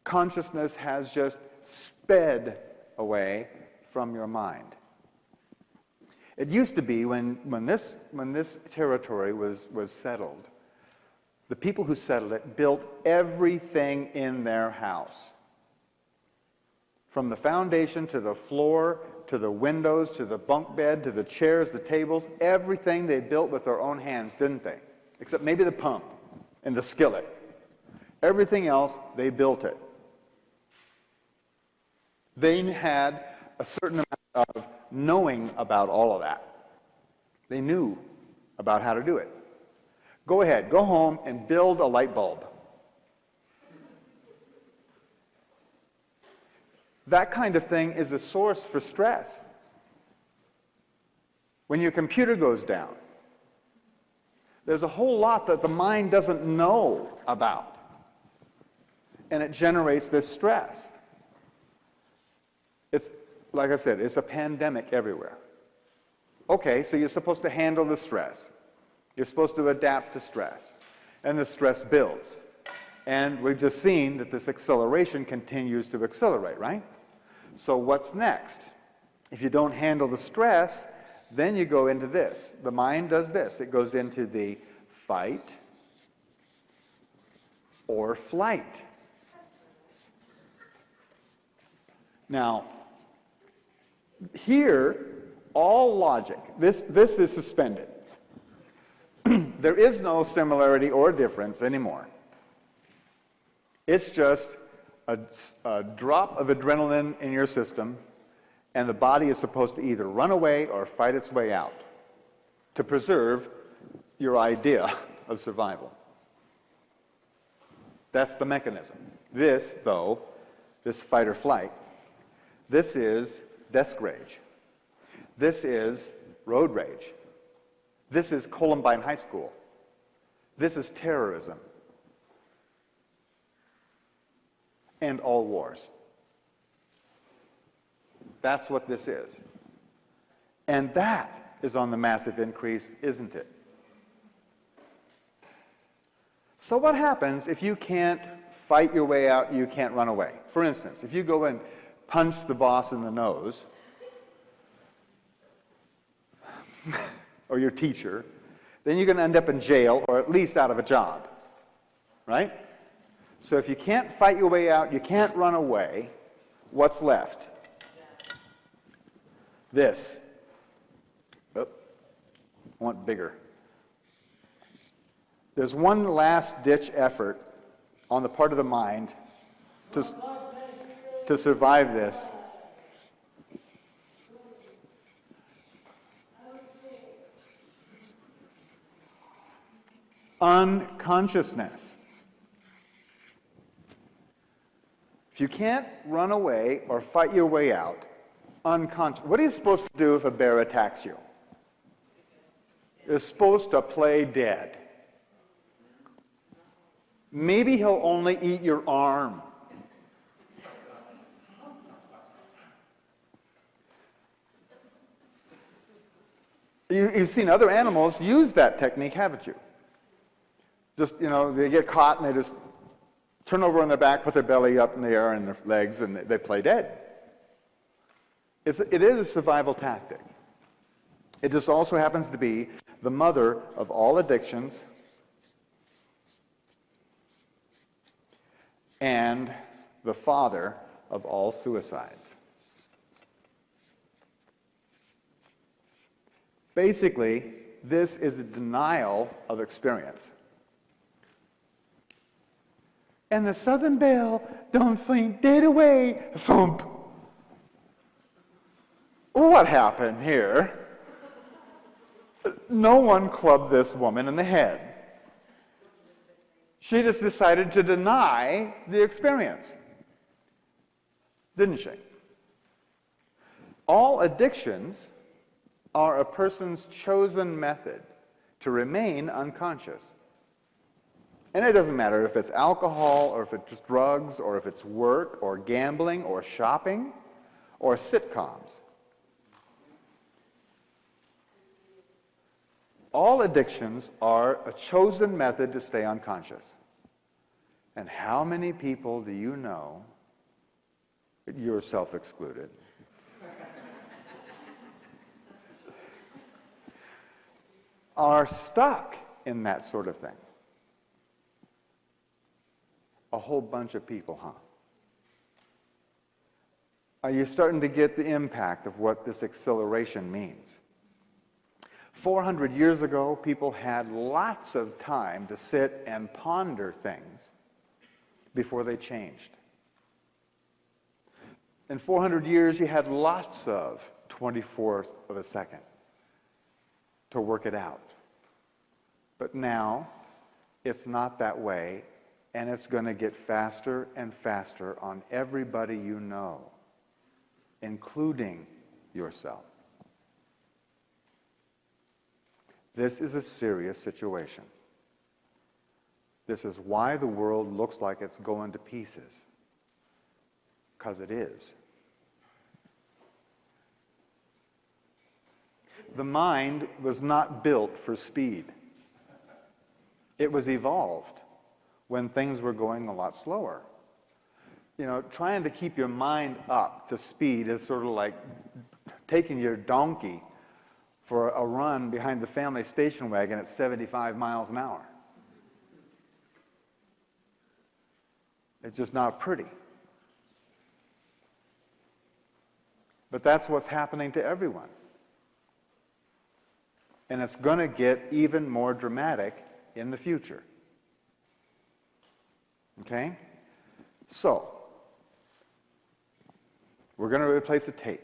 Consciousness has just sped away from your mind. It used to be when this territory was settled, the people who settled it built everything in their house. From the foundation to the floor, to the windows, to the bunk bed, to the chairs, the tables, everything they built with their own hands, didn't they? Except maybe the pump and the skillet. Everything else, they built it. They had a certain amount of knowing about all of that. They knew about how to do it. Go ahead, go home and build a light bulb. That kind of thing is a source for stress. When your computer goes down, there's a whole lot that the mind doesn't know about, and it generates this stress. It's, like I said, it's a pandemic everywhere. Okay, so you're supposed to handle the stress. You're supposed to adapt to stress, and the stress builds. And we've just seen that this acceleration continues to accelerate, right? So what's next? If you don't handle the stress, then you go into this. The mind does this. It goes into the fight or flight. Now, here, all logic, this is suspended. There is no similarity or difference anymore. It's just a drop of adrenaline in your system, and the body is supposed to either run away or fight its way out to preserve your idea of survival. That's the mechanism. This, though, this fight or flight, this is desk rage. This is road rage. This is Columbine High School. This is terrorism. And all wars. That's what this is. And that is on the massive increase, isn't it? So what happens if you can't fight your way out, you can't run away? For instance, if you go and punch the boss in the nose, or your teacher, then you're going to end up in jail or at least out of a job, right? So if you can't fight your way out, you can't run away, what's left? This. Oh, I want bigger. There's one last-ditch effort on the part of the mind to survive this. Unconsciousness. If you can't run away or fight your way out, unconscious. What are you supposed to do if a bear attacks you? You're supposed to play dead. Maybe he'll only eat your arm. You've seen other animals use that technique, haven't you? Just, they get caught and they just turn over on their back, put their belly up in the air and their legs, and they play dead. It is a survival tactic. It just also happens to be the mother of all addictions and the father of all suicides. Basically, this is a denial of experience. And the southern belle don't faint dead away, thump. What happened here? No one clubbed this woman in the head. She just decided to deny the experience, didn't she? All addictions are a person's chosen method to remain unconscious. And it doesn't matter if it's alcohol, or if it's drugs, or if it's work, or gambling, or shopping, or sitcoms. All addictions are a chosen method to stay unconscious. And how many people do you know, yourself excluded, are stuck in that sort of thing? A whole bunch of people, huh? Are you starting to get the impact of what this acceleration means? 400 years ago, people had lots of time to sit and ponder things. before they changed. In 400 years, you had lots of 24th of a second to work it out. But now, it's not that way, and it's going to get faster and faster on everybody you know, including yourself. This is a serious situation. This is why the world looks like it's going to pieces, because it is. The mind was not built for speed. It was evolved when things were going a lot slower. You know, trying to keep your mind up to speed is sort of like taking your donkey for a run behind the family station wagon at 75 miles an hour. It's just not pretty. But that's what's happening to everyone. And it's going to get even more dramatic in the future. Okay? So, we're going to replace a tape.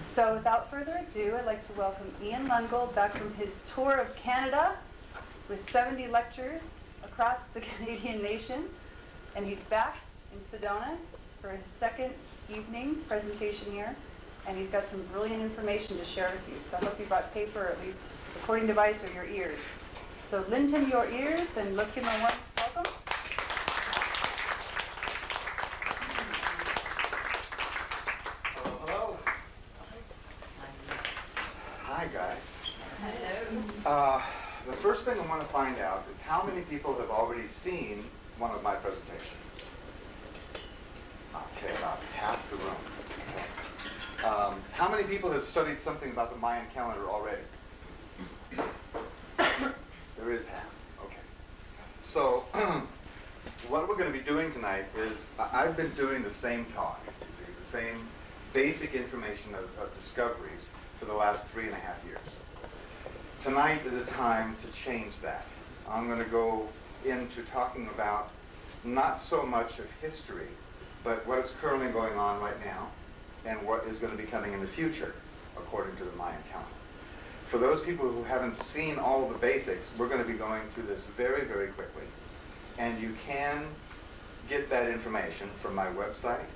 So without further ado, I'd like to welcome Xel Lungold back from his tour of Canada with 70 lectures across the Canadian nation. And he's back in Sedona for his second evening presentation here. And he's got some brilliant information to share with you. So I hope you brought paper, or at least a recording device, or your ears. So lend him your ears, and let's give him a warm welcome. Hello. Hi, guys. Hello. The first thing I want to find out is how many people have already seen one of my presentations? Okay, about half the room. Okay. How many people have studied something about the Mayan calendar already? There is half. Okay. So, what we're going to be doing tonight is, I've been doing the same talk, you see, the same basic information of discoveries for the last 3.5 years. Tonight is a time to change that. I'm going to go into talking about not so much of history, but what is currently going on right now and what is going to be coming in the future, according to the Mayan calendar. For those people who haven't seen all the basics, we're going to be going through this very, very quickly. And you can get that information from my website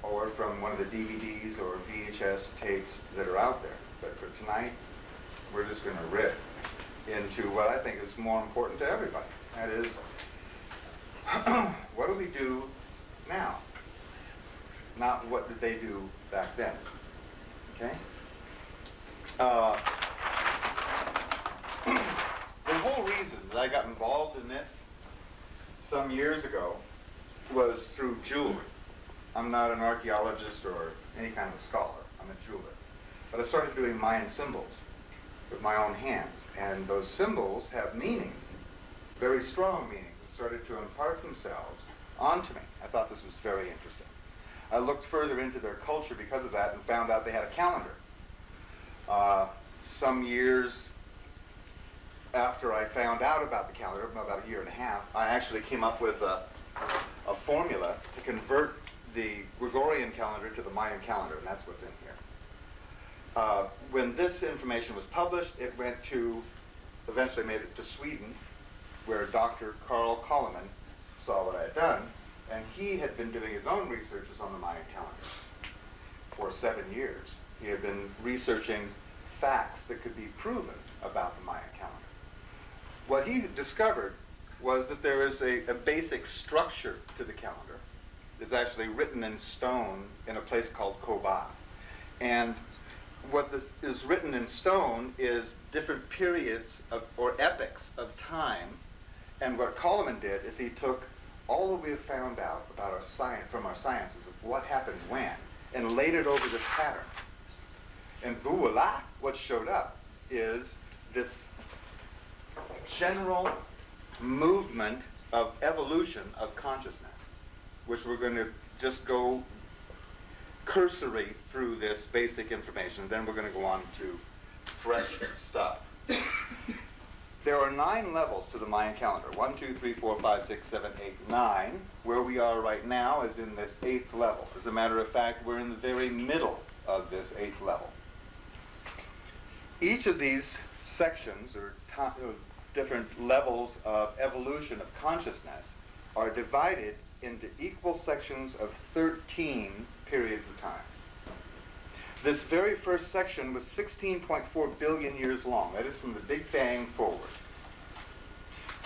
or from one of the DVDs or VHS tapes that are out there. But for tonight, we're just going to rip into what I think is more important to everybody. That is, what do we do now? Not what did they do back then. Okay? The whole reason that I got involved in this some years ago was through jewelry. I'm not an archaeologist or any kind of scholar. I'm a jeweler. But I started doing Mayan symbols with my own hands. And those symbols have meanings, very strong meanings, that started to impart themselves onto me. I thought this was very interesting. I looked further into their culture because of that and found out they had a calendar. Some years after I found out about the calendar, about 1.5 years, I actually came up with a formula to convert the Gregorian calendar to the Mayan calendar, and that's what's in here. When this information was published, it went to, eventually made it to Sweden, where Dr. Carl Koloman saw what I had done, and he had been doing his own researches on the Mayan calendar for 7 years. He had been researching facts that could be proven about the Mayan calendar. What he discovered was that there is a basic structure to the calendar. It's actually written in stone in a place called Koba. And what is written in stone is different periods or epochs of time. And what Koloman did is he took all that we have found out about our science, from our sciences, of what happened when, and laid it over this pattern. And voila, what showed up is this general movement of evolution of consciousness, which we're going to just go cursory through this basic information, and then we're going to go on to fresh stuff. There are 9 levels to the Mayan calendar. 1, 2, 3, 4, 5, 6, 7, 8, 9. Where we are right now is in this 8th level. As a matter of fact, we're in the very middle of this 8th level. Each of these sections, or different levels of evolution of consciousness, are divided into equal sections of 13 periods of time. This very first section was 16.4 billion years long. That is from the Big Bang forward.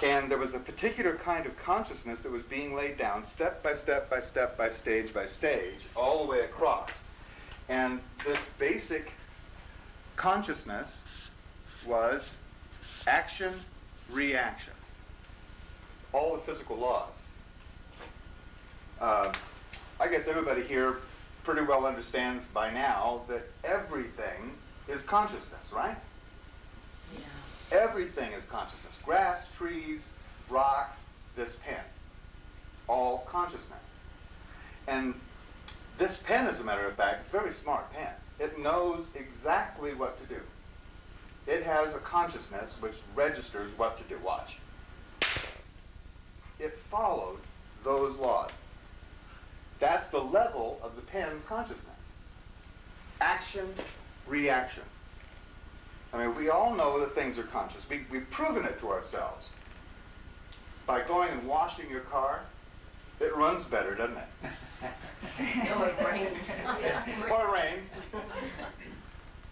And there was a particular kind of consciousness that was being laid down step by step by step by stage, all the way across. And this basic consciousness was action, reaction. All the physical laws. I guess everybody here pretty well understands by now that everything is consciousness, right? Yeah. Everything is consciousness. Grass, trees, rocks, this pen. It's all consciousness. And this pen, as a matter of fact, is a very smart pen. It knows exactly what to do. It has a consciousness which registers what to do. Watch. It followed those laws. That's the level of the pen's consciousness. Action, reaction. I mean, we all know that things are conscious. We've proven it to ourselves. By going and washing your car, it runs better, doesn't it? No, it rains. Or it rains.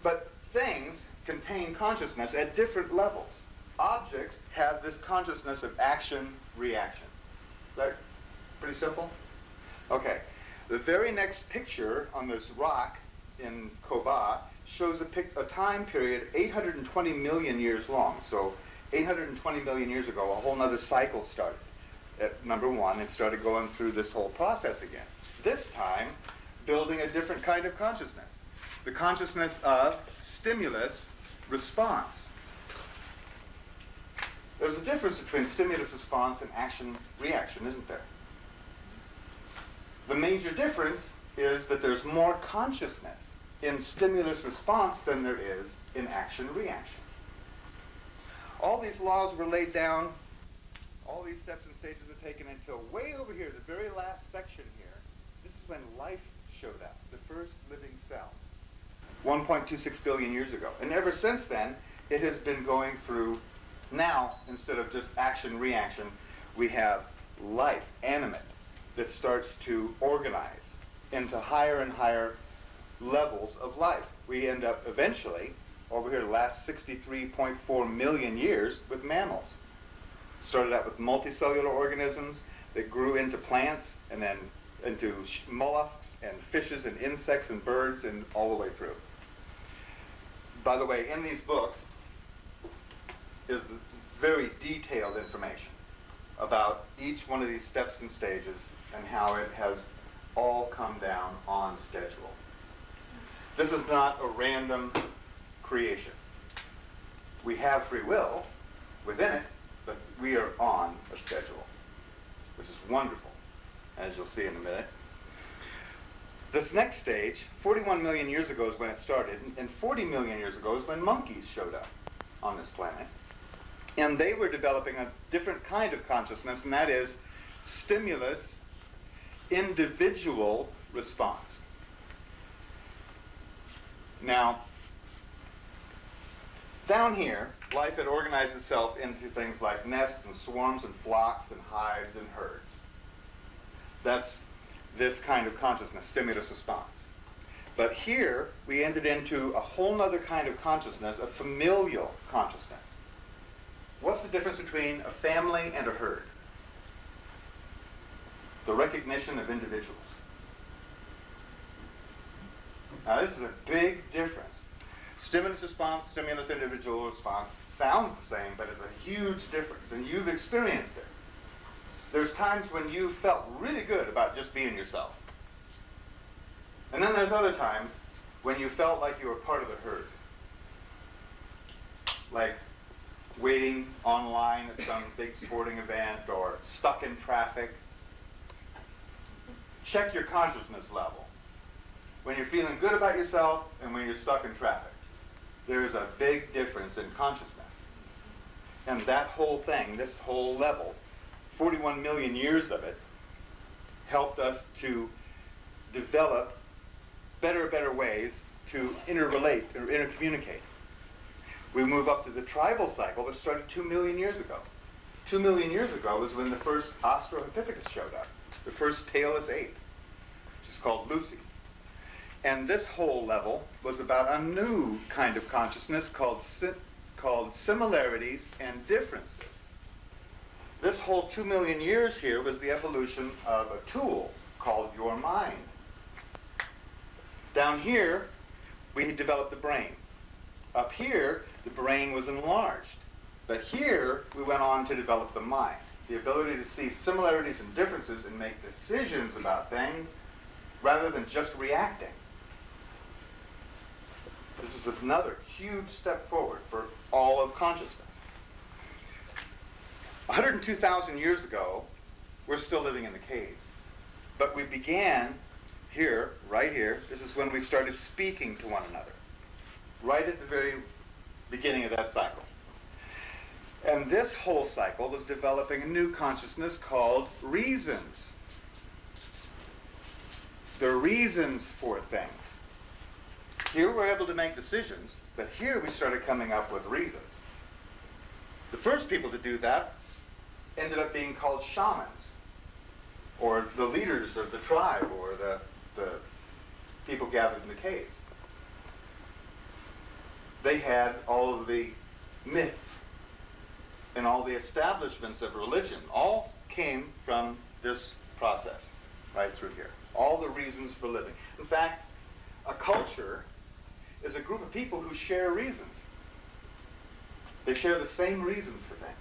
But things contain consciousness at different levels. Objects have this consciousness of action, reaction. Is that pretty simple? Okay. The very next picture on this rock in Koba shows a time period 820 million years long. So 820 million years ago, a whole other cycle started. At number 1, it started going through this whole process again. This time, building a different kind of consciousness. The consciousness of stimulus response. There's a difference between stimulus response and action reaction, isn't there? The major difference is that there's more consciousness in stimulus response than there is in action reaction. All these laws were laid down, all these steps and stages were taken until way over here, the very last section here. This is when life showed up, the first living cell, 1.26 billion years ago. And ever since then, it has been going through, now, instead of just action reaction, we have life, animate, that starts to organize into higher and higher levels of life. We end up eventually, over here the last 63.4 million years, with mammals. Started out with multicellular organisms that grew into plants and then into mollusks and fishes and insects and birds and all the way through. By the way, in these books is very detailed information about each one of these steps and stages and how it has all come down on schedule. This is not a random creation. We have free will within it, but we are on a schedule, which is wonderful, as you'll see in a minute. This next stage, 41 million years ago is when it started, and 40 million years ago is when monkeys showed up on this planet. And they were developing a different kind of consciousness, and that is stimulus individual response. Now, down here, life had organized itself into things like nests and swarms and flocks and hives and herds. That's this kind of consciousness, stimulus response. But here, we entered into a whole other kind of consciousness, a familial consciousness. What's the difference between a family and a herd? The recognition of individuals. Now, this is a big difference. Stimulus response, stimulus individual response sounds the same, but it's a huge difference, and you've experienced it. There's times when you felt really good about just being yourself. And then there's other times when you felt like you were part of the herd. Like waiting online at some big sporting event or stuck in traffic. Check your consciousness levels. when you're feeling good about yourself and when you're stuck in traffic. There is a big difference in consciousness. And that whole thing, this whole level, 41 million years of it, helped us to develop better ways to interrelate or intercommunicate. We move up to the tribal cycle, which started 2 million years ago. 2 million years ago was when the first Australopithecus showed up, the first tailless ape, which is called Lucy. And this whole level was about a new kind of consciousness called similarities and differences. This whole 2 million years here was the evolution of a tool called your mind. Down here, we developed the brain. Up here, the brain was enlarged. But here, we went on to develop the mind, the ability to see similarities and differences and make decisions about things rather than just reacting. This is another huge step forward for all of consciousness. 102,000 years ago, we're still living in the caves. But we began here, right here. This is when we started speaking to one another, right at the very beginning of that cycle. And this whole cycle was developing a new consciousness called reasons. The reasons for things. Here we're able to make decisions, but here we started coming up with reasons. The first people to do that ended up being called shamans, or the leaders of the tribe, or the people gathered in the caves. They had all of the myths and all the establishments of religion all came from this process right through here. All the reasons for living. In fact, a culture is a group of people who share reasons. They share the same reasons for things.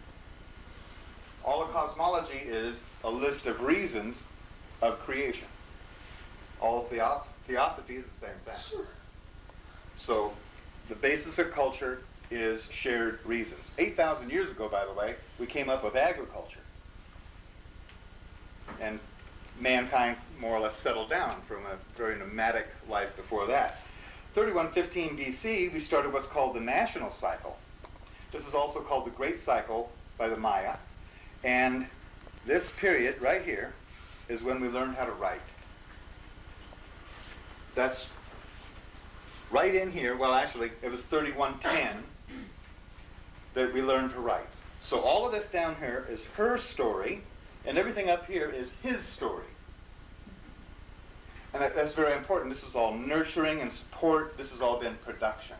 All of cosmology is a list of reasons of creation. All of theosophy is the same thing. So the basis of culture is shared reasons. 8,000 years ago, by the way, we came up with agriculture. And mankind more or less settled down from a very nomadic life before that. 3115 BC, we started what's called the national cycle. This is also called the Great Cycle by the Maya. And this period right here is when we learned how to write. That's right in here. Well, actually, it was 3110 that we learned to write. So all of this down here is her story, and everything up here is his story. And that's very important. This is all nurturing and support. This has all been production.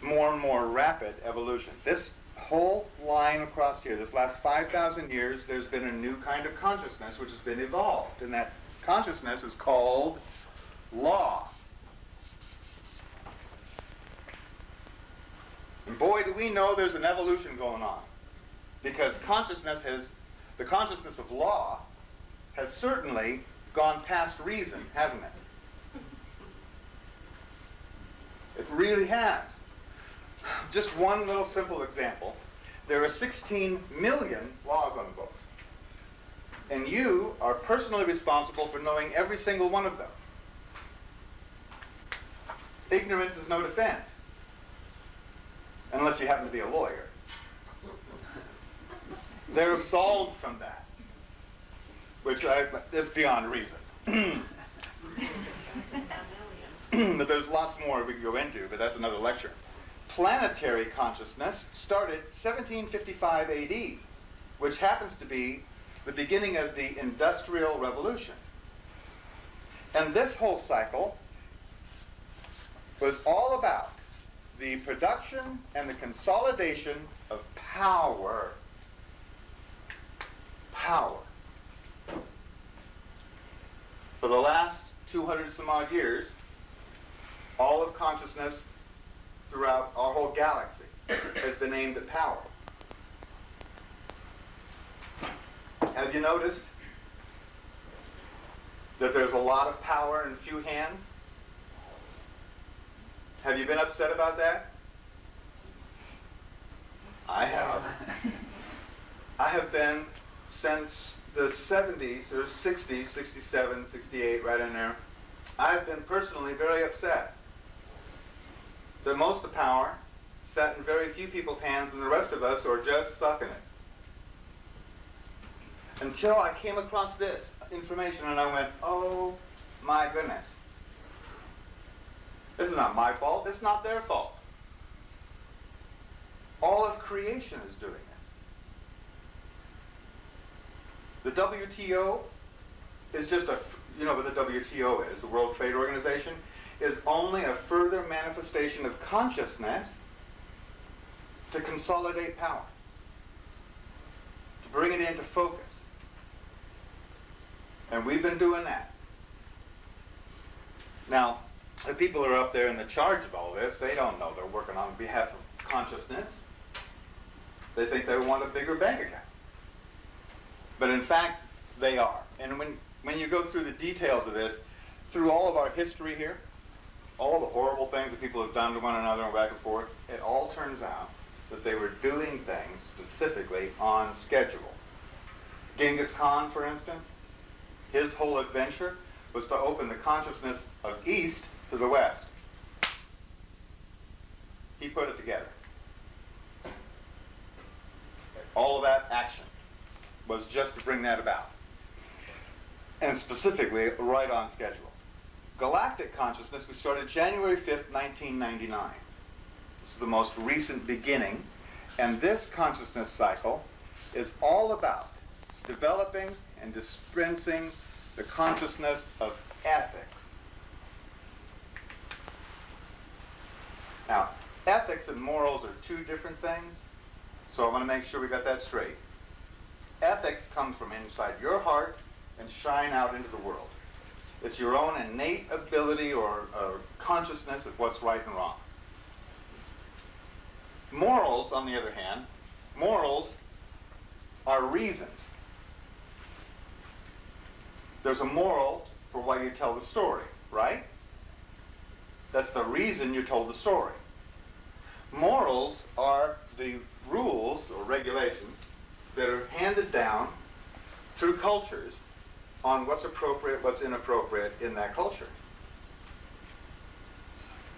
More and more rapid evolution. This whole line across here, this last 5,000 years, there's been a new kind of consciousness which has been evolved. And that consciousness is called law. And boy, do we know there's an evolution going on. Because the consciousness of law has certainly gone past reason, hasn't it? It really has. Just one little simple example. There are 16 million laws on the books. And you are personally responsible for knowing every single one of them. Ignorance is no defense. Unless you happen to be a lawyer. They're absolved from that. Which is beyond reason. But there's lots more we can go into, but that's another lecture. Planetary consciousness started 1755 AD, which happens to be the beginning of the Industrial Revolution. And this whole cycle was all about the production and the consolidation of power. Power. For the last 200 some odd years, all of consciousness throughout our whole galaxy has been aimed at power. Have you noticed that there's a lot of power in few hands? Have you been upset about that? I have. I have been since the 70s, or 60s, 67, 68, right in there. I've been personally very upset that most of the power sat in very few people's hands and the rest of us are just sucking it. Until I came across this information and I went, oh my goodness. This is not my fault, it's not their fault. All of creation is doing this. The WTO is just a, you know what the WTO is, the World Trade Organization, is only a further manifestation of consciousness to consolidate power, to bring it into focus. And we've been doing that. Now, the people who are up there in the charge of all this, they don't know they're working on behalf of consciousness. They think they want a bigger bank account. But in fact, they are. And when you go through the details of this, through all of our history here, all the horrible things that people have done to one another and back and forth, it all turns out that they were doing things specifically on schedule. Genghis Khan, for instance, his whole adventure was to open the consciousness of East to the West. He put it together. All of that action was just to bring that about. And specifically, right on schedule. Galactic consciousness, we started January 5th, 1999. This is the most recent beginning. And this consciousness cycle is all about developing and dispensing the consciousness of ethics. Now, ethics and morals are two different things, so I want to make sure we got that straight. Ethics comes from inside your heart and shine out into the world. It's your own innate ability or consciousness of what's right and wrong. Morals, on the other hand, morals are reasons. There's a moral for why you tell the story, right? That's the reason you told the story. Morals are the rules or regulations that are handed down through cultures on what's appropriate, what's inappropriate in that culture.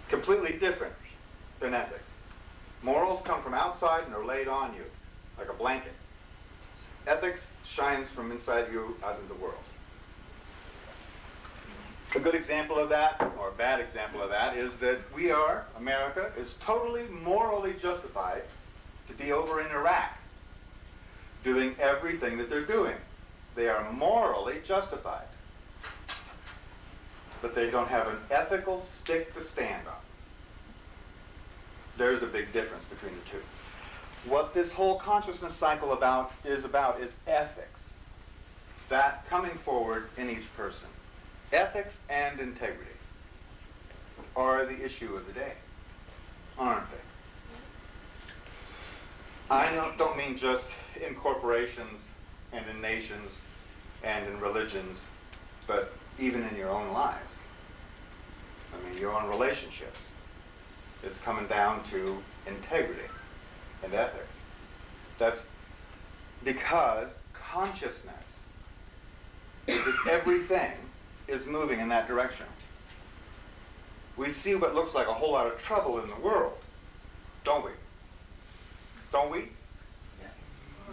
Completely different than ethics. Morals come from outside and are laid on you, like a blanket. Ethics shines from inside you out into the world. A good example of that, or a bad example of that, is that America is totally morally justified to be over in Iraq, doing everything that they're doing. They are morally justified. But they don't have an ethical stick to stand on. There's a big difference between the two. What this whole consciousness cycle is ethics. That coming forward in each person. Ethics and integrity are the issue of the day, aren't they? I don't mean just in corporations and in nations and in religions, but even in your own lives. I mean, your own relationships. It's coming down to integrity and ethics. That's because consciousness, because everything is moving in that direction. We see what looks like a whole lot of trouble in the world, don't we? Don't we?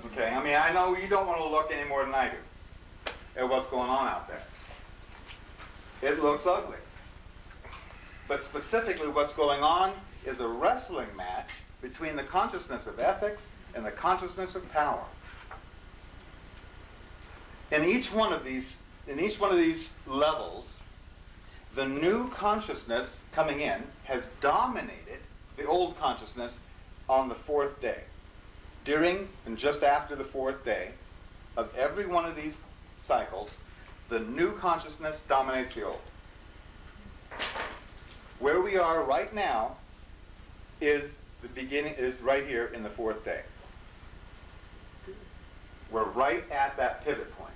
Okay, I mean, I know you don't want to look any more than I do at what's going on out there. It looks ugly. But specifically what's going on is a wrestling match between the consciousness of ethics and the consciousness of power. In each one of these levels, the new consciousness coming in has dominated the old consciousness on the fourth day. During and just after the fourth day of every one of these cycles, the new consciousness dominates the old. Where we are right now is right here in the fourth day. We're right at that pivot point.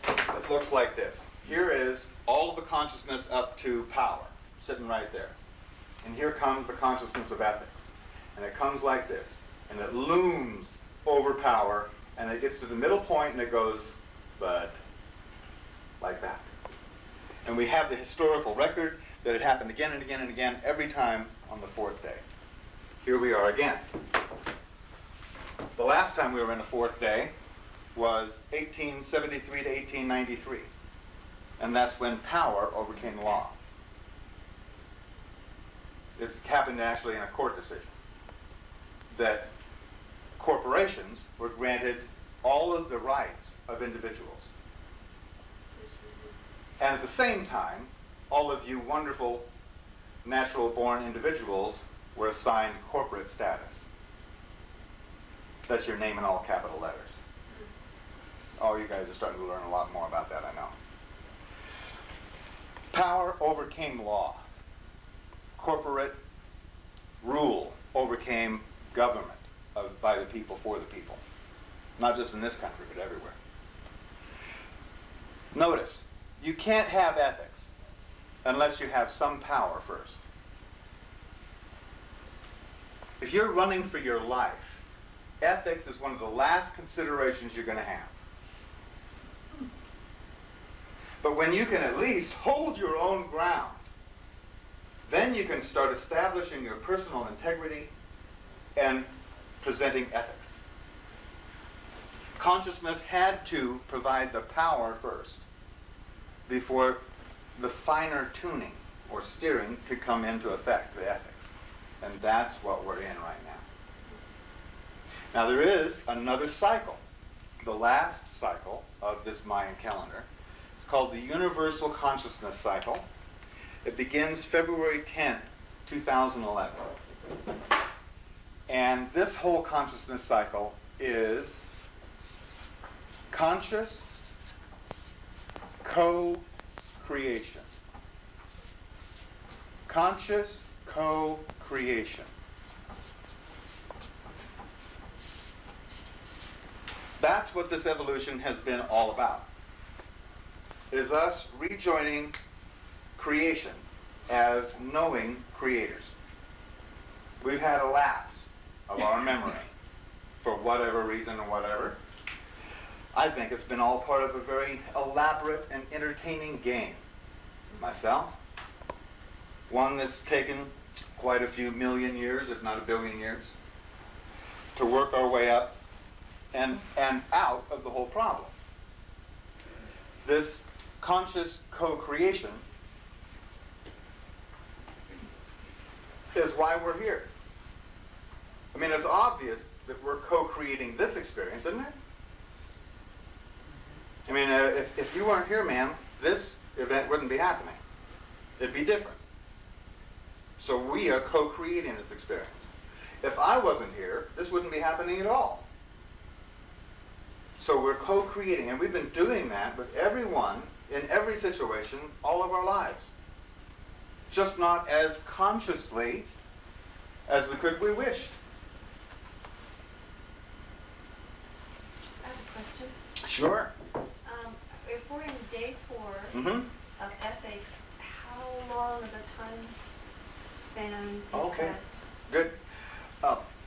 It looks like this. Here is all of the consciousness up to power, sitting right there. And here comes the consciousness of ethics. And it comes like this. And it looms over power, and it gets to the middle point and it goes, bud. like that. And we have the historical record that it happened again and again and again, every time on the fourth day. Here we are again. The last time we were in the fourth day was 1873 to 1893. And that's when power overcame law. This happened actually in a court decision. That corporations were granted all of the rights of individuals. And at the same time, all of you wonderful natural-born individuals were assigned corporate status. That's your name in all capital letters. Oh, you guys are starting to learn a lot more about that, I know. Power overcame law. Corporate rule overcame government by the people for the people. Not just in this country, but everywhere. Notice, you can't have ethics unless you have some power first. If you're running for your life, ethics is one of the last considerations you're going to have. But when you can at least hold your own ground, then you can start establishing your personal integrity and presenting ethics. Consciousness had to provide the power first before the finer tuning or steering could come into effect, the ethics. And that's what we're in right now. Now there is another cycle, the last cycle of this Mayan calendar. It's called the Universal Consciousness Cycle. It begins February 10, 2011. And this whole consciousness cycle is conscious co-creation. Conscious co-creation. That's what this evolution has been all about. Is us rejoining creation as knowing creators. We've had a lapse of our memory for whatever reason or whatever. I think it's been all part of a very elaborate and entertaining game. Myself, one that's taken quite a few million years, if not a billion years, to work our way up and out of the whole problem. This conscious co-creation is why we're here. I mean, it's obvious that we're co-creating this experience, isn't it? I mean, if you weren't here, ma'am, this event wouldn't be happening. It'd be different. So we are co-creating this experience. If I wasn't here, this wouldn't be happening at all. So we're co-creating, and we've been doing that with everyone in every situation all of our lives. Just not as consciously as we wished. I have a question. Sure. If we're in day 4 of ethics, how long of a time span is Okay. that? Good.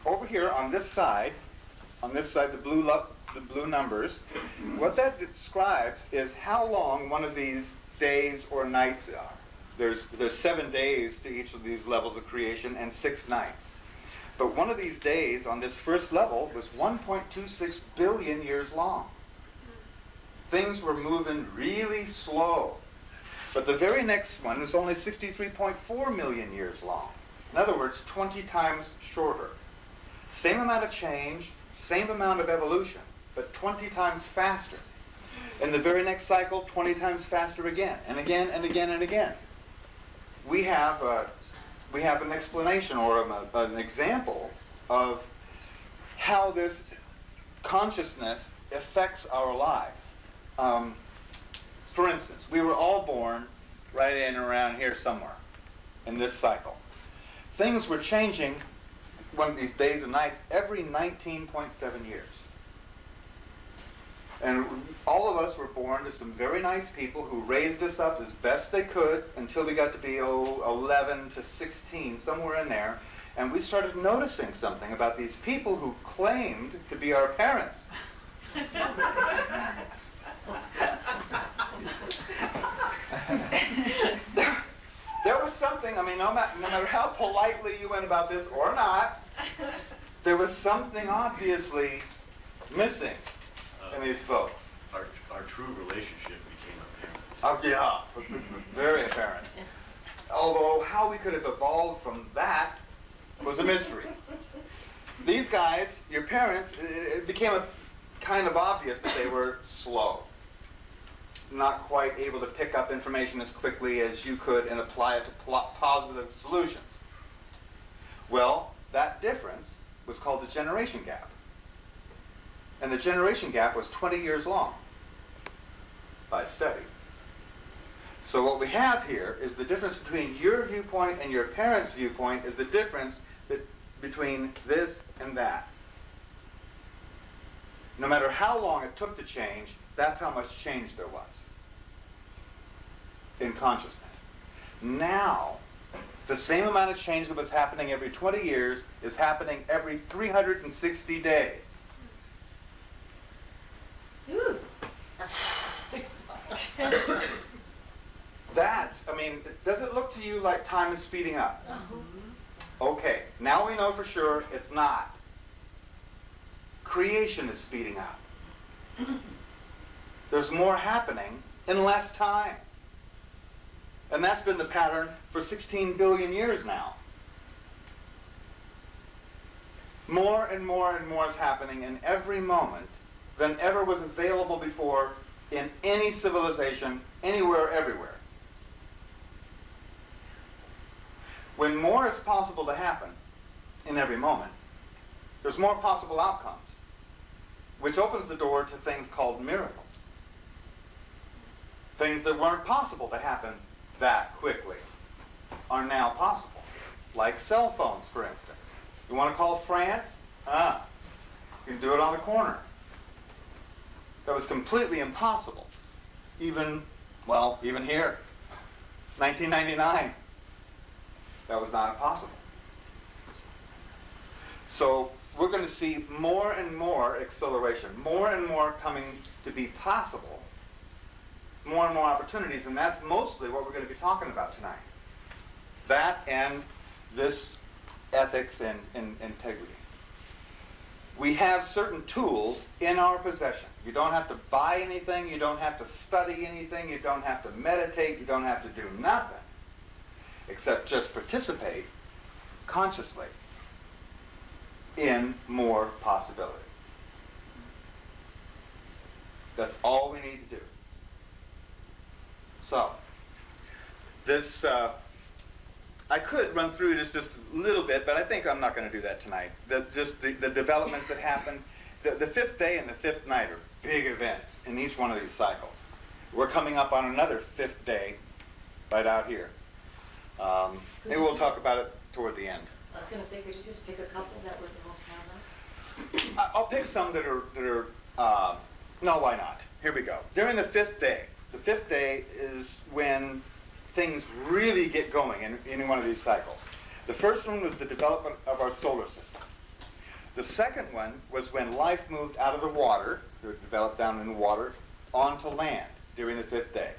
Over here on this side, the blue numbers, what that describes is how long one of these days or nights are. There's 7 days to each of these levels of creation and 6 nights. But one of these days on this first level was 1.26 billion years long. Things were moving really slow. But the very next one is only 63.4 million years long. In other words, 20 times shorter. Same amount of change, same amount of evolution, but 20 times faster. In the very next cycle, 20 times faster again, and again, and again, and again. We have an explanation or an example of how this consciousness affects our lives. For instance, we were all born right in around here somewhere in this cycle. Things were changing one of these days and nights every 19.7 years. And all of us were born to some very nice people who raised us up as best they could until we got to be 11 to 16, somewhere in there. And we started noticing something about these people who claimed to be our parents. there was something, I mean, no matter how politely you went about this or not, there was something obviously missing in these folks. Our true relationship became apparent. Oh, yeah, very apparent. Although how we could have evolved from that was a mystery. These guys, your parents, it became kind of obvious that they were slow, not quite able to pick up information as quickly as you could and apply it to positive solutions. Well, that difference was called the generation gap. And the generation gap was 20 years long by study. So what we have here is the difference between your viewpoint and your parents' viewpoint is the difference between this and that. No matter how long it took to change, that's how much change there was in consciousness. Now, the same amount of change that was happening every 20 years is happening every 360 days. That's, I mean, does it look to you like time is speeding up? Okay, now we know for sure it's not. Creation is speeding up. There's more happening in less time. And that's been the pattern for 16 billion years now. More and more and more is happening in every moment than ever was available before in any civilization, anywhere, everywhere. When more is possible to happen in every moment, there's more possible outcomes, which opens the door to things called miracles. Things that weren't possible to happen that quickly are now possible, like cell phones, for instance. You want to call France? You can do it on the corner. That was completely impossible. Even here, 1999. That was not possible. So we're going to see more and more acceleration, more and more coming to be possible, more and more opportunities, and that's mostly what we're going to be talking about tonight. That and this ethics and integrity. We have certain tools in our possession. You don't have to buy anything, you don't have to study anything, you don't have to meditate, you don't have to do nothing except just participate consciously in more possibility. That's all we need to do. So, this, I could run through this just a little bit, but I think I'm not going to do that tonight. The developments that happened. The fifth day and the fifth night are big events in each one of these cycles. We're coming up on another fifth day right out here. Maybe we'll talk about it toward the end. I was going to say, could you just pick a couple that were the most prominent? I'll pick some that are no, why not? Here we go. During the fifth day is when things really get going in any one of these cycles. The first one was the development of our solar system. The second one was when life moved out of the water, it developed down in the water, onto land during the fifth day.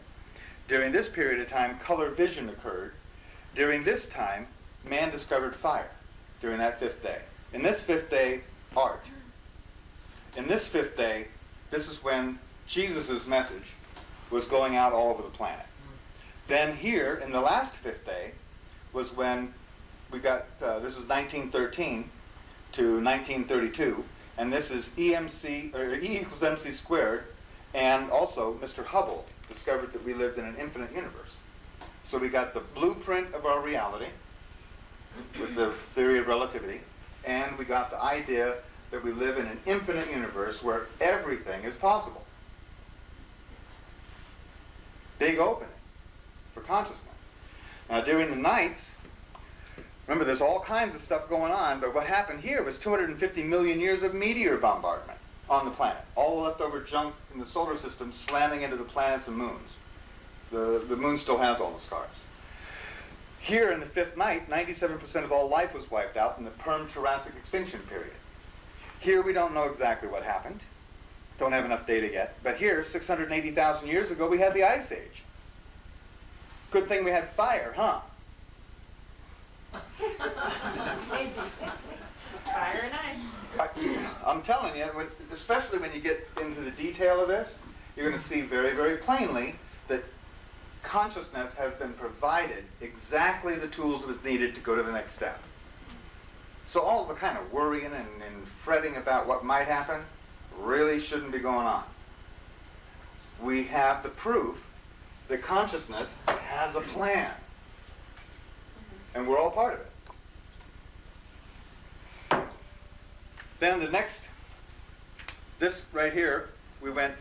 During this period of time, color vision occurred. During this time, man discovered fire during that fifth day. In this fifth day, art. In this fifth day, this is when Jesus' message was going out all over the planet. Then here, in the last fifth day, was when we got, this was 1913 to 1932, and this is E equals MC squared, and also Mr. Hubble discovered that we lived in an infinite universe. So we got the blueprint of our reality with the theory of relativity, and we got the idea that we live in an infinite universe where everything is possible. Big opening for consciousness. Now during the nights, remember there's all kinds of stuff going on, but what happened here was 250 million years of meteor bombardment on the planet. All the leftover junk in the solar system slamming into the planets and moons. The moon still has all the scars. Here in the fifth night, 97% of all life was wiped out in the Perm-Jurassic extinction period. Here we don't know exactly what happened. Don't have enough data yet. But here, 680,000 years ago, we had the Ice Age. Good thing we had fire, huh? Fire and ice. I'm telling you, especially when you get into the detail of this, you're going to see very, very plainly that consciousness has been provided exactly the tools that was needed to go to the next step. So all the kind of worrying and fretting about what might happen really shouldn't be going on. We have the proof that consciousness has a plan. And we're all part of it. Then the next, this right here, we went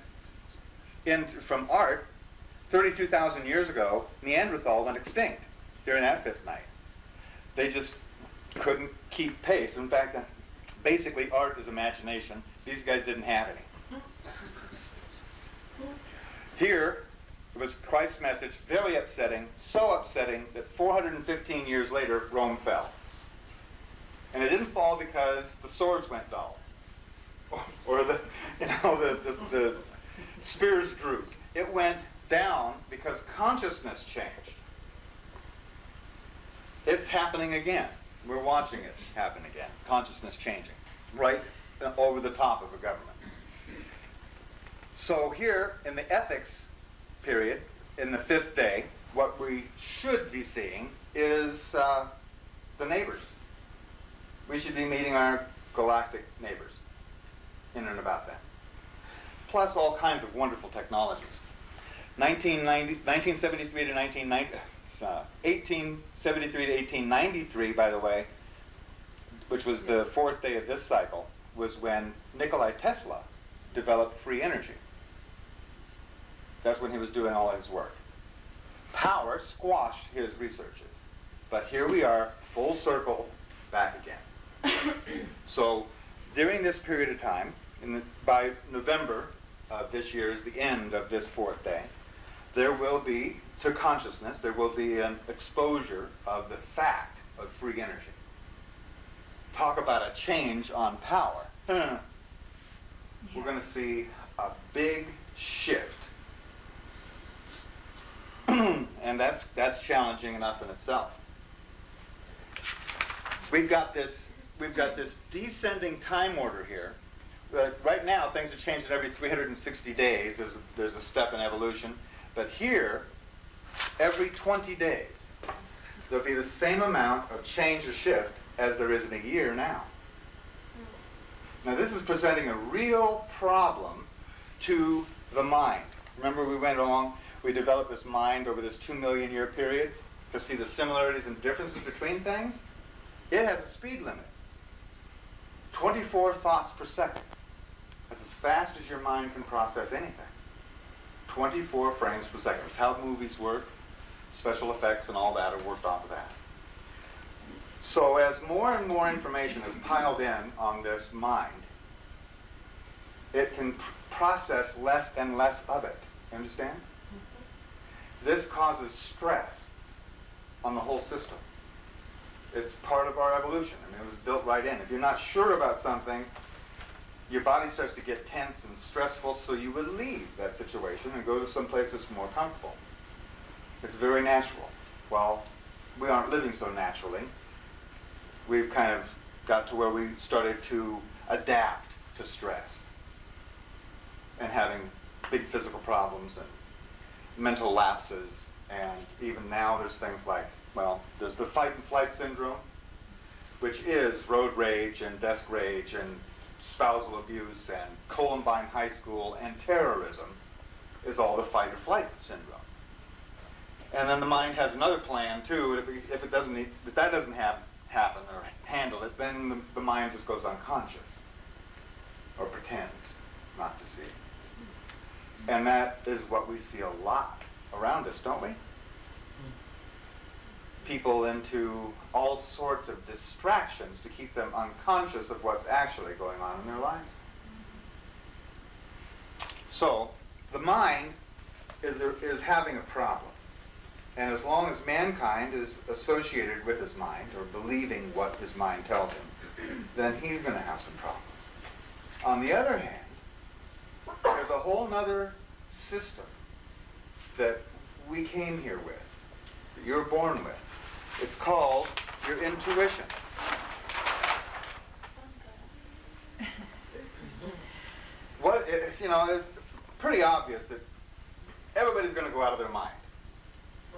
in from art. 32,000 years ago, Neanderthal went extinct during that fifth night. They just couldn't keep pace. In fact, basically art is imagination. These guys didn't have any. Here was Christ's message, very upsetting, so upsetting that 415 years later, Rome fell. And it didn't fall because the swords went dull, or the spears drooped. It went down because consciousness changed. It's happening again. We're watching it happen again. Consciousness changing, right over the top of a government. So here in the ethics period, in the fifth day, what we should be seeing is the neighbors. We should be meeting our galactic neighbors in and about them. Plus all kinds of wonderful technologies. 1873 to 1893, by the way, which was the fourth day of this cycle, was when Nikola Tesla developed free energy. That's when he was doing all his work. Power squashed his researches. But here we are, full circle, back again. So during this period of time, by November of this year is the end of this fourth day, there will be, to consciousness, there will be an exposure of the fact of free energy. Talk about a change on power. We're going to see a big shift. And that's challenging enough in itself. We've got this descending time order here. Right now, things are changing every 360 days. There's a step in evolution. But here, every 20 days, there'll be the same amount of change or shift as there is in a year now. Now, this is presenting a real problem to the mind. Remember, we went along, we developed this mind over this 2 million year period to see the similarities and differences between things. It has a speed limit. 24 thoughts per second. That's as fast as your mind can process anything. 24 frames per second. That's how movies work. Special effects and all that are worked off of that. So as more and more information is piled in on this mind, it can process less and less of it. You understand? This causes stress on the whole system. It's part of our evolution. I mean, it was built right in. If you're not sure about something, your body starts to get tense and stressful, so you would leave that situation and go to some place that's more comfortable. It's very natural. Well, we aren't living so naturally. We've kind of got to where we started to adapt to stress and having big physical problems and mental lapses, and even now there's things like, well, there's the fight and flight syndrome, which is road rage and desk rage and spousal abuse and Columbine High School and terrorism is all the fight or flight syndrome. And then the mind has another plan too. If that doesn't happen or handle it, then the mind just goes unconscious or pretends not to see. And that is what we see a lot around us, don't we? People into all sorts of distractions to keep them unconscious of what's actually going on in their lives. So the mind is having a problem. And as long as mankind is associated with his mind or believing what his mind tells him, then he's going to have some problems. On the other hand, there's a whole other system that we came here with. that you're born with. It's called your intuition. It's pretty obvious that everybody's going to go out of their mind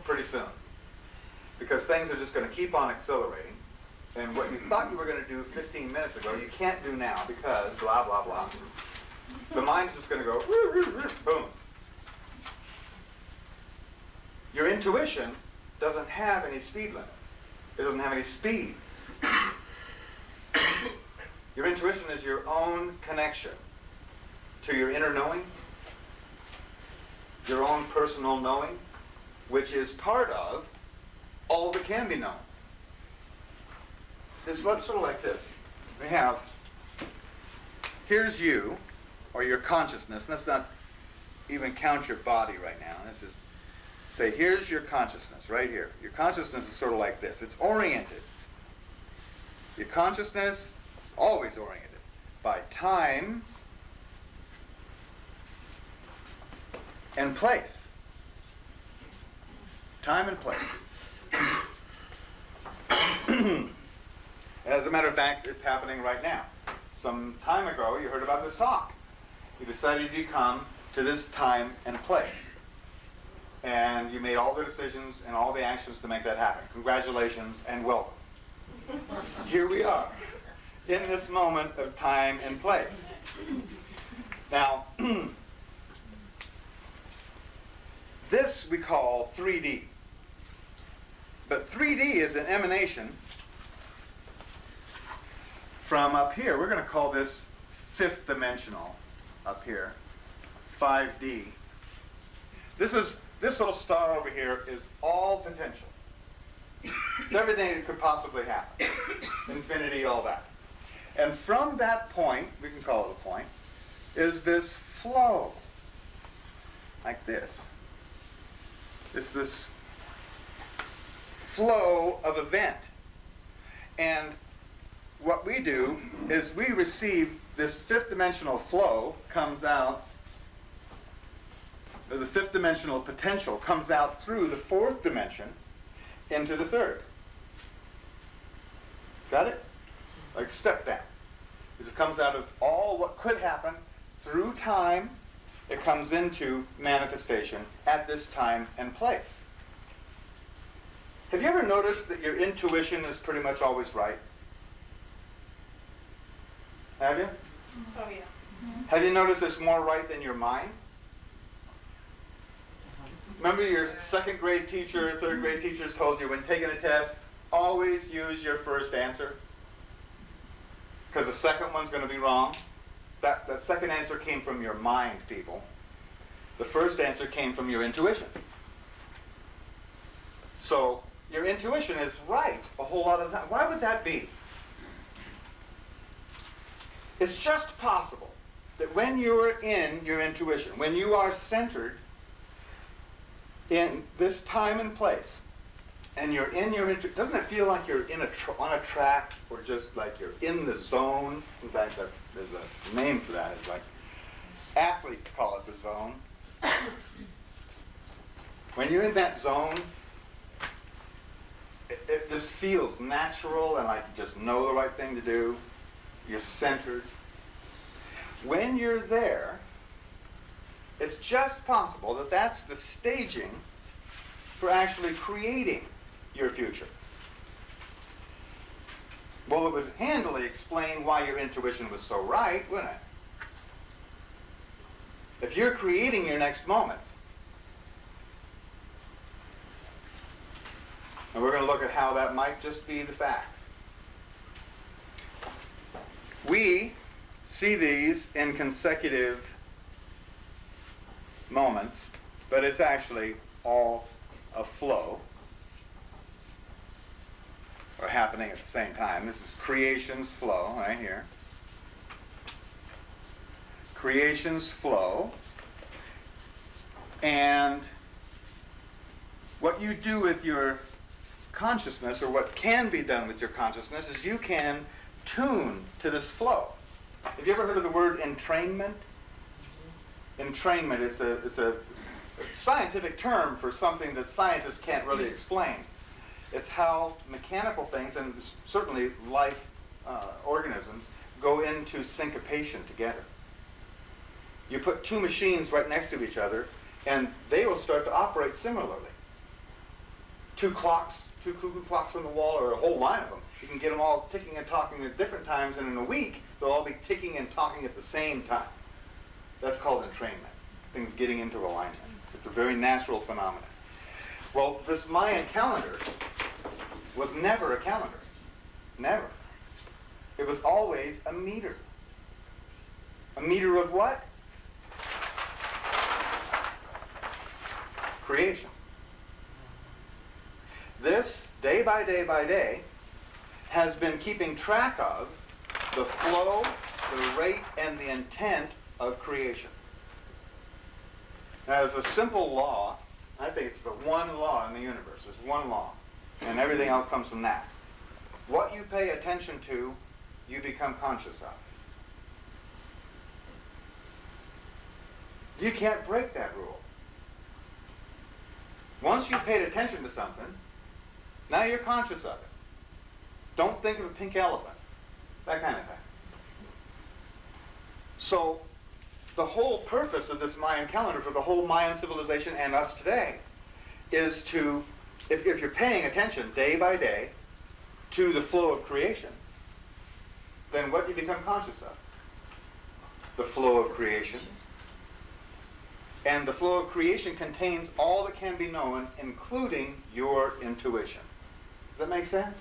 pretty soon, because things are just going to keep on accelerating. And what you thought you were going to do 15 minutes ago, you can't do now because blah, blah, blah. The mind's just going to go, boom. Your intuition doesn't have any speed limit. It doesn't have any speed. Your intuition is your own connection to your inner knowing, your own personal knowing, which is part of all that can be known. It's sort of like this. We have, here's you, or your consciousness. Let's not even count your body right now. Let's just say, here's your consciousness, right here. Your consciousness is sort of like this. It's oriented. Your consciousness is always oriented by time and place. Time and place. As a matter of fact, it's happening right now. Some time ago, you heard about this talk. You decided to come to this time and place. And you made all the decisions and all the actions to make that happen. Congratulations and welcome. Here we are, in this moment of time and place. Now, this we call 3D. But 3D is an emanation from up here. We're going to call this fifth dimensional up here, 5D. This little star over here is all potential. It's everything that could possibly happen. Infinity, all that. And from that point, we can call it a point, is this flow, like this. It's this flow of event. And what we do is we receive this fifth dimensional flow comes out, or the fifth dimensional potential comes out through the fourth dimension into the third. Got it? Like step down. It just comes out of all what could happen through time. It comes into manifestation at this time and place. Have you ever noticed that your intuition is pretty much always right? Have you? Oh, yeah. Have you noticed it's more right than your mind? Remember your second grade teacher, third grade teachers told you when taking a test, always use your first answer? Because the second one's going to be wrong. That second answer came from your mind, people. The first answer came from your intuition. So your intuition is right a whole lot of the time. Why would that be? It's just possible that when you're in your intuition, when you are centered in this time and place, and you're in your intuition, doesn't it feel like you're on a track, or just like you're in the zone? In fact, there's a name for that. It's like athletes call it the zone. When you're in that zone, it just feels natural and like you just know the right thing to do. You're centered. When you're there, it's just possible that that's the staging for actually creating your future. Well, it would handily explain why your intuition was so right, wouldn't it? If you're creating your next moment, and we're going to look at how that might just be the fact. We see these in consecutive moments, but it's actually all a flow, or happening at the same time. This is creation's flow right here. Creation's flow. And what you do with your consciousness, or what can be done with your consciousness, is you can tune to this flow. Have you ever heard of the word entrainment? Entrainment, it's a scientific term for something that scientists can't really explain. It's how mechanical things, and certainly life organisms, go into syncopation together. You put two machines right next to each other, and they will start to operate similarly. Two cuckoo clocks on the wall, or a whole line of them. You can get them all ticking and talking at different times, and in a week, they'll all be ticking and talking at the same time. That's called entrainment, things getting into alignment. It's a very natural phenomenon. Well, this Mayan calendar was never a calendar. Never. It was always a meter. A meter of what? Creation. This, day by day, has been keeping track of the flow, the rate, and the intent of creation. Now, as a simple law, I think it's the one law in the universe. There's one law, and everything else comes from that. What you pay attention to, you become conscious of. You can't break that rule. Once you paid attention to something, now you're conscious of it. Don't think of a pink elephant, that kind of thing. So, the whole purpose of this Mayan calendar for the whole Mayan civilization and us today is to, if you're paying attention day by day to the flow of creation, then what do you become conscious of? The flow of creation. And the flow of creation contains all that can be known, including your intuition. Does that make sense?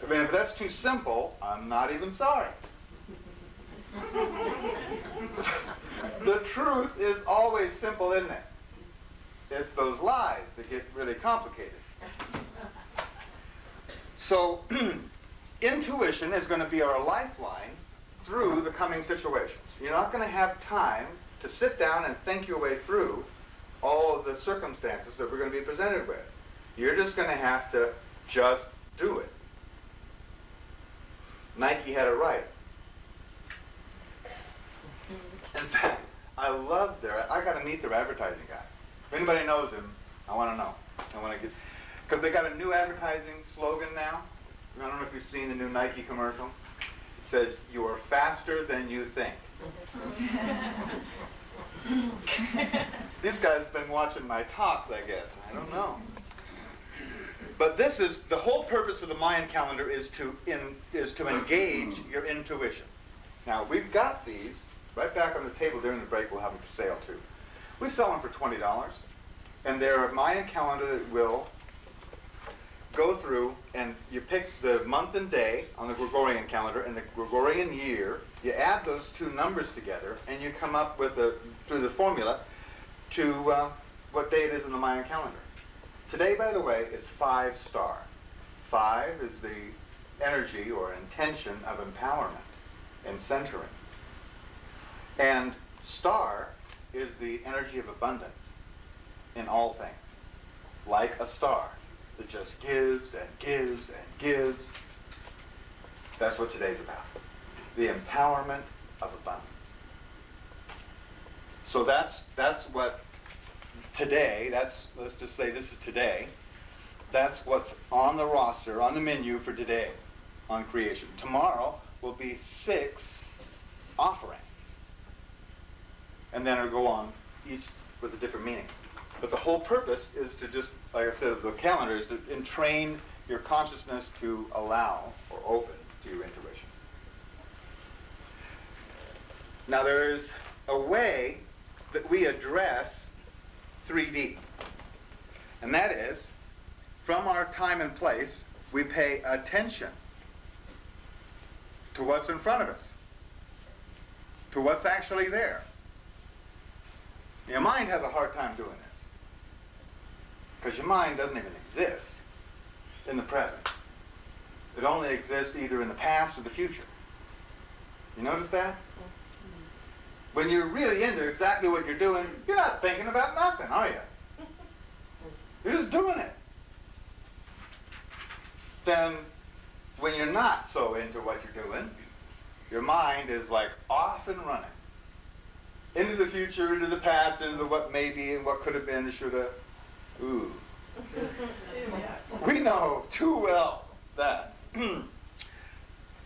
I mean, if that's too simple, I'm not even sorry. The truth is always simple, isn't it? It's those lies that get really complicated. So, intuition is going to be our lifeline through the coming situations. You're not going to have time to sit down and think your way through all of the circumstances that we're going to be presented with. You're just going to have to just do it. Nike had it right. In fact, I love I got to meet their advertising guy. If anybody knows him, I want to know. Because they got a new advertising slogan now. I don't know if you've seen the new Nike commercial. It says, "You are faster than you think." This guy's been watching my talks, I guess. I don't know. But this is, the whole purpose of the Mayan calendar is to engage your intuition. Now, we've got these right back on the table during the break. We'll have them for sale, too. We sell them for $20. And they're a Mayan calendar that will go through, and you pick the month and day on the Gregorian calendar and the Gregorian year. You add those two numbers together, and you come up with, through the formula, to what day it is in the Mayan calendar. Today, by the way, is 5 star. 5 is the energy or intention of empowerment and centering. And star is the energy of abundance in all things. Like a star that just gives and gives and gives. That's what today's about. The empowerment of abundance. So that's what today, let's just say this is today. That's what's on the roster, on the menu for today on creation. Tomorrow will be 6 offering. And then it'll go on, each with a different meaning. But the whole purpose is to just, like I said, the calendar is to entrain your consciousness to allow or open to your intuition. Now there is a way that we address 3D. And that is, from our time and place, we pay attention to what's in front of us, to what's actually there. Your mind has a hard time doing this, because your mind doesn't even exist in the present. It only exists either in the past or the future. You notice that? When you're really into exactly what you're doing, you're not thinking about nothing, are you? You're just doing it. Then, when you're not so into what you're doing, your mind is like off and running. into the future, into the past, into the what may be and what could have been, shoulda. Ooh. We know too well that.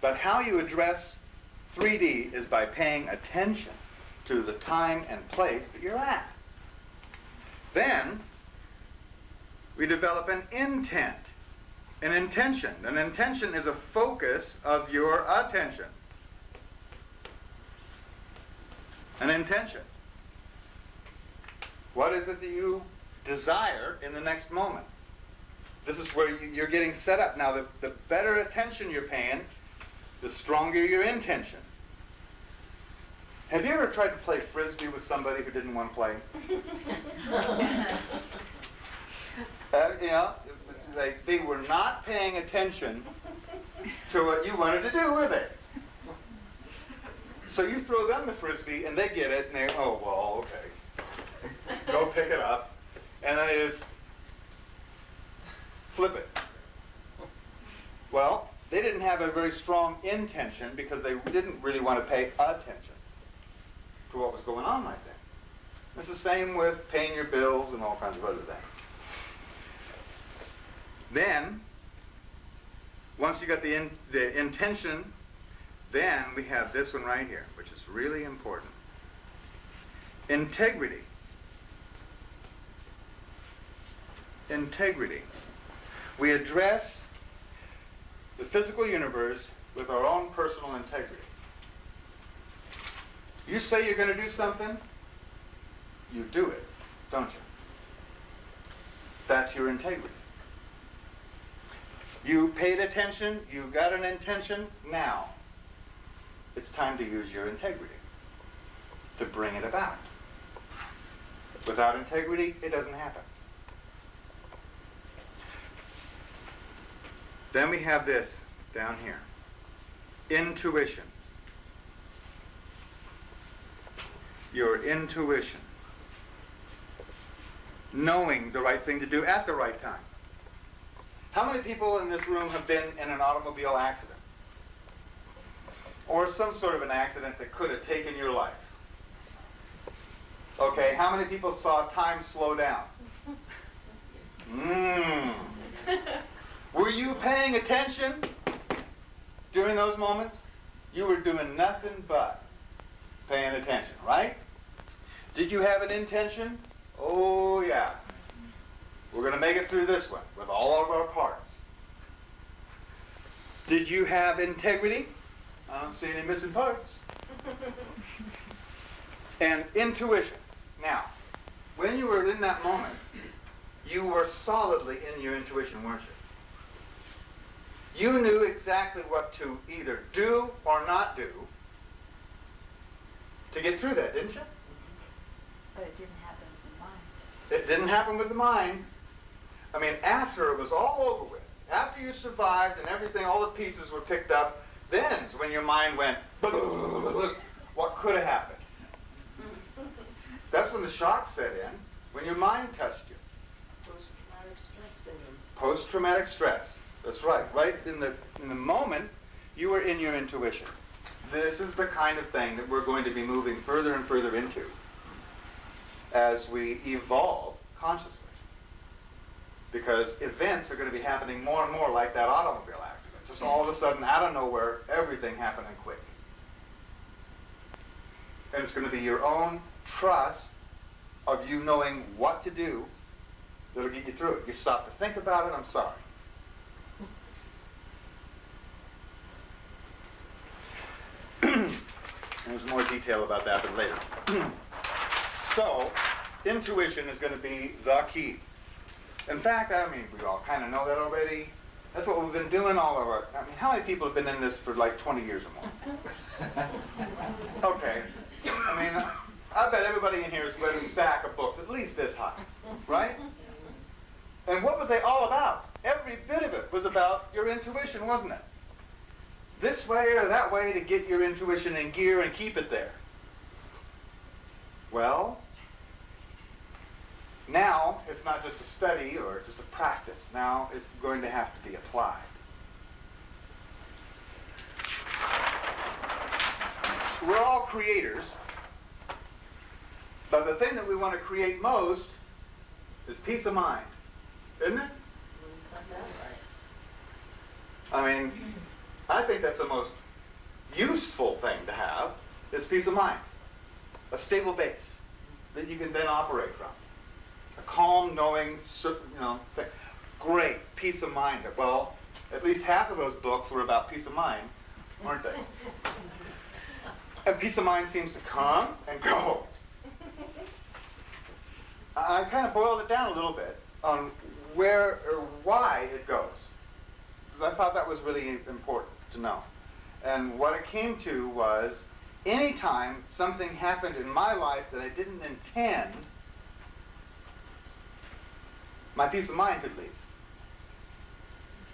But how you address 3D is by paying attention to the time and place that you're at. Then we develop an intent, an intention. An intention is a focus of your attention. An intention. What is it that you desire in the next moment? This is where you're getting set up. Now, the better attention you're paying, the stronger your intention. Have you ever tried to play Frisbee with somebody who didn't want to play? You know, they were not paying attention to what you wanted to do, were they? So you throw them the Frisbee, and they get it, and they, oh, well, okay. Go pick it up, and then they just flip it. Well, they didn't have a very strong intention because they didn't really want to pay attention to what was going on right then. It's the same with paying your bills and all kinds of other things. Then, once you got the intention, then we have this one right here, which is really important. Integrity. Integrity. We address the physical universe with our own personal integrity. You say you're going to do something, you do it, don't you? That's your integrity. You paid attention, you got an intention, now it's time to use your integrity to bring it about. Without integrity, it doesn't happen. Then we have this down here. Intuition. Your intuition. Knowing the right thing to do at the right time. How many people in this room have been in an automobile accident? Or some sort of an accident that could have taken your life? Okay, how many people saw time slow down? Were you paying attention during those moments? You were doing nothing but paying attention, right? Did you have an intention? Oh, yeah. We're going to make it through this one with all of our parts. Did you have integrity? I don't see any missing parts. And intuition. Now, when you were in that moment, you were solidly in your intuition, weren't you? You knew exactly what to either do or not do to get through that, didn't you? But it didn't happen with the mind. It didn't happen with the mind. I mean, after it was all over with, after you survived and everything, all the pieces were picked up, then is when your mind went, what could have happened? That's when the shock set in, when your mind touched you. Post-traumatic stress syndrome. Post-traumatic stress. That's right. Right in the moment, you were in your intuition. This is the kind of thing that we're going to be moving further and further into as we evolve consciously. Because events are going to be happening more and more like that automobile accident. Just all of a sudden, out of nowhere, everything happening quick. And it's going to be your own trust of you knowing what to do that'll get you through it. You stop to think about it, I'm sorry. There's more detail about that but later. So, intuition is going to be the key. In fact, I mean, we all kind of know that already. That's what we've been doing all of our... I mean, how many people have been in this for like 20 years or more? Okay. I mean, I bet everybody in here has read a stack of books at least this high, right? And what were they all about? Every bit of it was about your intuition, wasn't it? This way or that way to get your intuition in gear and keep it there. Well, now it's not just a study or just a practice. Now it's going to have to be applied. We're all creators. But the thing that we want to create most is peace of mind, isn't it? I mean, I think that's the most useful thing to have, is peace of mind. A stable base that you can then operate from. A calm, knowing, thing. Great, peace of mind. Well, at least half of those books were about peace of mind, weren't they? And peace of mind seems to come and go. I kind of boiled it down a little bit on where or why it goes. Because I thought that was really important to know. And what it came to was, anytime something happened in my life that I didn't intend, my peace of mind could leave.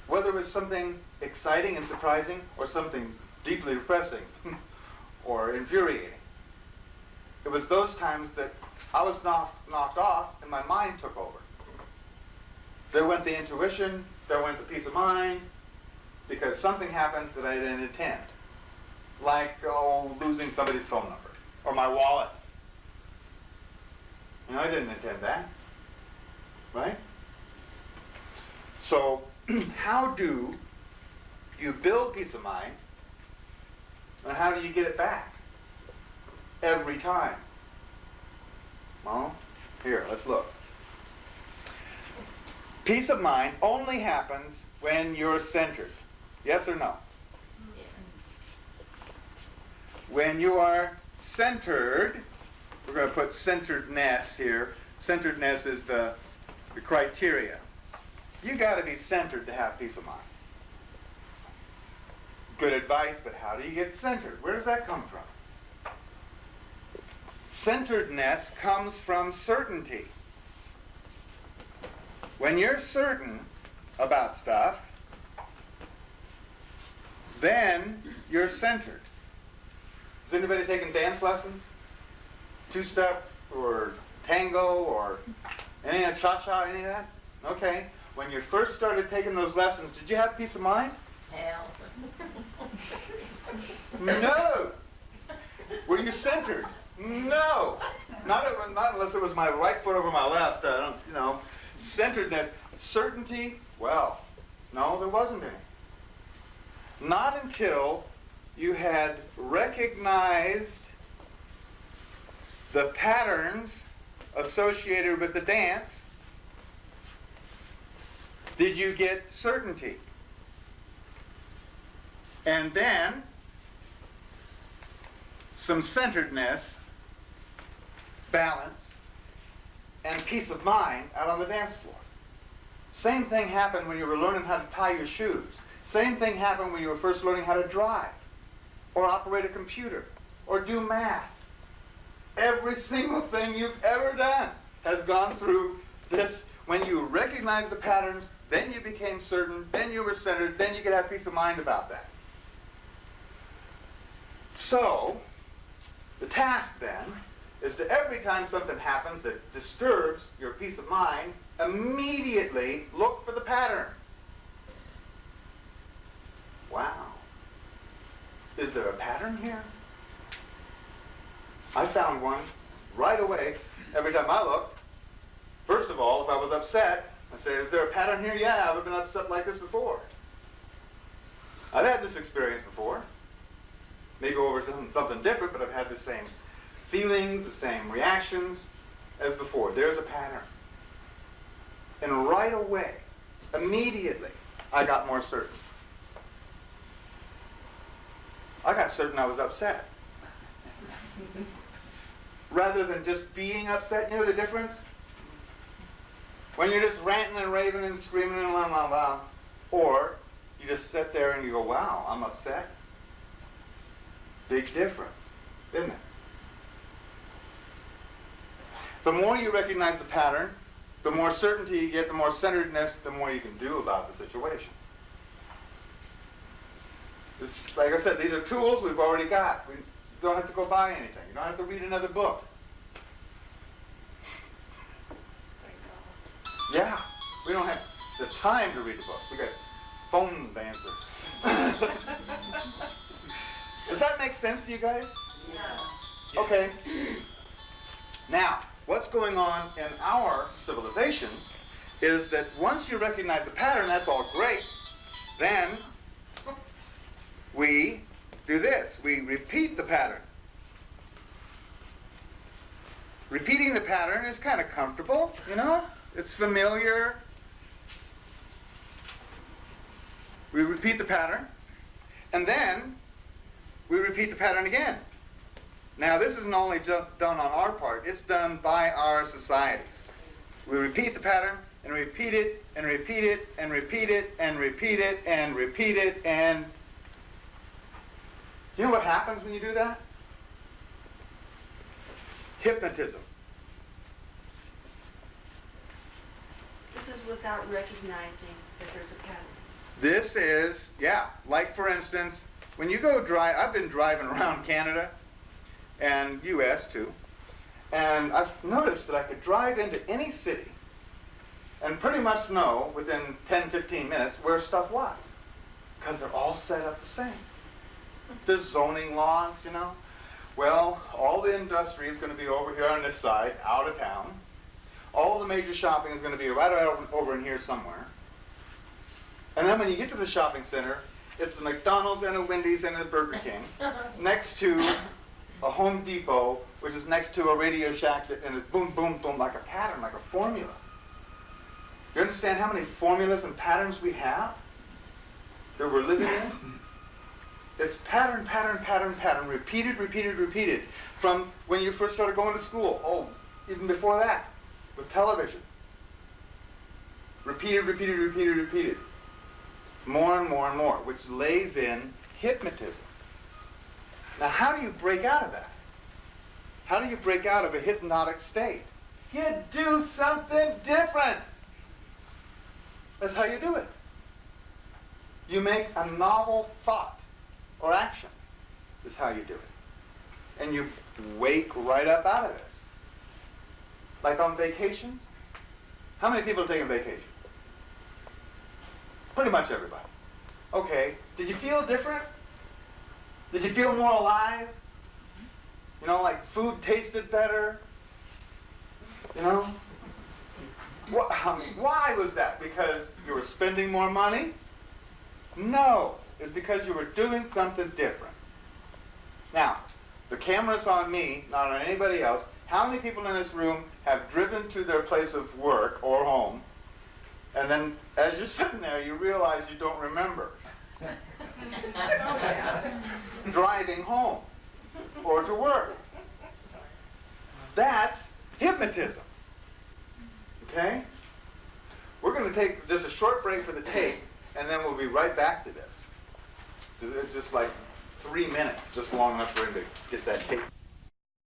Whether it was something exciting and surprising, or something deeply depressing, or infuriating. It was those times that I was knocked off and my mind took over. There went the intuition, there went the peace of mind, because something happened that I didn't intend. Like, losing somebody's phone number, or my wallet. I didn't intend that, right? So, how do you build peace of mind, and how do you get it back every time? Well, here, let's look. Peace of mind only happens when you're centered. Yes or no? Yeah. When you are centered, we're going to put centeredness here. Centeredness is the criteria. You got to be centered to have peace of mind. Good advice, but how do you get centered? Where does that come from? Centeredness comes from certainty. When you're certain about stuff, then you're centered. Has anybody taken dance lessons? Two-step or tango or any of cha-cha, any of that? Okay. When you first started taking those lessons, did you have peace of mind? Hell. No. Were you centered? No. Not unless it was my right foot over my left. Centeredness. Certainty, well, no, there wasn't any. Not until you had recognized the patterns associated with the dance did you get certainty. And then some centeredness, balance, and peace of mind out on the dance floor. Same thing happened when you were learning how to tie your shoes. Same thing happened when you were first learning how to drive, or operate a computer, or do math. Every single thing you've ever done has gone through this. When you recognize the patterns, then you became certain, then you were centered, then you could have peace of mind about that. So, the task then is to, every time something happens that disturbs your peace of mind, immediately look for the pattern. Wow. Is there a pattern here? I found one right away. Every time I look, first of all, if I was upset, I say, is there a pattern here? Yeah, I've been upset like this before. I've had this experience before. Maybe over something different, but I've had the same feelings, the same reactions as before. There's a pattern. And right away, immediately, I got more certain. I got certain I was upset. Rather than just being upset, you know the difference? When you're just ranting and raving and screaming and la la la, or you just sit there and you go, wow, I'm upset. Big difference, isn't it? The more you recognize the pattern, the more certainty you get, the more centeredness, the more you can do about the situation. It's, like I said, these are tools we've already got. We don't have to go buy anything. You don't have to read another book. Yeah, we don't have the time to read the books. We got phones to answer. Does that make sense to you guys? Yeah. Okay. Now, what's going on in our civilization is that once you recognize the pattern, that's all great. Then we do this. We repeat the pattern. Repeating the pattern is kind of comfortable, you know? It's familiar. We repeat the pattern, and then we repeat the pattern again. Now, this isn't only just done on our part, it's done by our societies. We repeat the pattern, and repeat it, and repeat it, and repeat it, and repeat it, and repeat it, and... Do you know what happens when you do that? Hypnotism. This is without recognizing that there's a pattern. This is, yeah, like for instance, when you go drive, I've been driving around Canada and US too, and I've noticed that I could drive into any city and pretty much know within 10, 15 minutes where stuff was, because they're all set up the same. There's zoning laws, you know. Well, all the industry is going to be over here on this side, out of town. All the major shopping is going to be right over in here somewhere. And then when you get to the shopping center, it's a McDonald's and a Wendy's and a Burger King next to a Home Depot, which is next to a Radio Shack, and it's boom, boom, boom, like a pattern, like a formula. You understand how many formulas and patterns we have that we're living in? It's pattern, pattern, pattern, pattern, repeated, repeated, repeated. From when you first started going to school, oh, even before that, with television. Repeated, repeated, repeated, repeated. More and more and more, which lays in hypnotism. Now, how do you break out of that? How do you break out of a hypnotic state? You do something different. That's how you do it. You make a novel thought or action is how you do it. And you wake right up out of this. Like on vacations. How many people are taking vacation? Pretty much everybody. Okay, did you feel different? Did you feel more alive? You know, like food tasted better? You know? Why was that? Because you were spending more money? No, it's because you were doing something different. Now, the camera's on me, not on anybody else. How many people in this room have driven to their place of work or home, and then as you're sitting there, you realize you don't remember driving home or to work? That's hypnotism. Okay? We're going to take just a short break for the tape, and then we'll be right back to this. Just like 3 minutes, just long enough for him to get that tape.